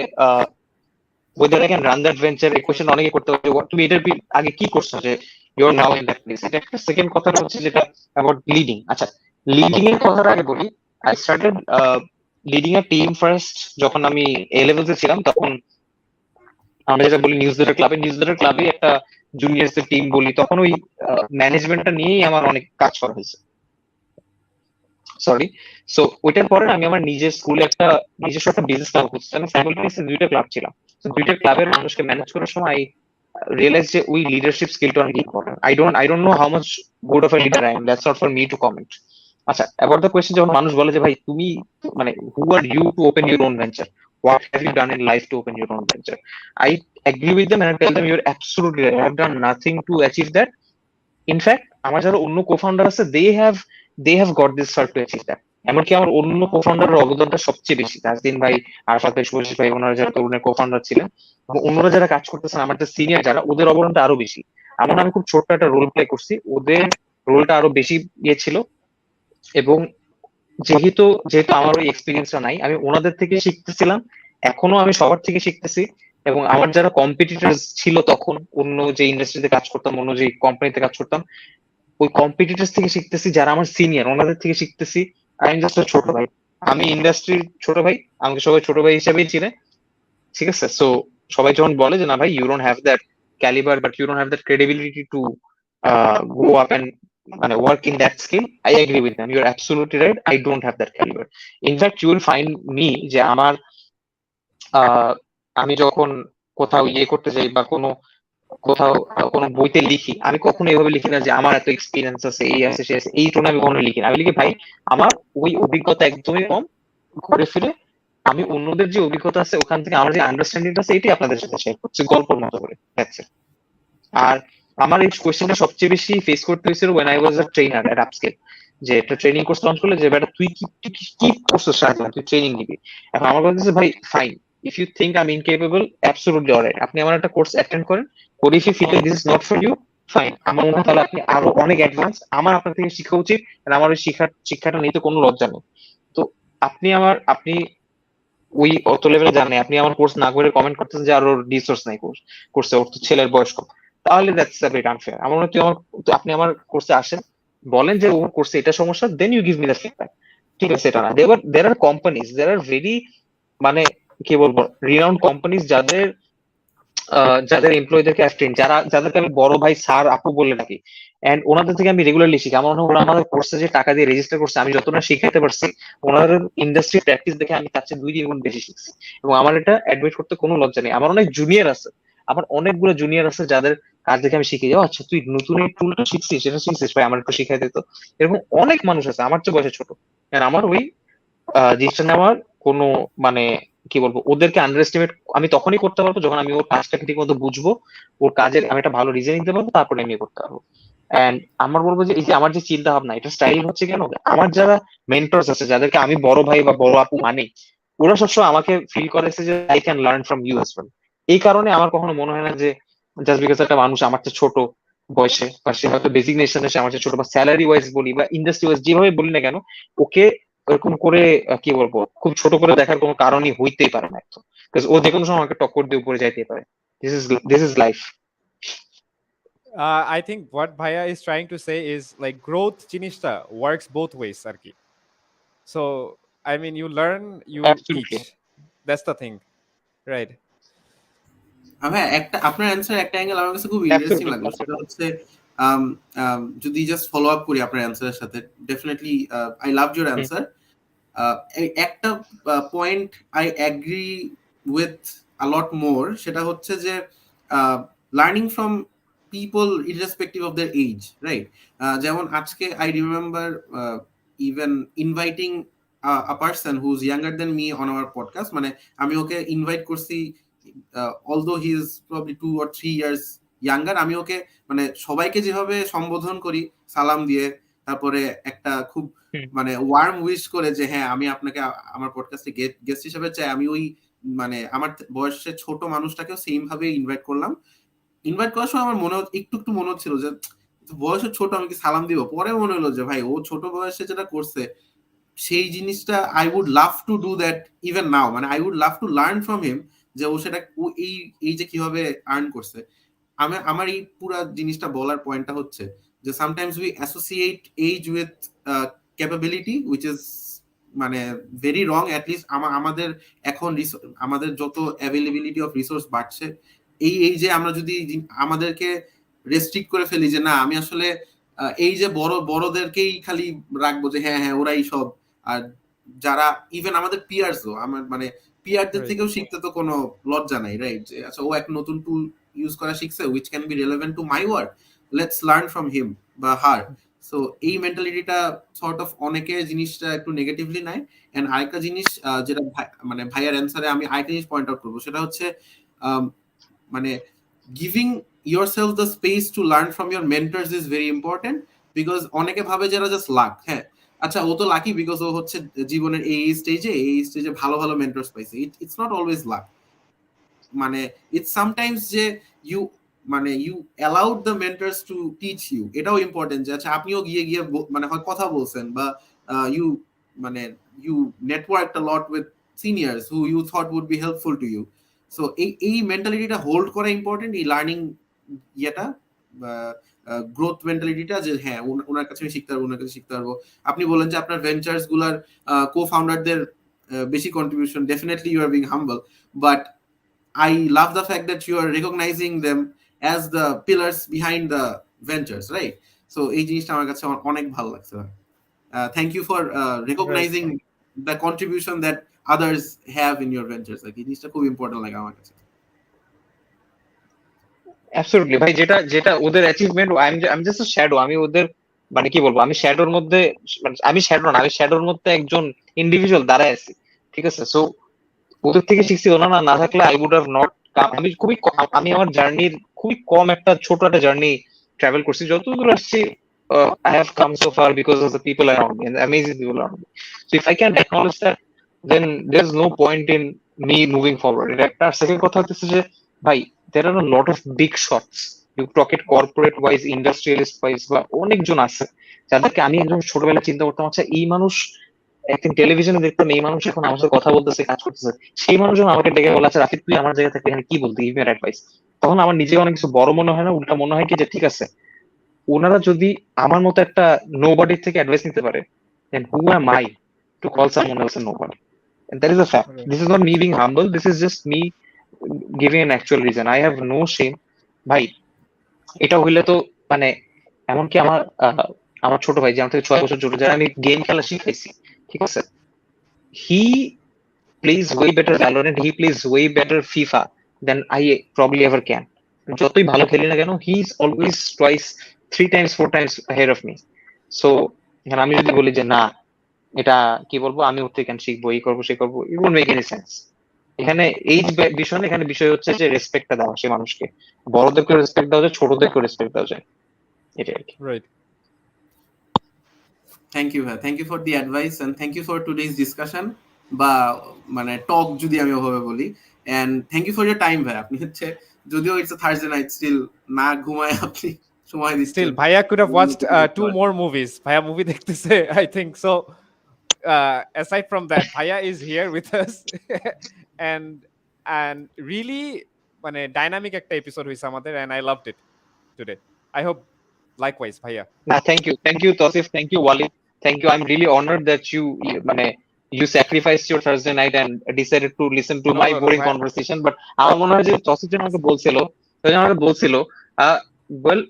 whether I can run that venture, এই কোয়েশ্চেন অনেকে করতে পারে। তুমি এটার আগে কি করছো যে you are now in that place. এটা একটা। সেকেন্ড কথাটা হচ্ছে যেটা অ্যাবাউট লিডিং। আচ্ছা, লিডিং এর কথাটা আগে বলি। I started leading A team first যখন আমি এ লেভেলস এ ছিলাম। তখন আমরা যেটা বলি নিউজ লেটার ক্লাবে একটা জুনিয়র্স এর টিম বলি, তখন ওই ম্যানেজমেন্টটা নিয়েই আমার অনেক কাজ করা হয়েছে। সরি। সো ওইটার পরে আমি আমার নিজের স্কুলে একটা নিজস্ব একটা বিজনেস ক্লাব করছি। আমি সাইমultaneously দুইটা ক্লাব ছিলাম। তো দুইটা ক্লাবের মানুষকে ম্যানেজ করার সময় রিয়েলাইজ যে ওই লিডারশিপ স্কিলটা অনেক important. I don't know how much good of a leader I am, that's not for me to comment. আচ্ছা, অ্যাবাউট দ্য কোয়েশ্চেন, যখন মানুষ বলে যে ভাই তুমি মানে who are you to open your own venture, what have you done in life to open your own venture, I agree with them and tell them you are absolutely right, I have done nothing to achieve that. In fact আমার যারা অন্য cofounder আছে, they have got this far to achieve that. এমনকি আমার অন্য কোফাউন্ডারের অবদানটা সবচেয়ে বেশি। নাজদিন ভাই, আরফাত ভাই, শুভাশিস ভাই, ওনারা যারা তরুণের কোফাউন্ডার ছিলেন, এবং অন্যরা যারা কাজ করতেছেন আমার যে সিনিয়র যারা, ওদের অবদানটা আরো বেশি। এমন আমি খুব ছোট্ট একটা রোল প্লে করছি, ওদের রোলটা আরো বেশি ইয়ে ছিল। এবং যেহেতু যেহেতু আমার ওই এক্সপিরিয়েন্সটা নাই, আমি ওনাদের থেকে শিখতেছিলাম, এখনো আমি সবার থেকে শিখতেছি। এবং আমার যারা কম্পিটিটর ছিল তখন, অন্য যে ইন্ডাস্ট্রিতে কাজ করতাম, অন্য যে কোম্পানিতে কাজ করতাম, ওই কম্পিটিটরস থেকে শিখতেছি, যারা আমার সিনিয়র ওনাদের থেকে শিখতেছি। আই এম জাস্ট ছোট ভাই, আমি ইন্ডাস্ট্রির ছোট ভাই, আমাকে সবাই ছোট ভাই হিসেবেই চিনে। ঠিক আছে। সো সবাই যখন বলে যে না ভাই, you don't have that calibre, but you don't have that credibility to go up and মানে work in that skill, I agree with them, you are absolutely right, I don't have that calibre. In fact you will find me যে আমার আমি যখন কোথাও ইয়ে করতে যাই বা কোথাও কোনো বইতে লিখি, আমি কখনো এভাবে লিখি না যে আমার এত এক্সপিরিয়েন্স আছে, এই আছে সে আছে, এই টোনে আমি কখনো লিখি না। আমি লিখি ভাই আমার ওই অভিজ্ঞতা একদমই কম, ঘুরে ফিরে আমি অন্যদের যে অভিজ্ঞতা আছে ওখান থেকে আমার যে আন্ডারস্ট্যান্ডিং আছে এটাই আপনাদের সাথে শেয়ার করছি গল্পের মতো করে। That's it. আর আমার এই কোয়েশ্চেনটা সবচেয়ে বেশি ফেস করতে হয়েছিল when I was a trainer at Upscale, যে একটা ট্রেনিং কোর্স লঞ্চ করলে যে বেটা তুই কি করছিস সারাদিন, তুই ট্রেনিং নিবি। এখন আমার কথা হচ্ছে ভাই fine, if you think I am incapable, absolutely alright, আপনি আমার একটা কোর্স অ্যাটেন্ড করেন, করে if you feel this is not for you, fine. আমার মনে হয় তাহলে আপনি আরো অনেক অ্যাডভান্স, আমার আপনার থেকে শিখা উচিত, আর আমার ওই শিক্ষাটা নিতে কোনো লজ্জা নেই। তো আপনি ওই অত লেভেলে জানে, আপনি আমার কোর্স না করে কমেন্ট করতেছেন যে আর ওর রিসোর্স নাই কোর্সে, ওর তো ছেলের বয়স কম, তাহলে দ্যাটস আ বিট আনফেয়ার। আমার মনে হয় আপনি আমার কোর্সে আসেন, বলেন যে ওর কোর্সে এটা সমস্যা, then you give me the feedback. ঠিক আছে, এটা না, দেয়ার আর কোম্পানিজ, দেয়ার আর ভেরি মানে কি বলবো রিনাউন্ড কোম্পানিজ যাদের এমপ্লয়ীদেরকে ট্রেন, যাদেরকে আমি বড় ভাই স্যার আপু বলে ডাকি, এন্ড ওনাদের থেকে আমি রেগুলারলি শিখি। আমার মনে হয় ওরা আমাদের কোর্সে যে টাকা দিয়ে রেজিস্টার করছে, আমি যতটা শিখাতে পারছি ওনাদের ইন্ডাস্ট্রি প্র্যাকটিস দেখে আমি তার চেয়ে 2-3 গুণ বেশি শিখছি। এবং আমার এটা অ্যাডমিট করতে কোনো লজ্জা নেই। আমার অনেক জুনিয়র আছে, আমার অনেকগুলো জুনিয়র আছে যাদের কাজ দেখে আমি শিখে যাও, আচ্ছা তুই নতুন এই টুলটা শিখছিস, সেটা শিখছিস ভাই, আমার একটু শিখাই দিত। এরকম অনেক মানুষ আছে আমার চেয়ে বয়সে ছোট, আর আমার ওই জিনিসটা নেওয়ার কোনো মানে কি বলবো, ওদেরকে আন্ডার এস্টিমেট আমি তখনই করতে পারবো যখন আমি ওর কাজটাকে ঠিক মতো বুঝবো, ওর কাজের আমি একটা ভালো রিজনিং দিতে পারবো, তারপরে আমি করতে পারবো। এন্ড আমার বলবো যে এই যে আমার যে চিন্তা ভাবনা, এটা স্টাইল হচ্ছে কেন, আমার যারা মেন্টরস আছে, যাদেরকে আমি বড় ভাই বা বড় আপু মানি, ওরা সবসময় আমাকে ফিল করেছে যে I can learn from U as well. এই কারণে আমার কখনো মনে হয় না যে জাস্ট বিকজ একটা মানুষ আমার চেয়ে ছোট বয়সে, বা সে হয়তো ডেজিগনেশনে সে আমার চেয়ে ছোট, বা স্যালারি ওয়াইজ বলি বা ইন্ডাস্ট্রি ওয়াইজ যেভাবে বলি না কেন, ওকে ওরকম করে কি বলবো খুব ছোট করে দেখার কোনো কারণই হইতেই পারে না একদম। Because ও যে কোনো সময় আমাকে টক্কর দিয়ে উপরে যাইতে পারে। This is life. I think what Bhaiya is trying to say is like growth jinishta works both ways, Arki. So I mean, you learn, you absolutely. teach. That's the thing, right? হ্যাঁ, একটা আপনার answer একটা angle আমার কাছে খুব interesting লাগলো, সেটা absolutely. হচ্ছে যদি জাস্ট ফলো আপ করি আপনার অ্যান্সারের সাথে, definitely I love your answer. একটা point I agree with a lot more, সেটা হচ্ছে যে learning from people irrespective of their age, right? যেমন আজকে I remember even inviting a person who is younger than me on our podcast. মানে আমি ওকে invite করছি, although he is probably 2 or 3 years younger. আমি ওকে মানে সবাইকে যেভাবে সম্বোধন করি সালাম দিয়ে, তারপরে একটা খুব মানে ওয়ার্ম উইশ করে যে হ্যাঁ আমি আপনাকে আমার পডকাস্টে গেস্ট হিসেবে চাই, আমি ওই মানে আমার বয়সে ছোট মানুষটাকেও সেম ভাবে ইনভাইট করলাম। ইনভাইট করার সময় আমার মনে একটু একটু মনে হচ্ছিল যে বয়সে ছোট, আমি কি সালাম দিব? পরে মনে হলো যে ভাই ও ছোট বয়সে যেটা করছে সেই জিনিসটা I would love to do that even now. মানে I would love to learn from him যে ও সেটা এই যে কিভাবে আর্ন করছে। আমার এই পুরা জিনিসটা বলার পয়েন্টটা হচ্ছে যে sometimes we associate age with capability which is মানে ভেরি রং। অ্যাটলিস্ট আমাদের এখন আমাদের যত অ্যাভেলেবিলিটি অফ রিসোর্স বাড়ছে, এই যে আমরা যদি আমাদেরকে রেস্ট্রিক্ট করে ফেলি যে না আমি আসলে এই যে বড়দেরকেই খালি রাখবো যে হ্যাঁ হ্যাঁ ওরাই সব, আর যারা ইভেন আমাদের পিয়ার্সও, আমার মানে পিয়ারদের Right. থেকেও শিখতে তো কোনো লজ্জা নাই, রাইট? যে আচ্ছা ও এক নতুন টুল ইউজ করা শিখছে which can be relevant to my work, let's learn from হিম বা হার। সো এই মেন্টালিটিটা সর্ট অফ অনেকে জিনিসটা একটু নেগেটিভলি নেয়। এন্ড আরেকটা জিনিস যেটা মানে ভাইয়ার অ্যান্সারে আমি আরেকটা জিনিস পয়েন্ট আউট করবো, সেটা হচ্ছে মানে giving yourself the space to learn from your mentors is very important, because অনেকে ভাবে যারা জাস্ট লাক, হ্যাঁ আচ্ছা ও তো লাকি বিকজ ও হচ্ছে জীবনের এই স্টেজে ভালো ভালো মেন্টরস পাইছে। It's not always luck. মানে ইটস সামটাইমস যে ইউ মানে you allowed the mentors to teach you, এটাও ইম্পর্টেন্ট যে আচ্ছা আপনিও গিয়ে গিয়ে মানে হয় কথা বলছেন বা ইউ মানে you network a lot with seniors who you thought would be helpful to you. So এই মেন্টালিটিটা হোল্ড করা ইম্পর্টেন্ট, এই লার্নিং ইয়েটা, গ্রোথ মেন্টালিটিটা, যে হ্যাঁ ওনার কাছে আমি শিখতে পারবো, ওনার কাছে শিখতে পারবো। আপনি বলেন যে আপনার ভেঞ্চার্স গুলার কো ফাউন্ডারদের বেশি contribution, definitely you are being humble, but I love the fact that you are recognizing them as the pillars behind the ventures, right? So এই জিনিসটা আমার কাছে অনেক ভালো লাগছে। Thank you for Right. recognizing the contribution that others have in your ventures. Like এই জিনিসটা খুব ইম্পর্টেন্ট লাগে আমার কাছে। অ্যাবসলিউটলি ভাই, যেটা যেটা ওদের অ্যাচিভমেন্ট, আমি জাস্ট শ্যাডো, আমি ওদের মানে কি বলবো, আমি শ্যাডোর মধ্যে, মানে আমি শ্যাডো না, আমি শ্যাডোর মধ্যে একজন ইন্ডিভিজুয়াল দাঁড়ায় আছি। ঠিক আছে, সো ওদের থেকে শিখছি, ওরা না না থাকলে আই উড হ্যাভ নট। আমি আমি আমার জার্নির খুবই কম একটা ছোট একটা জার্নি ট্রাভেল করছি, যতদূর আসছি I have come so far because of the people around me, amazing people around me. So if I can acknowledge that, then there is no point in me moving forward. এটা একটা। Second কথা হচ্ছে যে ভাই, there are a lot of big shots, you talk it corporate wise, industrialist wise, বা অনেকজন আছে যাদেরকে আমি একদম ছোটবেলায় চিন্তা করতাম, আচ্ছা এই মানুষ একদিন টেলিভিশনে দেখতাম এই মানুষ এখন আমার সাথে কথা বলতেছে, কাজ করতেছে, সেই মানুষ যখন আমাকে ডেকে বলে, আচ্ছা রাফিদ তুই আমার জায়গা থেকে এখানে কি বলতে, গিভ মি অ্যাডভাইস, তখন আমার নিজে অনেক কিছু বড় মনে হয় না, উল্টা মনে হয় কি যে ঠিক আছে, ওনারা যদি আমার মতো একটা নো বডির থেকে অ্যাডভাইস নিতে পারে, then who am I to call someone else a nobody? And that is a fact. Right. This is not me being humble. This is just me giving an actual reason. I have no shame. ভাই এটা হইলে তো মানে এমনকি আমার ছোট ভাই যে আমার থেকে 6 বছর ছোট, যারা আমি গেম খেলা শিখাইছি, ঠিক আছে, হি plays way better Valorant, he plays way better FIFA than I probably ever can. যতই ভালো খেলি না কেন, he is always twice, 3 times, 4 times ahead of me. So এখানে আমি যদি বলি যে না, এটা কি বলবো, আমি ওর থেকে কেন শিখবো, এই করবো সেই করবো, it won't make any sense. এখানে এই বিষয় না, এখানে বিষয় হচ্ছে যে রেসপেক্টটা দেওয়া সে মানুষকে, বড়দেরকে রেসপেক্ট দেওয়া যায়, ছোটদেরকে রেসপেক্ট দেওয়া যায়, এটাই আর কি। Right. থ্যাংক ইউ ভাই, thank you for the advice and thank you for today's discussion বা মানে টক যদি আমি ওভাবে বলি, and thank you for your time ভাই। আপনি হচ্ছে যদিও it's a Thursday night, still না ঘুমায় আপনি সময় Still, দিচ্ছেন। Bhaiya could have watched 2 more movies. Bhaiya movie dekhte I think so. Aside from that, Bhaiya is here with us, and really, মানে dynamic একটা episode হইছে আমাদের, and I loved it today. I hope likewise, Bhaiya. না, thank you Tasif, thank you Walid, thank you, I am really honoured that you মানে you sacrificed your Thursday night and decided to listen to my No, boring Bhaiya. conversation. But আমার মনে হয় যে তসিফ যেন আমাকে বলছিল, well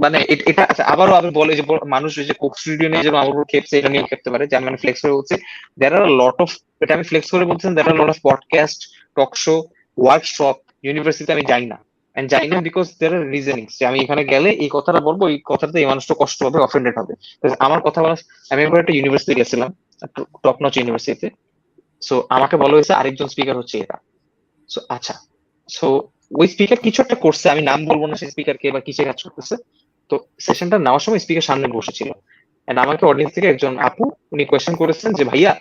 মানে এটা আচ্ছা, আবারও আবার বলে যে মানুষ যে কোক স্টুডিও নিয়ে যেমন আমার উপর খেপছে, এটা নিয়ে খেপতে পারে, যে আমি ফ্লেক্স করে বলছি, দেয়ার আর লট অফ, এটা আমি ফ্লেক্স করে বলছেন, there are lot of podcast, talk show, workshop, ইউনিভার্সিটিতে আমি যাই না, এন্ড যাই না বিকজ দেয়ার আর রিজনিংস, যে আমি এখানে গেলে এই কথাটা বলবো, এই কথাতে এই মানুষটা কষ্ট হবে, অফেন্ডেড হবে। আমার কথা বলা, আমি একবার একটা ইউনিভার্সিটি গেছিলাম, টপ নচ ইউনিভার্সিটিতে, সো আমাকে বলা হয়েছে আরেকজন স্পিকার হচ্ছে এটা, সো আচ্ছা, সো ওই স্পিকার কিছু একটা করছে, আমি নাম বলবো না সেই স্পিকার কে বা কিসে কাজ করতেছে। তো সেশনটা নেওয়ার সময় স্পিকার সামনে বসেছিল, এন্ড আমাকে অডিয়েন্স থেকে একজন আপু উনি কোয়েশ্চেন করেছেন যে ভাইয়া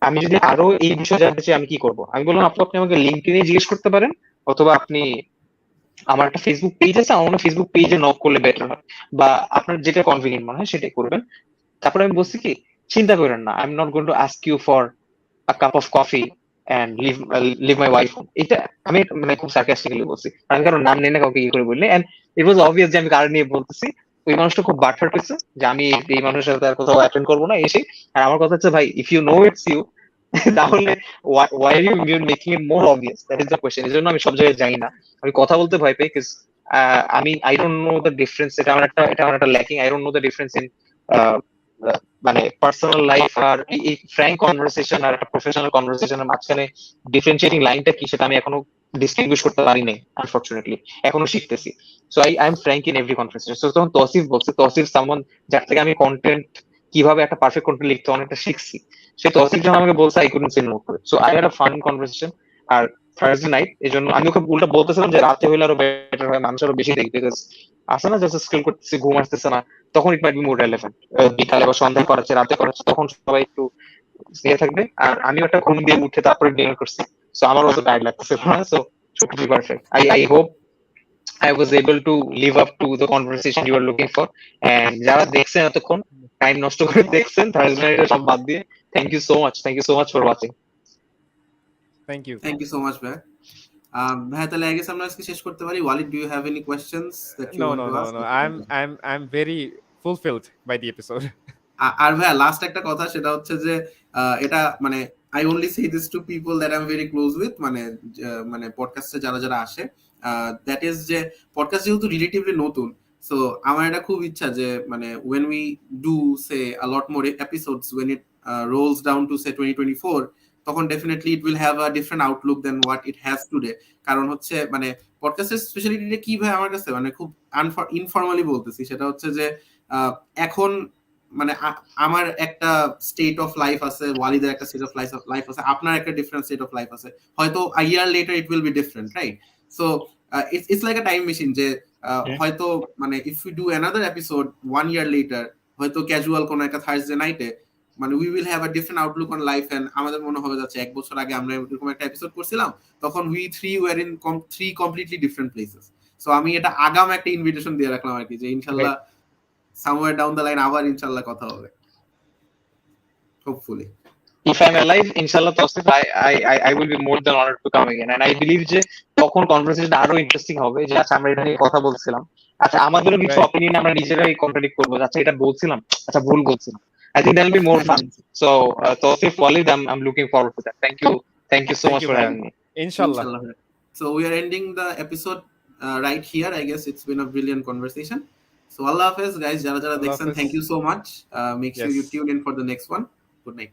আমি যদি আরো এই বিষয়ে জানতে চাই আমি কি করবো, আমি বললাম আপু আপনি আমাকে লিঙ্কডইনে জিজ্ঞেস করতে পারেন, অথবা আপনি আমার একটা ফেসবুক পেজ আছে, আমার ফেসবুক পেজে নক করলে বেটার হয়, বা আপনার যেটা কনভিনিয়েন্ট মনে হয় সেটাই করবেন। তারপরে আমি বলছি কি, চিন্তা করেন না, I am not going to ask you for a cup of coffee and leave my wife home. এটা আমি মানে খুব সার্কাস্টিক্যালি বলছি, আমি কারণ নাম নেই না, কাউকে ইয়ে করে বললি, এন্ড ইট ওয়াজ অবভিয়াস যে আমি কারণ নিয়ে বলতেছি। ওই মানুষটা খুব বাটহার্ট হয়েছে যে আমি এই মানুষের সাথে আর কোথাও অ্যাটেন্ড করবো না এসে। আর আমার কথা হচ্ছে ভাই, if you know it's you, তাহলে why are you making it more obvious? That is the question. এই জন্য আমি সব জায়গায় যাই না, আমি কথা বলতে ভয় পাই, because আমি I don't know the difference, এটা আমার একটা lacking, I don't know the difference in মানে পার্সোনাল লাইফ আর এই ফ্র্যাঙ্ক কনভারসেশন আর একটা প্রফেশনাল কনভারসেশনের মাঝখানে ডিফারেন্সিয়েটিং লাইনটা কি, সেটা আমি এখনো ডিস্টিংগুইশ করতে পারি নাই, আনফরচুনেটলি এখনো শিখতেছি। So I am frank in every conversation. So তখন তসিফ বলছে, তসিফ সামওয়ান যার থেকে আমি কন্টেন্ট, কিভাবে একটা পারফেক্ট কন্টেন্ট লিখতে অনেকটা শিখছি, সে তসিফ যখন আমাকে বলছে I couldn't say no to it. So I had a fun conversation. আর থার্সডে নাইট, এই জন্য আমি ওকে উল্টা বলতেছিলাম যে রাতে হইলে আরো বেটার হয়, মানুষ আরো বেশি দেখবে, আসে না জাস্ট স্কিল করতেছি, ঘুম আসতেছে না, তখন ইট মাইট বি মোর রেলেভেন্ট। বিকালে বা সন্ধ্যায় করাচ্ছে, রাতে করাচ্ছে, তখন সবাই একটু ইয়ে থাকবে, আর আমিও একটা ঘুম দিয়ে উঠে তারপরে ডিনার করছি, সো আমারও অত টায়ার্ড লাগতেছে না। So to be perfect, I hope I was able to live up to the conversation you were looking for. And যারা দেখছেন এতক্ষণ টাইম নষ্ট করে দেখছেন, থার্সডে নাইটে সব বাদ দিয়ে, thank you so much for watching. Thank you. Thank you so much ভাই। ভাই তাহলে আই গেস আমরা আজকে শেষ করতে পারি। Walid, do you have any questions that you want to ask? I'm very fulfilled by the episode. আর ভাইয়া লাস্ট একটা কথা, সেটা হচ্ছে যে এটা মানে I only say this to people that I am very close with, মানে মানে পডকাস্টে যারা যারা আসে, দ্যাট ইজ যে পডকাস্ট যেহেতু রিলেটিভলি নতুন, সো আমার এটা খুব ইচ্ছা যে মানে when we do say a lot more episodes, when it rolls down to say 2024, তখন definitely it will have a different outlook then what it has today. কারণ হচ্ছে মানে পডকাস্টের স্পেশালিটিটা কি ভাই আমার কাছে, মানে খুব ইনফর্মালি বলতেছি, সেটা হচ্ছে যে এখন মানে আমার একটা স্টেট অফ লাইফ আছে, ওয়ালিদের একটা স্টেট অফ লাইফ আছে, আপনার একটা ডিফারেন্ট স্টেট অফ লাইফ আছে, হয়তো a year later it will be different, right? So it's like a time machine, যে হয়তো মানে if you do another episode 1 year later, হয়তো ক্যাজুয়াল কোনো একটা থার্সডে নাইটে, মানে we will have a different outlook on life, and আমাদের মনে হবে যাচ্ছে 1 বছর আগে আমরা এরকম একটা এপিসোড করছিলাম, তখন we three were in three completely different places. So আমি এটা আগাম একটা ইনভিটেশন দিয়ে রাখলাম আর কি, যে ইনশাল্লাহ সামওয়্যার ডাউন দ্য লাইন আবার ইনশাল্লাহ কথা হবে। Hopefully. If I'm alive, inshallah, Tausif, I will be more than honored to come again. And I believe যে তখন কনভারসেশন আরো ইন্টারেস্টিং হবে, যে আচ্ছা আমরা এটা নিয়ে কথা বলছিলাম, আচ্ছা আমাদেরও কিছু Right. অপিনিয়ন আমরা নিজেরাই কন্ট্রাডিক্ট করবো, আচ্ছা এটা বলছিলাম, আচ্ছা ভুল বলছিলাম। I think that'll be more fun. So, Tausif, Walid, I'm looking forward to that. Thank you so Thank much you, for ভাইয়া। having me. ইনশাল্লাহ। Inshallah. So we are ending the episode right here. I guess it's been a brilliant conversation. So Allah Hafiz, guys. Jara jara Allah Dixon, হাফেজ। thank you so much. Make sure Yes. you tune in for the next one. Good night.